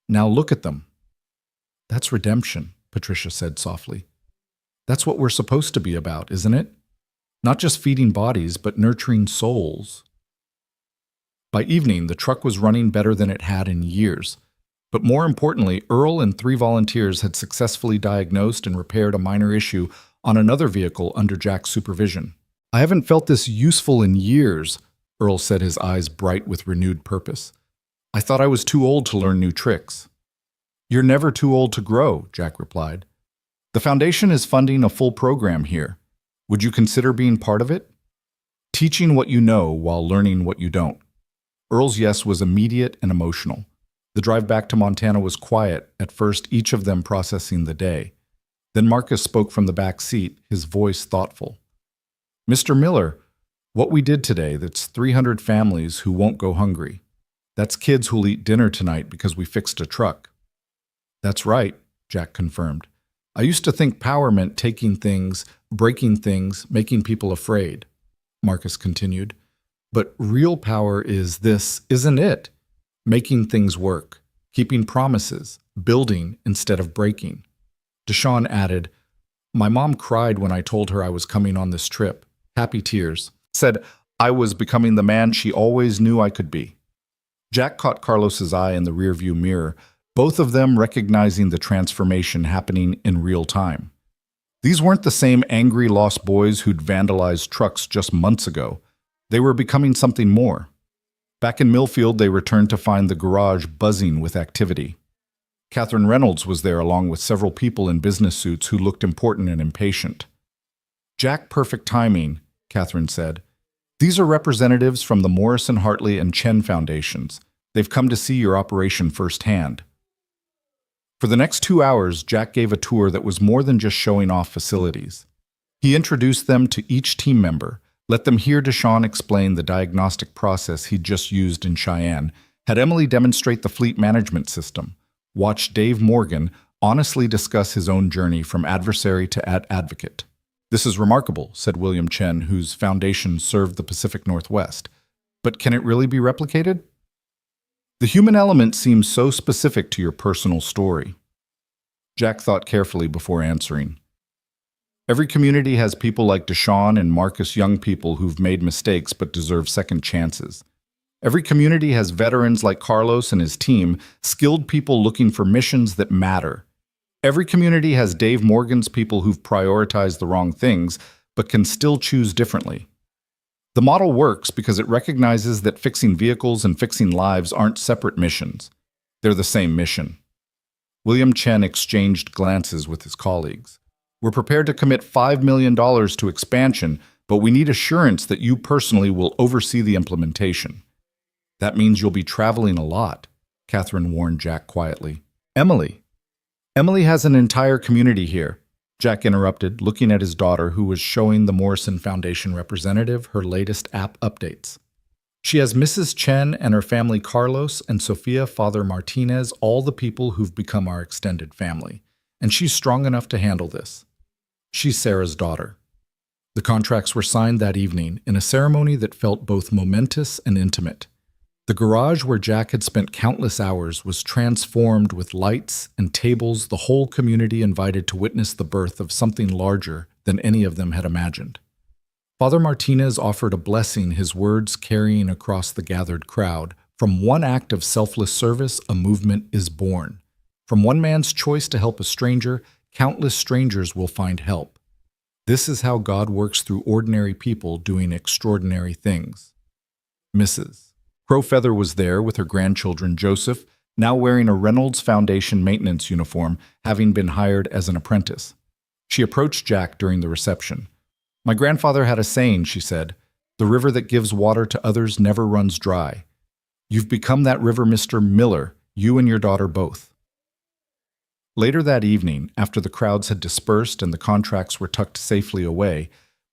Now look at them. That's redemption, Patricia said softly. That's what we're supposed to be about, isn't it? Not just feeding bodies, but nurturing souls. By evening, the truck was running better than it had in years. But more importantly, Earl and 3 volunteers had successfully diagnosed and repaired a minor issue on another vehicle under Jack's supervision. I haven't felt this useful in years, Earl said, his eyes bright with renewed purpose. I thought I was too old to learn new tricks. You're never too old to grow, Jack replied. The Foundation is funding a full program here. Would you consider being part of it? Teaching what you know while learning what you don't. Earl's yes was immediate and emotional. The drive back to Montana was quiet, at first each of them processing the day. Then Marcus spoke from the back seat, his voice thoughtful. Mr. Miller, what we did today, that's 300 families who won't go hungry. That's kids who'll eat dinner tonight because we fixed a truck. That's right, Jack confirmed. I used to think power meant taking things, breaking things, making people afraid, Marcus continued. But real power is this, isn't it? Making things work, keeping promises, building instead of breaking. Deshaun added, My mom cried when I told her I was coming on this trip. Happy tears. Said I was becoming the man she always knew I could be. Jack caught Carlos's eye in the rearview mirror, both of them recognizing the transformation happening in real time. These weren't the same angry lost boys who'd vandalized trucks just months ago. They were becoming something more. Back in Millfield, they returned to find the garage buzzing with activity. Catherine Reynolds was there along with several people in business suits who looked important and impatient. Jack, perfect timing, Catherine said. These are representatives from the Morrison, Hartley, and Chen Foundations. They've come to see your operation firsthand. For the next 2 hours, Jack gave a tour that was more than just showing off facilities. He introduced them to each team member, let them hear Deshaun explain the diagnostic process he'd just used in Cheyenne, had Emily demonstrate the fleet management system, watched Dave Morgan honestly discuss his own journey from adversary to advocate. This is remarkable, said William Chen, whose foundation served the Pacific Northwest. But can it really be replicated? The human element seems so specific to your personal story. Jack thought carefully before answering. Every community has people like Deshaun and Marcus, young people who've made mistakes but deserve second chances. Every community has veterans like Carlos and his team, skilled people looking for missions that matter. Every community has Dave Morgan's people who've prioritized the wrong things but can still choose differently. The model works because it recognizes that fixing vehicles and fixing lives aren't separate missions. They're the same mission. William Chen exchanged glances with his colleagues. We're prepared to commit $5 million to expansion, but we need assurance that you personally will oversee the implementation. That means you'll be traveling a lot, Catherine warned Jack quietly. Emily has an entire community here, Jack interrupted, looking at his daughter, who was showing the Morrison Foundation representative her latest app updates. She has Mrs. Chen and her family Carlos and Sophia, Father Martinez, all the people who've become our extended family. And she's strong enough to handle this. She's Sarah's daughter. The contracts were signed that evening in a ceremony that felt both momentous and intimate. The garage where Jack had spent countless hours was transformed with lights and tables, the whole community invited to witness the birth of something larger than any of them had imagined. Father Martinez offered a blessing, his words carrying across the gathered crowd. From one act of selfless service, a movement is born. From one man's choice to help a stranger, countless strangers will find help. This is how God works through ordinary people doing extraordinary things. Mrs. Crowfeather was there with her grandchildren Joseph, now wearing a Reynolds Foundation maintenance uniform, having been hired as an apprentice. She approached Jack during the reception. My grandfather had a saying, she said, the river that gives water to others never runs dry. You've become that river, Mr. Miller, you and your daughter both. Later that evening, after the crowds had dispersed and the contracts were tucked safely away,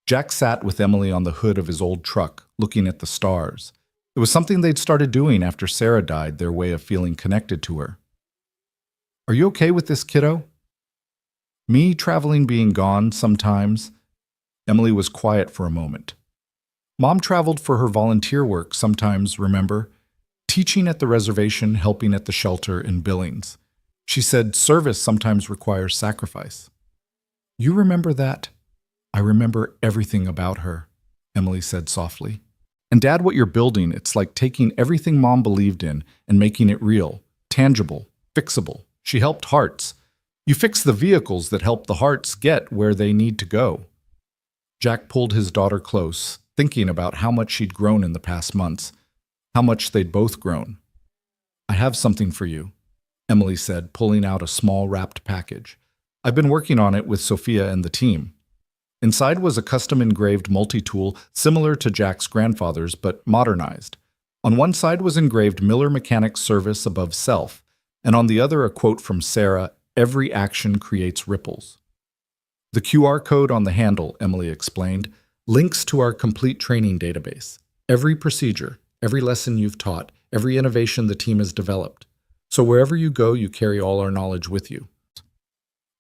Jack sat with Emily on the hood of his old truck, looking at the stars. It was something they'd started doing after Sarah died, their way of feeling connected to her. Are you okay with this, kiddo? Me traveling being gone sometimes? Emily was quiet for a moment. Mom traveled for her volunteer work sometimes, remember? Teaching at the reservation, helping at the shelter in Billings. She said service sometimes requires sacrifice. You remember that? I remember everything about her, Emily said softly. And Dad, what you're building, it's like taking everything Mom believed in and making it real, tangible, fixable. She helped hearts. You fix the vehicles that help the hearts get where they need to go. Jack pulled his daughter close, thinking about how much she'd grown in the past months, how much they'd both grown. I have something for you, Emily said, pulling out a small wrapped package. I've been working on it with Sophia and the team. Inside was a custom-engraved multi-tool similar to Jack's grandfather's, but modernized. On one side was engraved Miller Mechanics Service above self, and on the other a quote from Sarah, "Every action creates ripples." The QR code on the handle, Emily explained, links to our complete training database. Every procedure, every lesson you've taught, every innovation the team has developed. So wherever you go, you carry all our knowledge with you.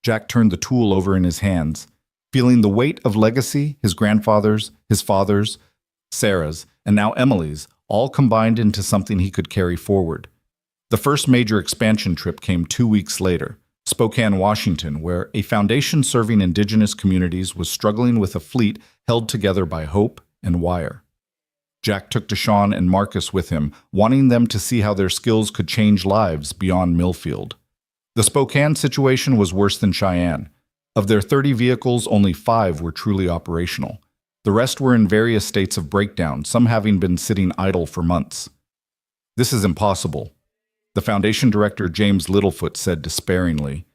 Jack turned the tool over in his hands, feeling the weight of legacy, his grandfather's, his father's, Sarah's, and now Emily's, all combined into something he could carry forward. The first major expansion trip came 2 weeks later, Spokane, Washington, where a foundation serving indigenous communities was struggling with a fleet held together by hope and wire. Jack took Deshaun and Marcus with him, wanting them to see how their skills could change lives beyond Millfield. The Spokane situation was worse than Cheyenne. Of their 30 vehicles, only 5 were truly operational. The rest were in various states of breakdown, some having been sitting idle for months. This is impossible, the Foundation Director James Littlefoot said despairingly.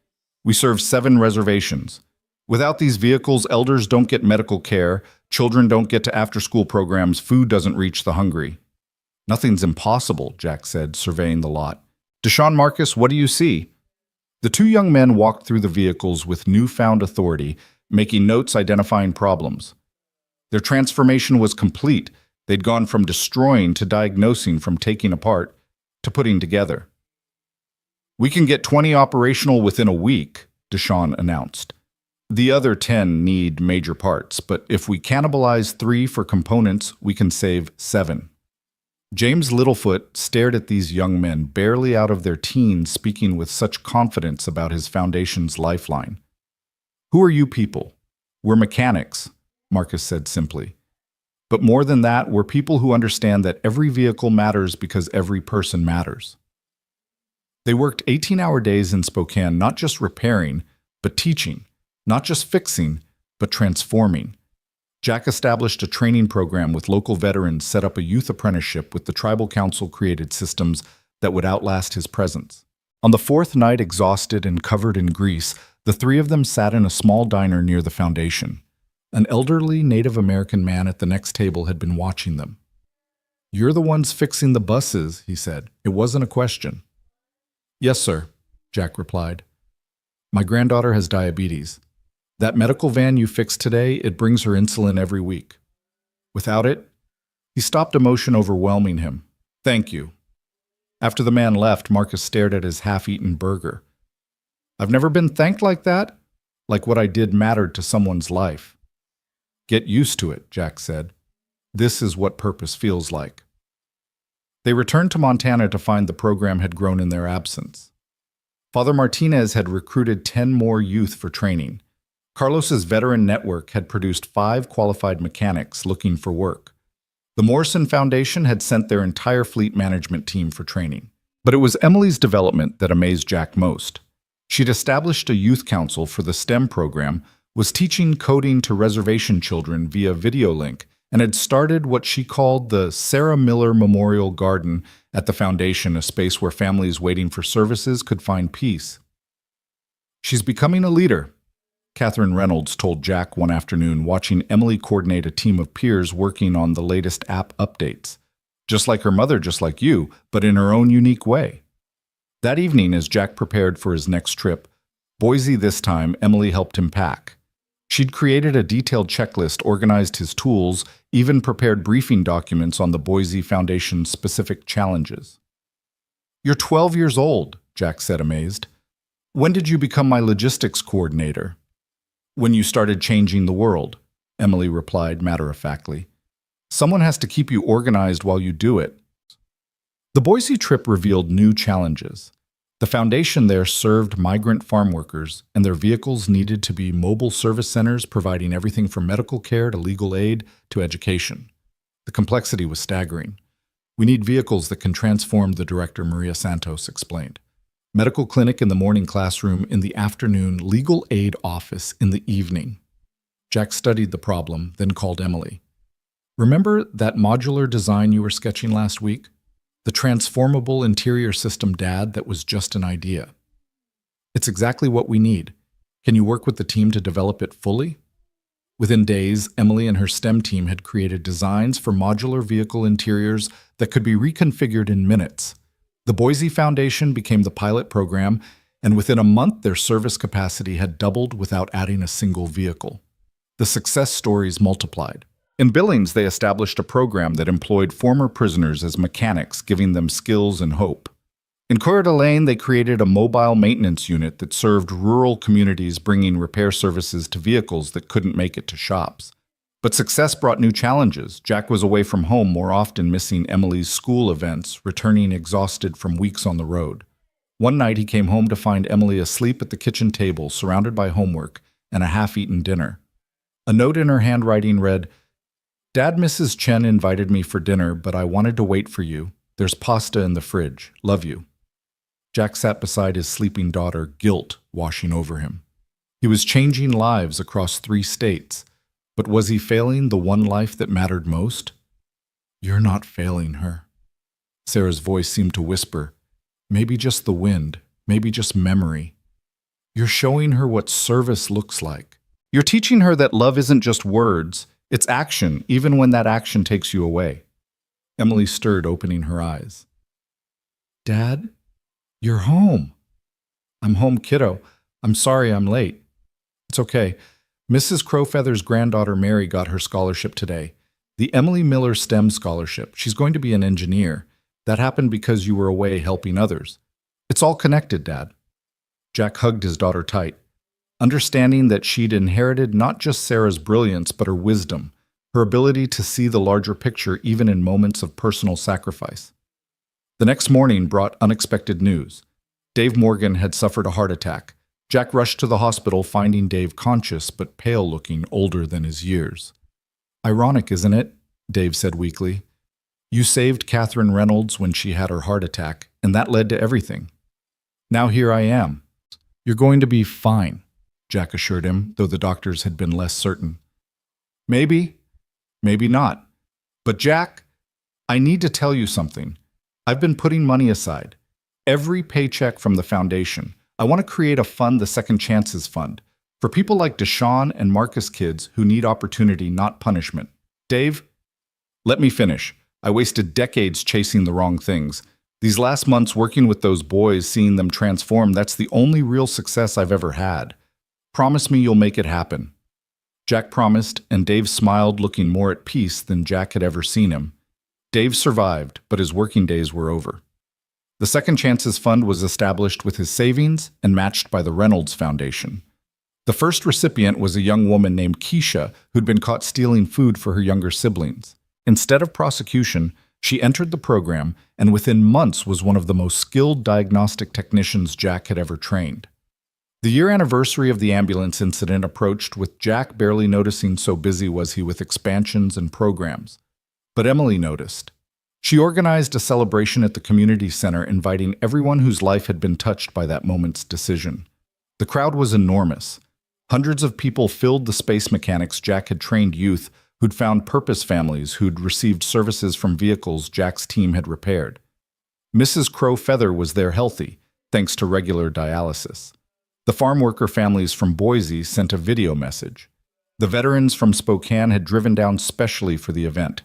We serve 7 reservations. Without these vehicles, elders don't get medical care, children don't get to after-school programs, food doesn't reach the hungry. Nothing's impossible, Jack said, surveying the lot. Deshaun, Marcus, what do you see? The 2 young men walked through the vehicles with newfound authority, making notes identifying problems. Their transformation was complete. They'd gone from destroying to diagnosing, from taking apart to putting together. We can get 20 operational within a week, Deshaun announced. The other 10 need major parts, but if we cannibalize 3 for components, we can save 7. James Littlefoot stared at these young men, barely out of their teens, speaking with such confidence about his foundation's lifeline. Who are you people? We're mechanics, Marcus said simply. But more than that, we're people who understand that every vehicle matters because every person matters. They worked 18-hour days in Spokane, not just repairing, but teaching, not just fixing, but transforming. Jack established a training program with local veterans, set up a youth apprenticeship with the tribal council, created systems that would outlast his presence. On the 4th night, exhausted and covered in grease, the 3 of them sat in a small diner near the foundation. An elderly Native American man at the next table had been watching them. You're the ones fixing the buses, he said. It wasn't a question. Yes, sir, Jack replied. My granddaughter has diabetes. That medical van you fixed today, it brings her insulin every week. Without it, he stopped, emotion overwhelming him. Thank you. After the man left, Marcus stared at his half-eaten burger. I've never been thanked like that, like what I did mattered to someone's life. Get used to it, Jack said. This is what purpose feels like. They returned to Montana to find the program had grown in their absence. Father Martinez had recruited 10 more youth for training. Carlos's veteran network had produced 5 qualified mechanics looking for work. The Morrison Foundation had sent their entire fleet management team for training. But it was Emily's development that amazed Jack most. She'd established a youth council for the STEM program, was teaching coding to reservation children via video link, and had started what she called the Sarah Miller Memorial Garden at the foundation, a space where families waiting for services could find peace. She's becoming a leader, Catherine Reynolds told Jack one afternoon, watching Emily coordinate a team of peers working on the latest app updates. Just like her mother, just like you, but in her own unique way. That evening, as Jack prepared for his next trip, Boise this time, Emily helped him pack. She'd created a detailed checklist, organized his tools, even prepared briefing documents on the Boise Foundation's specific challenges. "You're 12 years old," Jack said, amazed. "When did you become my logistics coordinator?" "When you started changing the world," Emily replied matter-of-factly. "Someone has to keep you organized while you do it." The Boise trip revealed new challenges. The foundation there served migrant farm workers, and their vehicles needed to be mobile service centers providing everything from medical care to legal aid to education. The complexity was staggering. "We need vehicles that can transform," the director Maria Santos explained. "Medical clinic in the morning, classroom in the afternoon, legal aid office in the evening." Jack studied the problem, then called Emily. "Remember that modular design you were sketching last week? The transformable interior system, Dad, that was just an idea. It's exactly what we need. Can you work with the team to develop it fully?" Within days, Emily and her STEM team had created designs for modular vehicle interiors that could be reconfigured in minutes. The Boise Foundation became the pilot program, and within a month their service capacity had doubled without adding a single vehicle. The success stories multiplied. In Billings, they established a program that employed former prisoners as mechanics, giving them skills and hope. In Coeur d'Alene, they created a mobile maintenance unit that served rural communities, bringing repair services to vehicles that couldn't make it to shops. But success brought new challenges. Jack was away from home more often, missing Emily's school events, returning exhausted from weeks on the road. One night, he came home to find Emily asleep at the kitchen table, surrounded by homework and a half-eaten dinner. A note in her handwriting read, "Dad, Mrs. Chen invited me for dinner, but I wanted to wait for you. There's pasta in the fridge. Love you." Jack sat beside his sleeping daughter, guilt washing over him. He was changing lives across 3 states, but was he failing the one life that mattered most? "You're not failing her." Sarah's voice seemed to whisper, "Maybe just the wind, maybe just memory. You're showing her what service looks like. You're teaching her that love isn't just words, it's action, even when that action takes you away." Emily stirred, opening her eyes. "Dad, you're home." "I'm home, kiddo. I'm sorry I'm late." "It's okay. Mrs. Crowfeather's granddaughter Mary got her scholarship today. The Emily Miller STEM Scholarship. She's going to be an engineer. That happened because you were away helping others. It's all connected, Dad." Jack hugged his daughter tight, understanding that she'd inherited not just Sarah's brilliance, but her wisdom, her ability to see the larger picture even in moments of personal sacrifice. The next morning brought unexpected news. Dave Morgan had suffered a heart attack. Jack rushed to the hospital, finding Dave conscious but pale-looking, older than his years. "Ironic, isn't it?" Dave said weakly. "You saved Catherine Reynolds when she had her heart attack, and that led to everything. Now here I am." "You're going to be fine," Jack assured him, though the doctors had been less certain. "Maybe, maybe not. But Jack, I need to tell you something. I've been putting money aside. Every paycheck from the foundation. I want to create a fund, the Second Chances Fund, for people like Deshaun and Marcus kids who need opportunity, not punishment. Dave, let me finish. I wasted decades chasing the wrong things. These last months working with those boys, seeing them transform, that's the only real success I've ever had. Promise me you'll make it happen." Jack promised, and Dave smiled, looking more at peace than Jack had ever seen him. Dave survived, but his working days were over. The Second Chances Fund was established with his savings and matched by the Reynolds Foundation. The first recipient was a young woman named Keisha who'd been caught stealing food for her younger siblings. Instead of prosecution, she entered the program and within months was one of the most skilled diagnostic technicians Jack had ever trained. The year anniversary of the ambulance incident approached, with Jack barely noticing, so busy was he with expansions and programs. But Emily noticed. She organized a celebration at the community center, inviting everyone whose life had been touched by that moment's decision. The crowd was enormous. Hundreds of people filled the space mechanics Jack had trained, youth who'd found purpose, families who'd received services from vehicles Jack's team had repaired. Mrs. Crowfeather was there, healthy, thanks to regular dialysis. The farm worker families from Boise sent a video message. The veterans from Spokane had driven down specially for the event.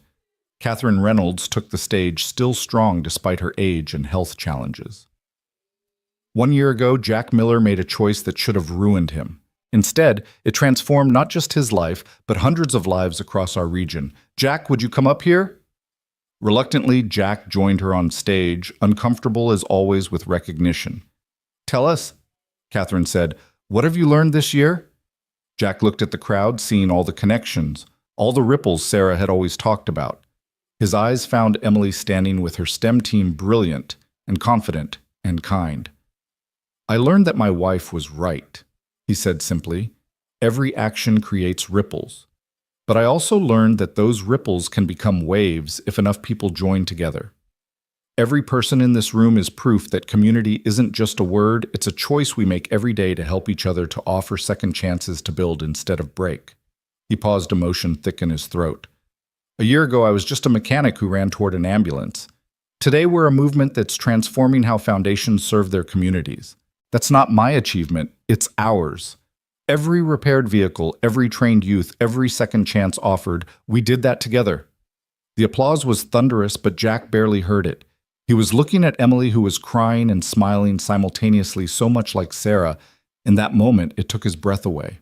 Catherine Reynolds took the stage, still strong despite her age and health challenges. 1 year ago, Jack Miller made a choice that should have ruined him. Instead, it transformed not just his life, but hundreds of lives across our region. Jack, would you come up here? Reluctantly, Jack joined her on stage, uncomfortable as always with recognition. Tell us, Catherine said, what have you learned this year? Jack looked at the crowd, seeing all the connections, all the ripples Sarah had always talked about. His eyes found Emily standing with her STEM team brilliant and confident and kind. I learned that my wife was right, he said simply. Every action creates ripples. But I also learned that those ripples can become waves if enough people join together. Every person in this room is proof that community isn't just a word, it's a choice we make every day to help each other, to offer second chances, to build instead of break. He paused, emotion thick in his throat. A year ago, I was just a mechanic who ran toward an ambulance. Today, we're a movement that's transforming how foundations serve their communities. That's not my achievement, it's ours. Every repaired vehicle, every trained youth, every second chance offered, we did that together. The applause was thunderous, but Jack barely heard it. He was looking at Emily, who was crying and smiling simultaneously, so much like Sarah. In that moment, it took his breath away.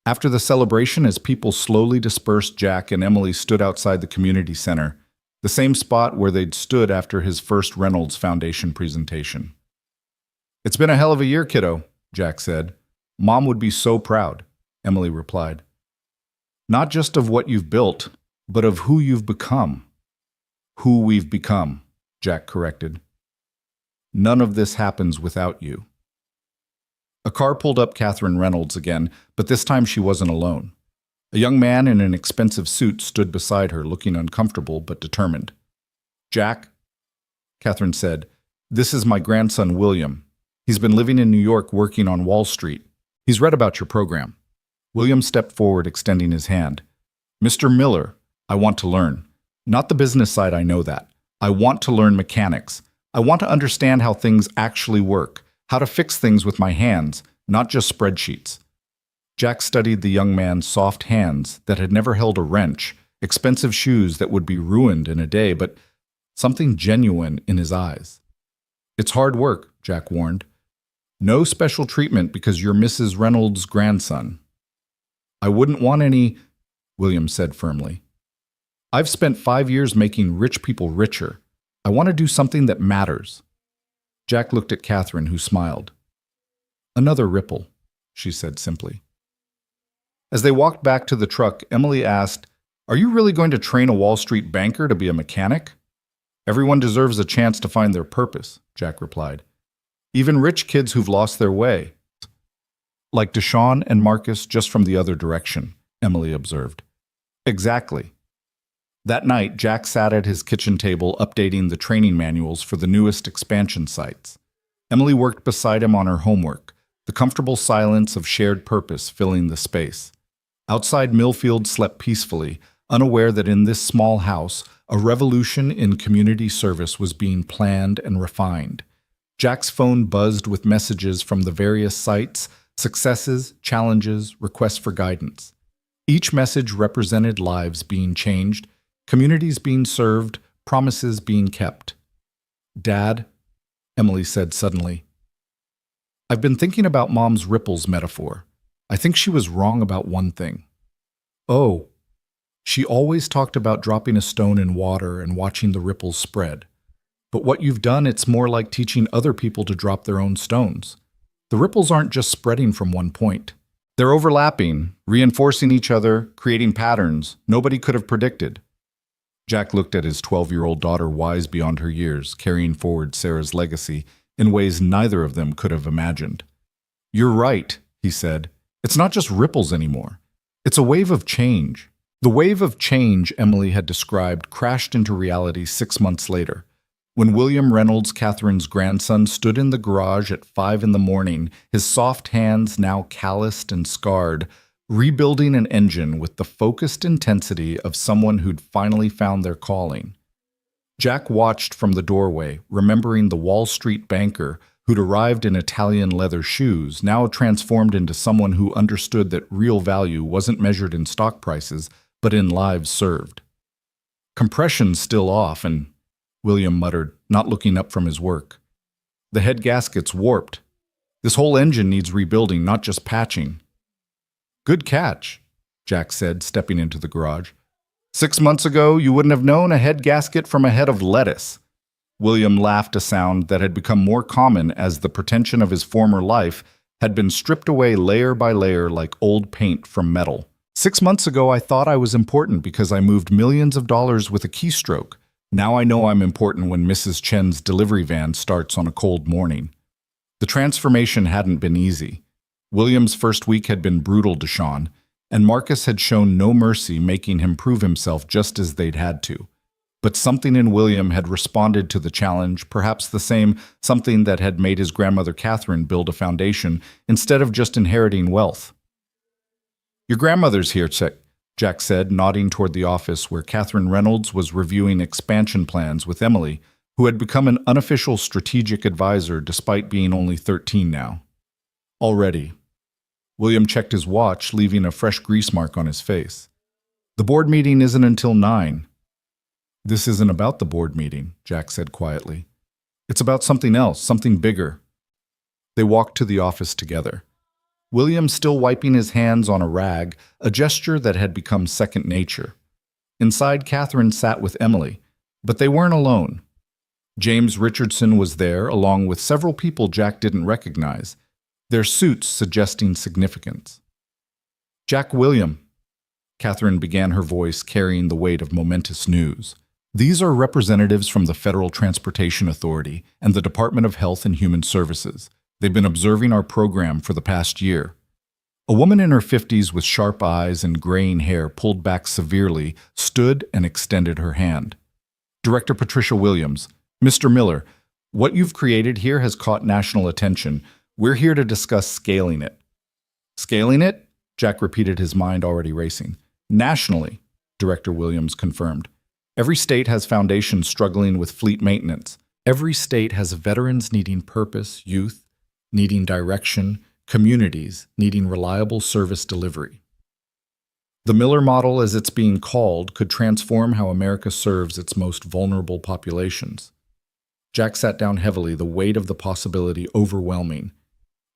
After the celebration, as people slowly dispersed, Jack and Emily stood outside the community center, the same spot where they'd stood after his first Reynolds Foundation presentation. It's been a hell of a year, kiddo, Jack said. Mom would be so proud, Emily replied. Not just of what you've built, but of who you've become. Who we've become, Jack corrected. None of this happens without you. A car pulled up Catherine Reynolds again, but this time she wasn't alone. A young man in an expensive suit stood beside her, looking uncomfortable but determined. Jack, Catherine said, this is my grandson, William. He's been living in New York working on Wall Street. He's read about your program. William stepped forward, extending his hand. Mr. Miller, I want to learn. Not the business side, I know that. I want to learn mechanics. I want to understand how things actually work, how to fix things with my hands, not just spreadsheets. Jack studied the young man's soft hands that had never held a wrench, expensive shoes that would be ruined in a day, but something genuine in his eyes. It's hard work, Jack warned. No special treatment because you're Mrs. Reynolds' grandson. I wouldn't want any, William said firmly. I've spent 5 years making rich people richer. I want to do something that matters. Jack looked at Catherine, who smiled. Another ripple, she said simply. As they walked back to the truck, Emily asked, Are you really going to train a Wall Street banker to be a mechanic? Everyone deserves a chance to find their purpose, Jack replied. Even rich kids who've lost their way. Like Deshaun and Marcus, just from the other direction, Emily observed. Exactly. That night, Jack sat at his kitchen table updating the training manuals for the newest expansion sites. Emily worked beside him on her homework, the comfortable silence of shared purpose filling the space. Outside, Millfield slept peacefully, unaware that in this small house, a revolution in community service was being planned and refined. Jack's phone buzzed with messages from the various sites, successes, challenges, requests for guidance. Each message represented lives being changed, communities being served, promises being kept. Dad, Emily said suddenly, I've been thinking about Mom's ripples metaphor. I think she was wrong about one thing. Oh, she always talked about dropping a stone in water and watching the ripples spread. But what you've done, it's more like teaching other people to drop their own stones. The ripples aren't just spreading from one point. They're overlapping, reinforcing each other, creating patterns nobody could have predicted. Jack looked at his 12-year-old daughter, wise beyond her years, carrying forward Sarah's legacy in ways neither of them could have imagined. You're right, he said. It's not just ripples anymore. It's a wave of change. The wave of change Emily had described crashed into reality 6 months later. When William Reynolds, Catherine's grandson, stood in the garage at 5 a.m, his soft hands now calloused and scarred, rebuilding an engine with the focused intensity of someone who'd finally found their calling. Jack watched from the doorway, remembering the Wall Street banker who'd arrived in Italian leather shoes, now transformed into someone who understood that real value wasn't measured in stock prices, but in lives served. Compression's still off, and William muttered, not looking up from his work. The head gasket's warped. This whole engine needs rebuilding, not just patching. Good catch, Jack said, stepping into the garage. 6 months ago, you wouldn't have known a head gasket from a head of lettuce. William laughed, a sound that had become more common as the pretension of his former life had been stripped away layer by layer like old paint from metal. 6 months ago, I thought I was important because I moved millions of dollars with a keystroke. Now I know I'm important when Mrs. Chen's delivery van starts on a cold morning. The transformation hadn't been easy. William's first week had been brutal to Sean, and Marcus had shown no mercy, making him prove himself just as they'd had to. But something in William had responded to the challenge, perhaps the same something that had made his grandmother Catherine build a foundation instead of just inheriting wealth. Your grandmother's here, Jack said, nodding toward the office where Catherine Reynolds was reviewing expansion plans with Emily, who had become an unofficial strategic advisor despite being only 13 now. Already. William checked his watch, leaving a fresh grease mark on his face. The board meeting isn't until 9. This isn't about the board meeting, Jack said quietly. It's about something else, something bigger. They walked to the office together. William still wiping his hands on a rag, a gesture that had become second nature. Inside, Catherine sat with Emily, but they weren't alone. James Richardson was there, along with several people Jack didn't recognize, their suits suggesting significance. Jack William, Catherine began, her voice carrying the weight of momentous news. These are representatives from the Federal Transportation Authority and the Department of Health and Human Services. They've been observing our program for the past year. A woman in her 50s with sharp eyes and graying hair pulled back severely stood and extended her hand. Director Patricia Williams, Mr. Miller, what you've created here has caught national attention. We're here to discuss scaling it. Scaling it? Jack repeated, his mind already racing. Nationally, Director Williams confirmed. Every state has foundations struggling with fleet maintenance. Every state has veterans needing purpose, youth needing direction, communities needing reliable service delivery. The Miller model, as it's being called, could transform how America serves its most vulnerable populations. Jack sat down heavily, the weight of the possibility overwhelming.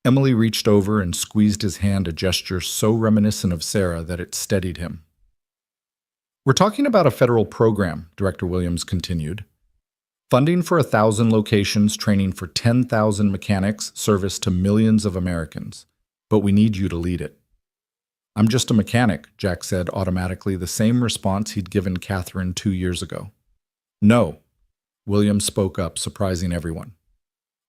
Emily reached over and squeezed his hand, a gesture so reminiscent of Sarah that it steadied him. We're talking about a federal program, Director Williams continued. Funding for 1,000 locations, training for 10,000 mechanics, service to millions of Americans. But we need you to lead it. I'm just a mechanic, Jack said automatically, the same response he'd given Catherine 2 years ago. No, Williams spoke up, surprising everyone.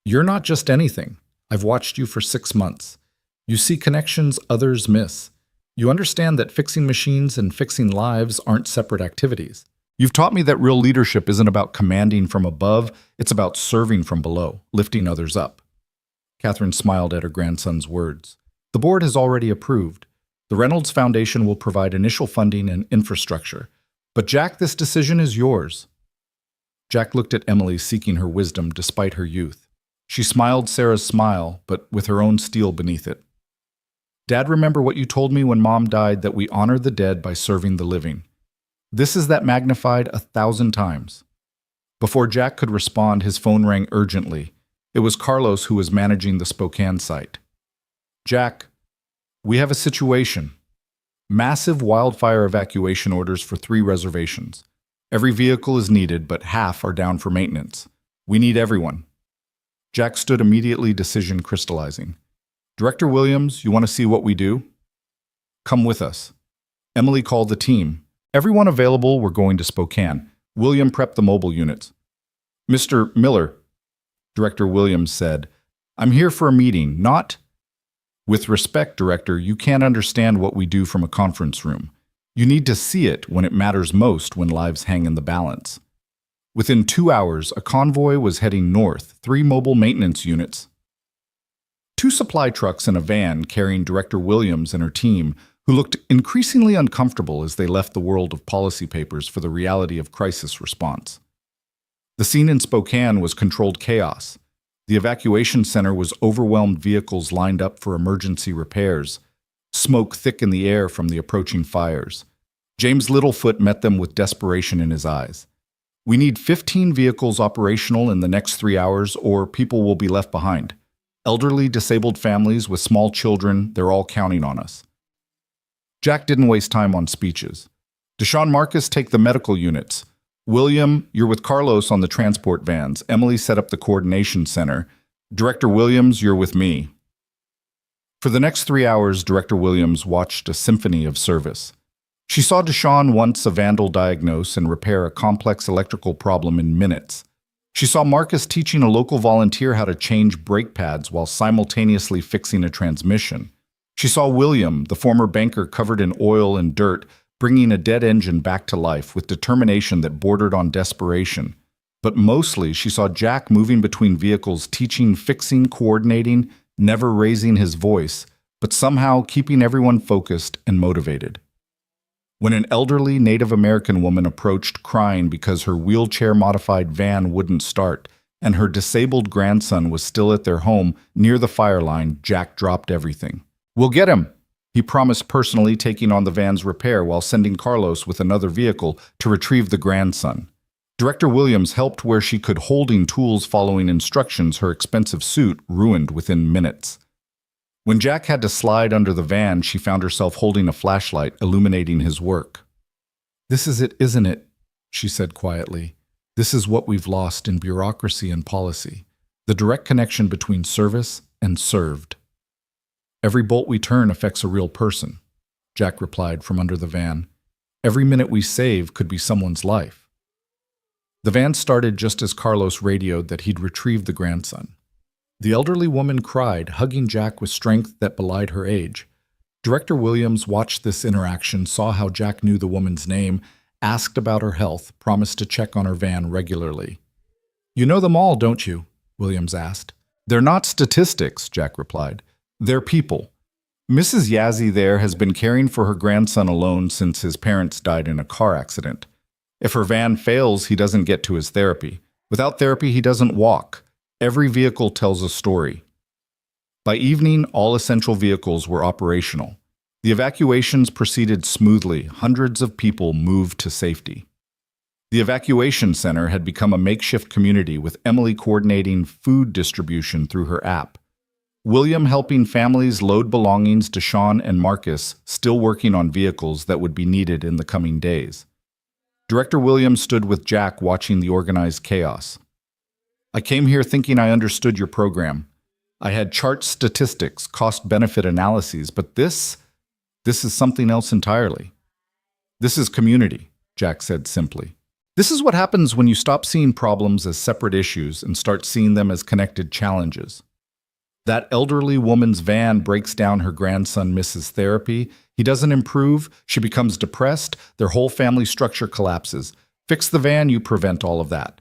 You're not just anything. I've watched you for 6 months. You see connections others miss. You understand that fixing machines and fixing lives aren't separate activities. You've taught me that real leadership isn't about commanding from above, it's about serving from below, lifting others up. Catherine smiled at her grandson's words. The board has already approved. The Reynolds Foundation will provide initial funding and infrastructure. But Jack, this decision is yours. Jack looked at Emily, seeking her wisdom despite her youth. She smiled Sarah's smile, but with her own steel beneath it. Dad, remember what you told me when Mom died, that we honor the dead by serving the living. This is that magnified 1,000 times. Before Jack could respond, his phone rang urgently. It was Carlos, who was managing the Spokane site. Jack, we have a situation. Massive wildfire evacuation orders for 3 reservations. Every vehicle is needed, but half are down for maintenance. We need everyone. Jack stood immediately, decision crystallizing. Director Williams, you want to see what we do? Come with us. Emily called the team. Everyone available, we're going to Spokane. William prepped the mobile units. Mr. Miller, Director Williams said, I'm here for a meeting, not... With respect, Director, you can't understand what we do from a conference room. You need to see it when it matters most, when lives hang in the balance. Within 2 hours, a convoy was heading north, 3 mobile maintenance units, 2 supply trucks and a van carrying Director Williams and her team, who looked increasingly uncomfortable as they left the world of policy papers for the reality of crisis response. The scene in Spokane was controlled chaos. The evacuation center was overwhelmed, vehicles lined up for emergency repairs, smoke thick in the air from the approaching fires. James Littlefoot met them with desperation in his eyes. We need 15 vehicles operational in the next 3 hours, or people will be left behind. Elderly, disabled families with small children, they're all counting on us. Jack didn't waste time on speeches. Deshaun Marcus, take the medical units. William, you're with Carlos on the transport vans. Emily set up the coordination center. Director Williams, you're with me. For the next 3 hours, Director Williams watched a symphony of service. She saw Deshaun once a vandal diagnose and repair a complex electrical problem in minutes. She saw Marcus teaching a local volunteer how to change brake pads while simultaneously fixing a transmission. She saw William, the former banker covered in oil and dirt, bringing a dead engine back to life with determination that bordered on desperation. But mostly, she saw Jack moving between vehicles, teaching, fixing, coordinating, never raising his voice, but somehow keeping everyone focused and motivated. When an elderly Native American woman approached crying because her wheelchair-modified van wouldn't start and her disabled grandson was still at their home near the fire line, Jack dropped everything. "We'll get him," he promised, personally taking on the van's repair while sending Carlos with another vehicle to retrieve the grandson. Director Williams helped where she could, holding tools, following instructions, her expensive suit ruined within minutes. When Jack had to slide under the van, she found herself holding a flashlight, illuminating his work. "This is it, isn't it?" she said quietly. "This is what we've lost in bureaucracy and policy, the direct connection between service and served." "Every bolt we turn affects a real person," Jack replied from under the van. "Every minute we save could be someone's life." The van started just as Carlos radioed that he'd retrieved the grandson. The elderly woman cried, hugging Jack with strength that belied her age. Director Williams watched this interaction, saw how Jack knew the woman's name, asked about her health, promised to check on her van regularly. "You know them all, don't you?" Williams asked. "They're not statistics," Jack replied. "They're people. Mrs. Yazzie there has been caring for her grandson alone since his parents died in a car accident. If her van fails, he doesn't get to his therapy. Without therapy, he doesn't walk. Every vehicle tells a story." By evening, all essential vehicles were operational. The evacuations proceeded smoothly. Hundreds of people moved to safety. The evacuation center had become a makeshift community, with Emily coordinating food distribution through her app. William helping families load belongings, Deshaun and Marcus still working on vehicles that would be needed in the coming days. Director Williams stood with Jack, watching the organized chaos. "I came here thinking I understood your program. I had chart statistics, cost-benefit analyses, but this is something else entirely." "This is community," Jack said simply. "This is what happens when you stop seeing problems as separate issues and start seeing them as connected challenges. That elderly woman's van breaks down, her grandson misses therapy. He doesn't improve, she becomes depressed, their whole family structure collapses. Fix the van, you prevent all of that."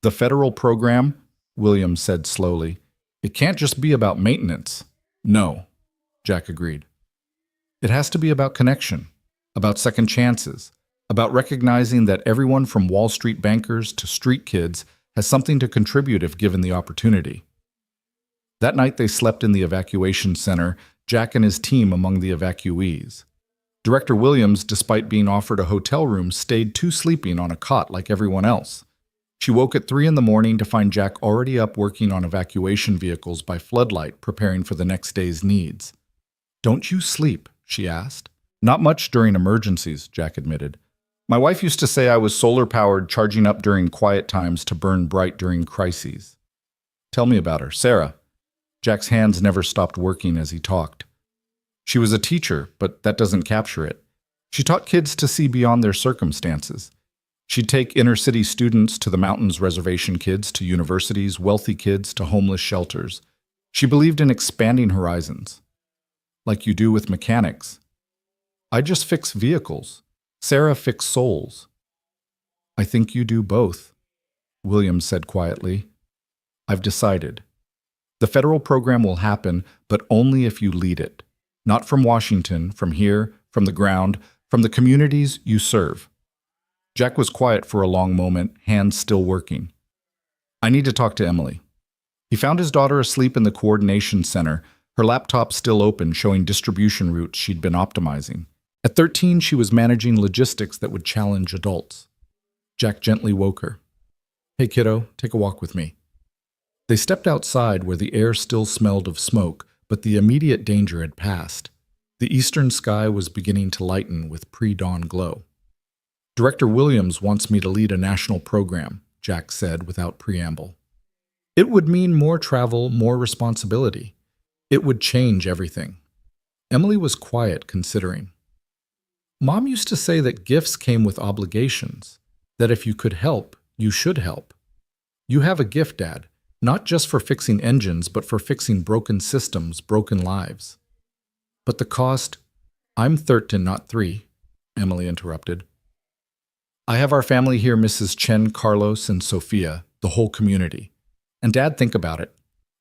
"The federal program," Williams said slowly, "it can't just be about maintenance." "No," Jack agreed. "It has to be about connection, about second chances, about recognizing that everyone from Wall Street bankers to street kids has something to contribute if given the opportunity." That night they slept in the evacuation center, Jack and his team among the evacuees. Director Williams, despite being offered a hotel room, stayed too sleeping on a cot like everyone else. She woke at 3 a.m. to find Jack already up working on evacuation vehicles by floodlight, preparing for the next day's needs. "Don't you sleep?" she asked. "Not much during emergencies," Jack admitted. "My wife used to say I was solar-powered, charging up during quiet times to burn bright during crises." "Tell me about her." "Sarah." Jack's hands never stopped working as he talked. "She was a teacher, but that doesn't capture it. She taught kids to see beyond their circumstances. She'd take inner-city students to the mountains, reservation kids to universities, wealthy kids to homeless shelters. She believed in expanding horizons. Like you do with mechanics. I just fix vehicles. Sarah fixed souls." "I think you do both," Williams said quietly. "I've decided. The federal program will happen, but only if you lead it. Not from Washington, from here, from the ground, from the communities you serve." Jack was quiet for a long moment, hands still working. "I need to talk to Emily." He found his daughter asleep in the coordination center, her laptop still open, showing distribution routes she'd been optimizing. At 13, she was managing logistics that would challenge adults. Jack gently woke her. "Hey kiddo, take a walk with me." They stepped outside where the air still smelled of smoke, but the immediate danger had passed. The eastern sky was beginning to lighten with pre-dawn glow. "Director Williams wants me to lead a national program," Jack said without preamble. "It would mean more travel, more responsibility. It would change everything." Emily was quiet, considering. "Mom used to say that gifts came with obligations, that if you could help, you should help. You have a gift, Dad, not just for fixing engines, but for fixing broken systems, broken lives." "But the cost—" "I'm 13, not 3, Emily interrupted. "I have our family here, Mrs. Chen, Carlos, and Sophia, the whole community. And Dad, think about it.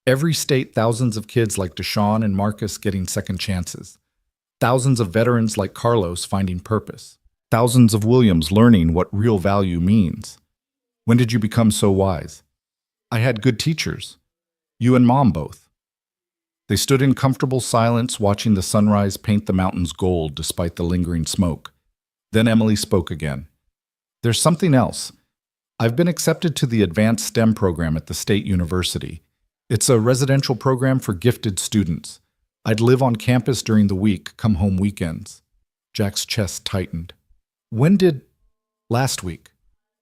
Every state, thousands of kids like Deshaun and Marcus getting second chances. Thousands of veterans like Carlos finding purpose. Thousands of Williams learning what real value means. When did you become so wise? I had good teachers. You and Mom both." They stood in comfortable silence, watching the sunrise paint the mountains gold despite the lingering smoke. Then Emily spoke again. "There's something else. I've been accepted to the Advanced STEM program at the State University. It's a residential program for gifted students. I'd live on campus during the week, come home weekends." Jack's chest tightened. "When did—" "Last week.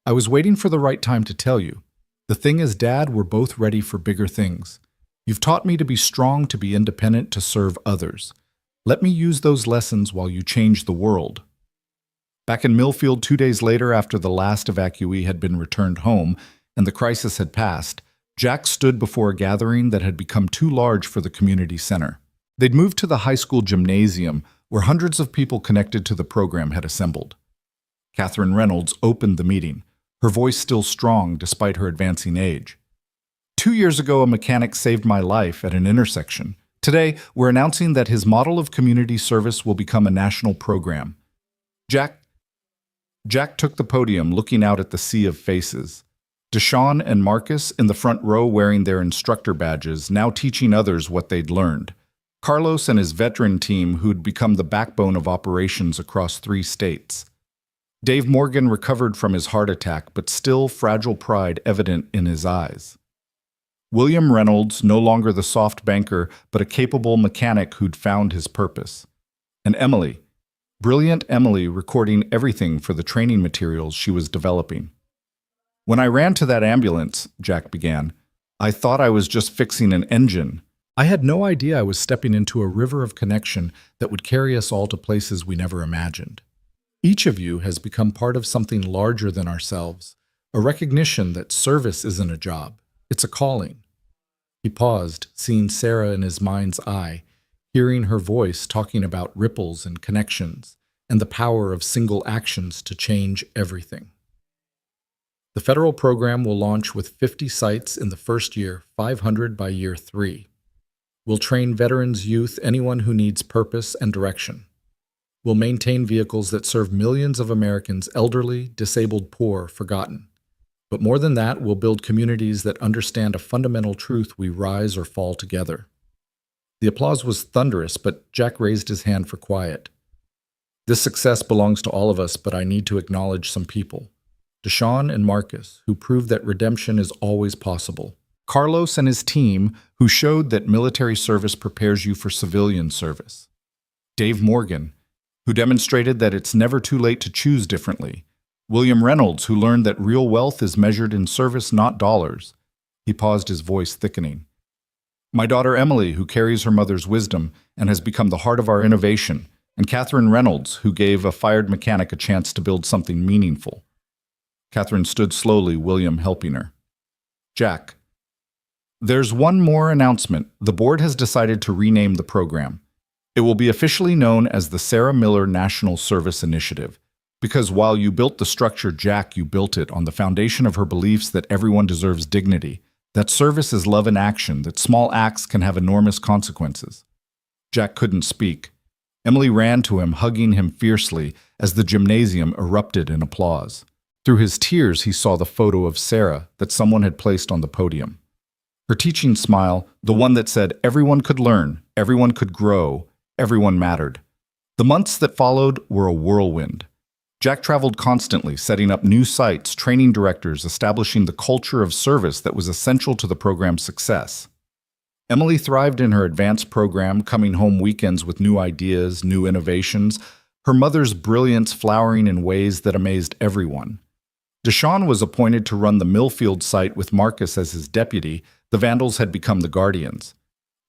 I was waiting for the right time to tell you. The thing is, Dad, we're both ready for bigger things. You've taught me to be strong, to be independent, to serve others. Let me use those lessons while you change the world." Back in Millfield 2 days later, after the last evacuee had been returned home and the crisis had passed, Jack stood before a gathering that had become too large for the community center. They'd moved to the high school gymnasium, where hundreds of people connected to the program had assembled. Catherine Reynolds opened the meeting, her voice still strong despite her advancing age. "2 years ago, a mechanic saved my life at an intersection. Today, we're announcing that his model of community service will become a national program." Jack took the podium, looking out at the sea of faces. Deshaun and Marcus in the front row wearing their instructor badges, now teaching others what they'd learned. Carlos and his veteran team, who'd become the backbone of operations across 3 states. Dave Morgan recovered from his heart attack, but still fragile pride evident in his eyes. William Reynolds, no longer the soft banker, but a capable mechanic who'd found his purpose. And Emily, brilliant Emily, recording everything for the training materials she was developing. "When I ran to that ambulance," Jack began, "I thought I was just fixing an engine. I had no idea I was stepping into a river of connection that would carry us all to places we never imagined. Each of you has become part of something larger than ourselves, a recognition that service isn't a job, it's a calling." He paused, seeing Sarah in his mind's eye, hearing her voice talking about ripples and connections, and the power of single actions to change everything. "The federal program will launch with 50 sites in the first year, 500 by year 3. We'll train veterans, youth, anyone who needs purpose and direction. We'll maintain vehicles that serve millions of Americans, elderly, disabled, poor, forgotten. But more than that, we'll build communities that understand a fundamental truth: we rise or fall together." The applause was thunderous, but Jack raised his hand for quiet. "This success belongs to all of us, but I need to acknowledge some people. Deshaun and Marcus, who proved that redemption is always possible. Carlos and his team, who showed that military service prepares you for civilian service. Dave Morgan, who demonstrated that it's never too late to choose differently. William Reynolds, who learned that real wealth is measured in service, not dollars." He paused, his voice thickening. "My daughter Emily, who carries her mother's wisdom and has become the heart of our innovation. And Catherine Reynolds, who gave a fired mechanic a chance to build something meaningful." Catherine stood slowly, William helping her. "Jack, there's one more announcement. The board has decided to rename the program. It will be officially known as the Sarah Miller National Service Initiative. Because while you built the structure, Jack, you built it on the foundation of her beliefs that everyone deserves dignity, that service is love in action, that small acts can have enormous consequences." Jack couldn't speak. Emily ran to him, hugging him fiercely as the gymnasium erupted in applause. Through his tears, he saw the photo of Sarah that someone had placed on the podium. Her teaching smile, the one that said everyone could learn, everyone could grow, everyone mattered. The months that followed were a whirlwind. Jack traveled constantly, setting up new sites, training directors, establishing the culture of service that was essential to the program's success. Emily thrived in her advanced program, coming home weekends with new ideas, new innovations, her mother's brilliance flowering in ways that amazed everyone. Deshawn was appointed to run the Millfield site with Marcus as his deputy. The Vandals had become the Guardians.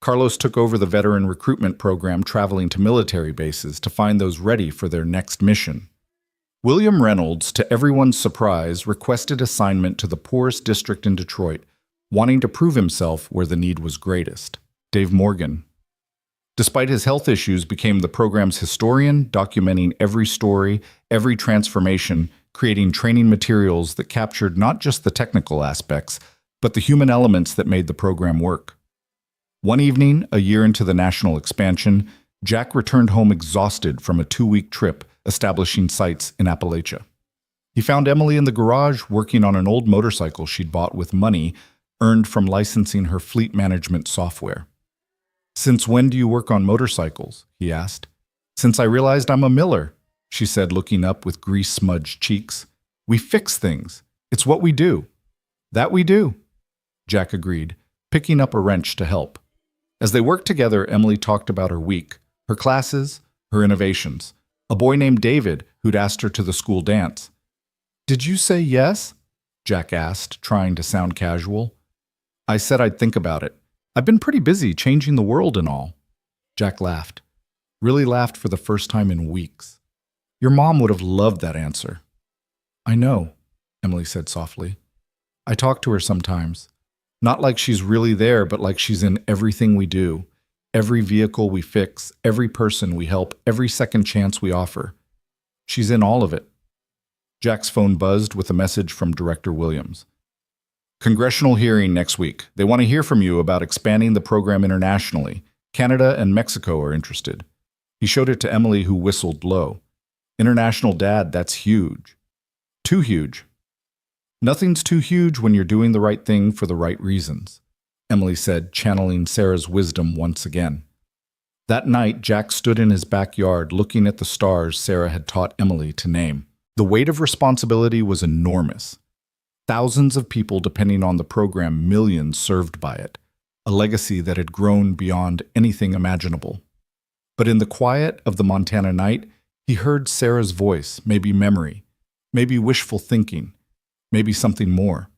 Carlos took over the veteran recruitment program, traveling to military bases to find those ready for their next mission. William Reynolds, to everyone's surprise, requested assignment to the poorest district in Detroit, wanting to prove himself where the need was greatest. Dave Morgan, despite his health issues, became the program's historian, documenting every story, every transformation, creating training materials that captured not just the technical aspects, but the human elements that made the program work. One evening, a year into the national expansion, Jack returned home exhausted from a 2-week trip establishing sites in Appalachia. He found Emily in the garage working on an old motorcycle she'd bought with money earned from licensing her fleet management software. "Since when do you work on motorcycles?" he asked. "Since I realized I'm a miller," she said, looking up with grease-smudged cheeks. "We fix things. It's what we do." "That we do," Jack agreed, picking up a wrench to help. As they worked together, Emily talked about her week, her classes, her innovations. A boy named David who'd asked her to the school dance. "Did you say yes?" Jack asked, trying to sound casual. "I said I'd think about it. I've been pretty busy changing the world and all." Jack laughed. Really laughed for the first time in weeks. "Your mom would have loved that answer." "I know," Emily said softly. "I talk to her sometimes. Not like she's really there, but like she's in everything we do. Every vehicle we fix, every person we help, every second chance we offer. She's in all of it." Jack's phone buzzed with a message from Director Williams. "Congressional hearing next week. They want to hear from you about expanding the program internationally. Canada and Mexico are interested." He showed it to Emily, who whistled low. "International Dad, that's huge." "Too huge." "Nothing's too huge when you're doing the right thing for the right reasons," Emily said, channeling Sarah's wisdom once again. That night, Jack stood in his backyard looking at the stars Sarah had taught Emily to name. The weight of responsibility was enormous. Thousands of people depending on the program, millions served by it, a legacy that had grown beyond anything imaginable. But in the quiet of the Montana night, he heard Sarah's voice, maybe memory, maybe wishful thinking, maybe something more.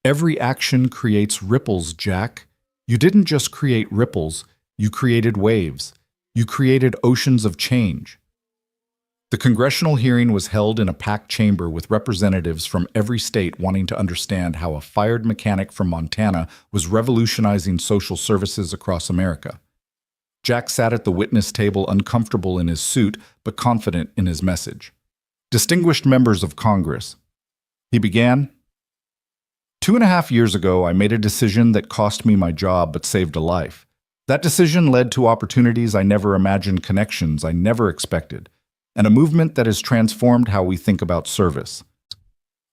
"Every action creates ripples, Jack. You didn't just create ripples, you created waves. You created oceans of change." The congressional hearing was held in a packed chamber with representatives from every state wanting to understand how a fired mechanic from Montana was revolutionizing social services across America. Jack sat at the witness table, uncomfortable in his suit, but confident in his message. "Distinguished members of Congress," he began, 2.5 years ago, I made a decision that cost me my job but saved a life. That decision led to opportunities I never imagined, connections I never expected, and a movement that has transformed how we think about service."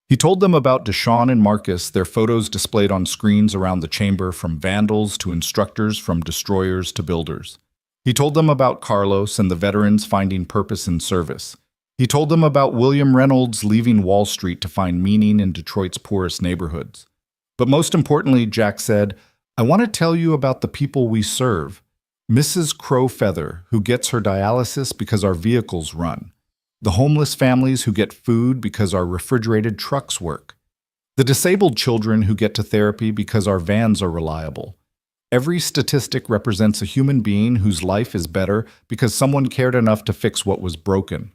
He told them about Deshawn and Marcus, their photos displayed on screens around the chamber, from vandals to instructors, from destroyers to builders. He told them about Carlos and the veterans finding purpose in service. He told them about William Reynolds leaving Wall Street to find meaning in Detroit's poorest neighborhoods. But most importantly, Jack said, "I want to tell you about the people we serve. Mrs. Crowfeather, who gets her dialysis because our vehicles run. The homeless families who get food because our refrigerated trucks work. The disabled children who get to therapy because our vans are reliable. Every statistic represents a human being whose life is better because someone cared enough to fix what was broken."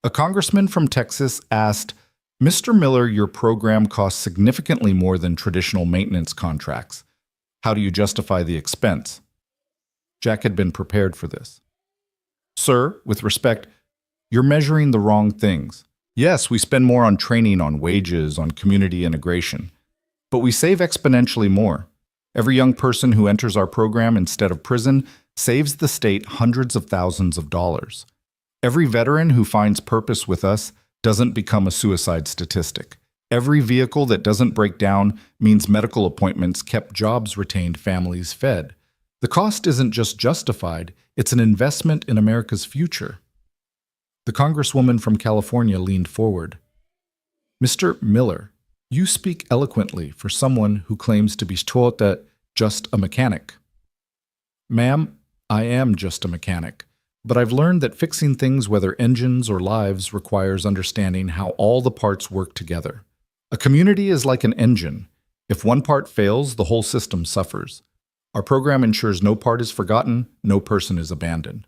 A congressman from Texas asked, "Mr. Miller, your program costs significantly more than traditional maintenance contracts. How do you justify the expense?" Jack had been prepared for this. "Sir, with respect, you're measuring the wrong things. Yes, we spend more on training, on wages, on community integration. But we save exponentially more. Every young person who enters our program instead of prison saves the state hundreds of thousands of dollars. Every veteran who finds purpose with us doesn't become a suicide statistic. Every vehicle that doesn't break down means medical appointments kept, jobs retained, families fed. The cost isn't just justified, it's an investment in America's future." The congresswoman from California leaned forward. Mr. Miller, you speak eloquently for someone who claims to be just a mechanic. Ma'am, I am just a mechanic, but I've learned that fixing things, whether engines or lives, requires understanding how all the parts work together. A community is like an engine. If one part fails, the whole system suffers. Our program ensures no part is forgotten, no person is abandoned.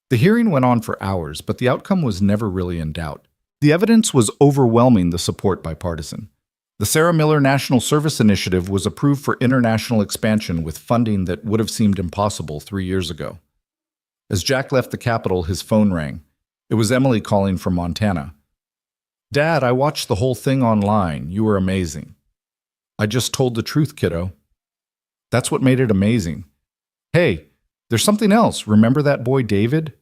The hearing went on for hours, but the outcome was never really in doubt. The evidence was overwhelming the support bipartisan. The Sarah Miller National Service Initiative was approved for international expansion with funding that would have seemed impossible 3 years ago. As Jack left the Capitol, his phone rang. It was Emily calling from Montana. Dad, I watched the whole thing online. You were amazing. I just told the truth, kiddo. That's what made it amazing. Hey, there's something else. Remember that boy David?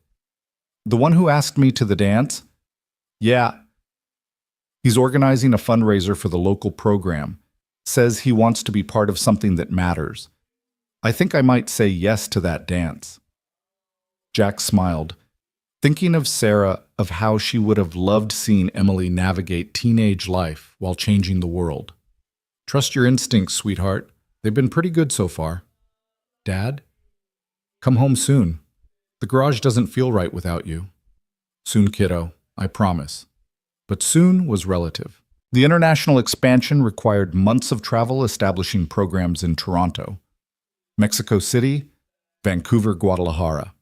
The one who asked me to the dance? Yeah. He's organizing a fundraiser for the local program. Says he wants to be part of something that matters. I think I might say yes to that dance. Jack smiled, thinking of Sarah, of how she would have loved seeing Emily navigate teenage life while changing the world. Trust your instincts, sweetheart. They've been pretty good so far. Dad? Come home soon. The garage doesn't feel right without you. Soon, kiddo, I promise. But soon was relative. The international expansion required months of travel establishing programs in Toronto, Mexico City, Vancouver, Guadalajara.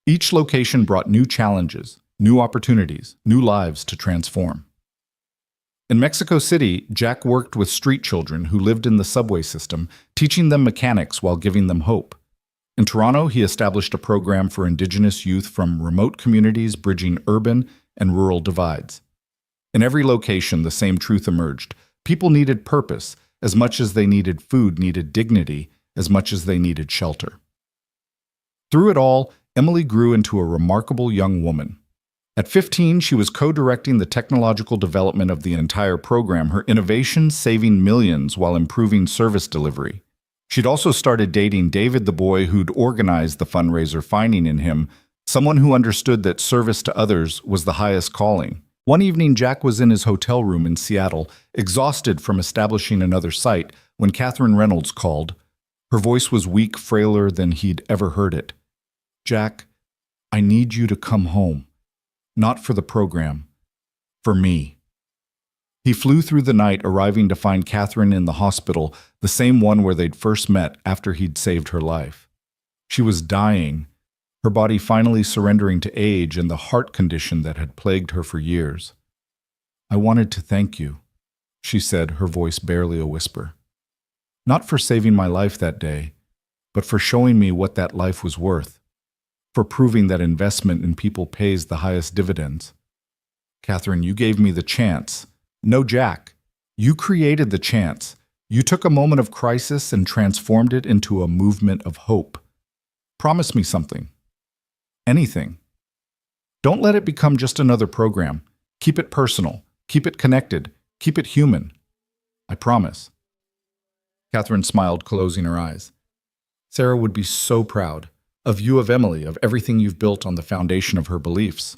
Each location brought new challenges, new opportunities, new lives to transform. In Mexico City, Jack worked with street children who lived in the subway system, teaching them mechanics while giving them hope. In Toronto, he established a program for Indigenous youth from remote communities bridging urban and rural divides. In every location, the same truth emerged. People needed purpose as much as they needed food, needed dignity as much as they needed shelter. Through it all, Emily grew into a remarkable young woman. At 15, she was co-directing the technological development of the entire program, her innovations saving millions while improving service delivery. She'd also started dating David, the boy who'd organized the fundraiser, finding in him someone who understood that service to others was the highest calling. One evening, Jack was in his hotel room in Seattle, exhausted from establishing another site, when Catherine Reynolds called. Her voice was weak, frailer than he'd ever heard it. Jack, I need you to come home. Not for the program. For me. He flew through the night, arriving to find Catherine in the hospital, the same one where they'd first met after he'd saved her life. She was dying, her body finally surrendering to age and the heart condition that had plagued her for years. I wanted to thank you, she said, her voice barely a whisper. Not for saving my life that day, but for showing me what that life was worth, for proving that investment in people pays the highest dividends. Catherine, you gave me the chance. No, Jack, you created the chance. You took a moment of crisis and transformed it into a movement of hope. Promise me something. Anything. Don't let it become just another program. Keep it personal. Keep it connected. Keep it human. I promise. Catherine smiled, closing her eyes. Sarah would be so proud of you, of Emily, of everything you've built on the foundation of her beliefs.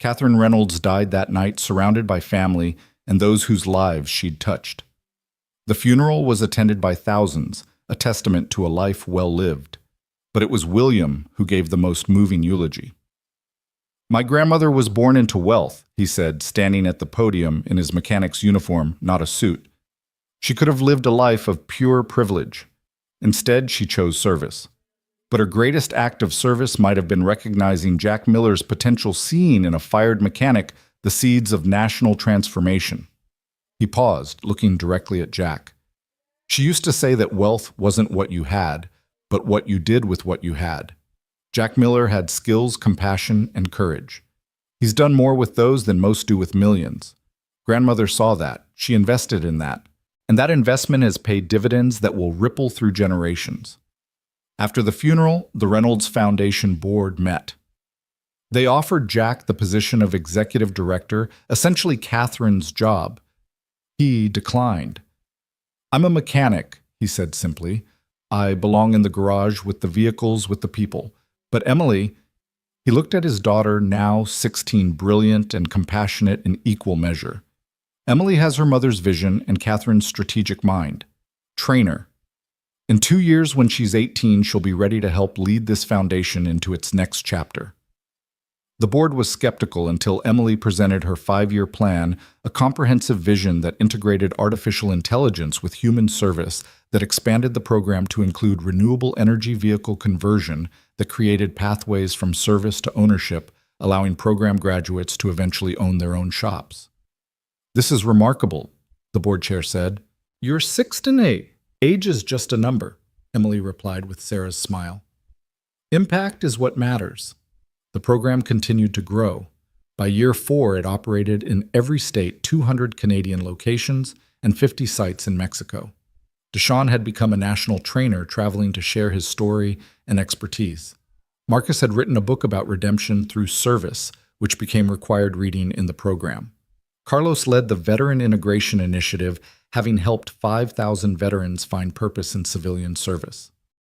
Catherine Reynolds died that night, surrounded by family and those whose lives she'd touched. The funeral was attended by thousands, a testament to a life well lived. But it was William who gave the most moving eulogy. My grandmother was born into wealth, he said, standing at the podium in his mechanic's uniform, not a suit. She could have lived a life of pure privilege. Instead, she chose service. But her greatest act of service might have been recognizing Jack Miller's potential, seeing in a fired mechanic the seeds of national transformation. He paused, looking directly at Jack. She used to say that wealth wasn't what you had, but what you did with what you had. Jack Miller had skills, compassion, and courage. He's done more with those than most do with millions. Grandmother saw that. She invested in that. And that investment has paid dividends that will ripple through generations. After the funeral, the Reynolds Foundation board met. They offered Jack the position of executive director, essentially Catherine's job. He declined. I'm a mechanic, he said simply. I belong in the garage with the vehicles, with the people. But Emily, He looked at his daughter, now 16, brilliant and compassionate in equal measure. Emily has her mother's vision and Catherine's strategic mind. Train her. In 2 years, when she's 18, she'll be ready to help lead this foundation into its next chapter. The board was skeptical until Emily presented her 5-year plan, a comprehensive vision that integrated artificial intelligence with human service that expanded the program to include renewable energy vehicle conversion that created pathways from service to ownership, allowing program graduates to eventually own their own shops. "This is remarkable," the board chair said. "You're 6 Age is just a number," Emily replied with Sarah's smile. "Impact is what matters." The program continued to grow. By year 4, it operated in every state, 200 Canadian locations, and 50 sites in Mexico. Deshawn had become a national trainer, traveling to share his story and expertise. Marcus had written a book about redemption through service, which became required reading in the program. Carlos led the Veteran Integration Initiative, having helped 5,000 veterans find purpose in civilian service.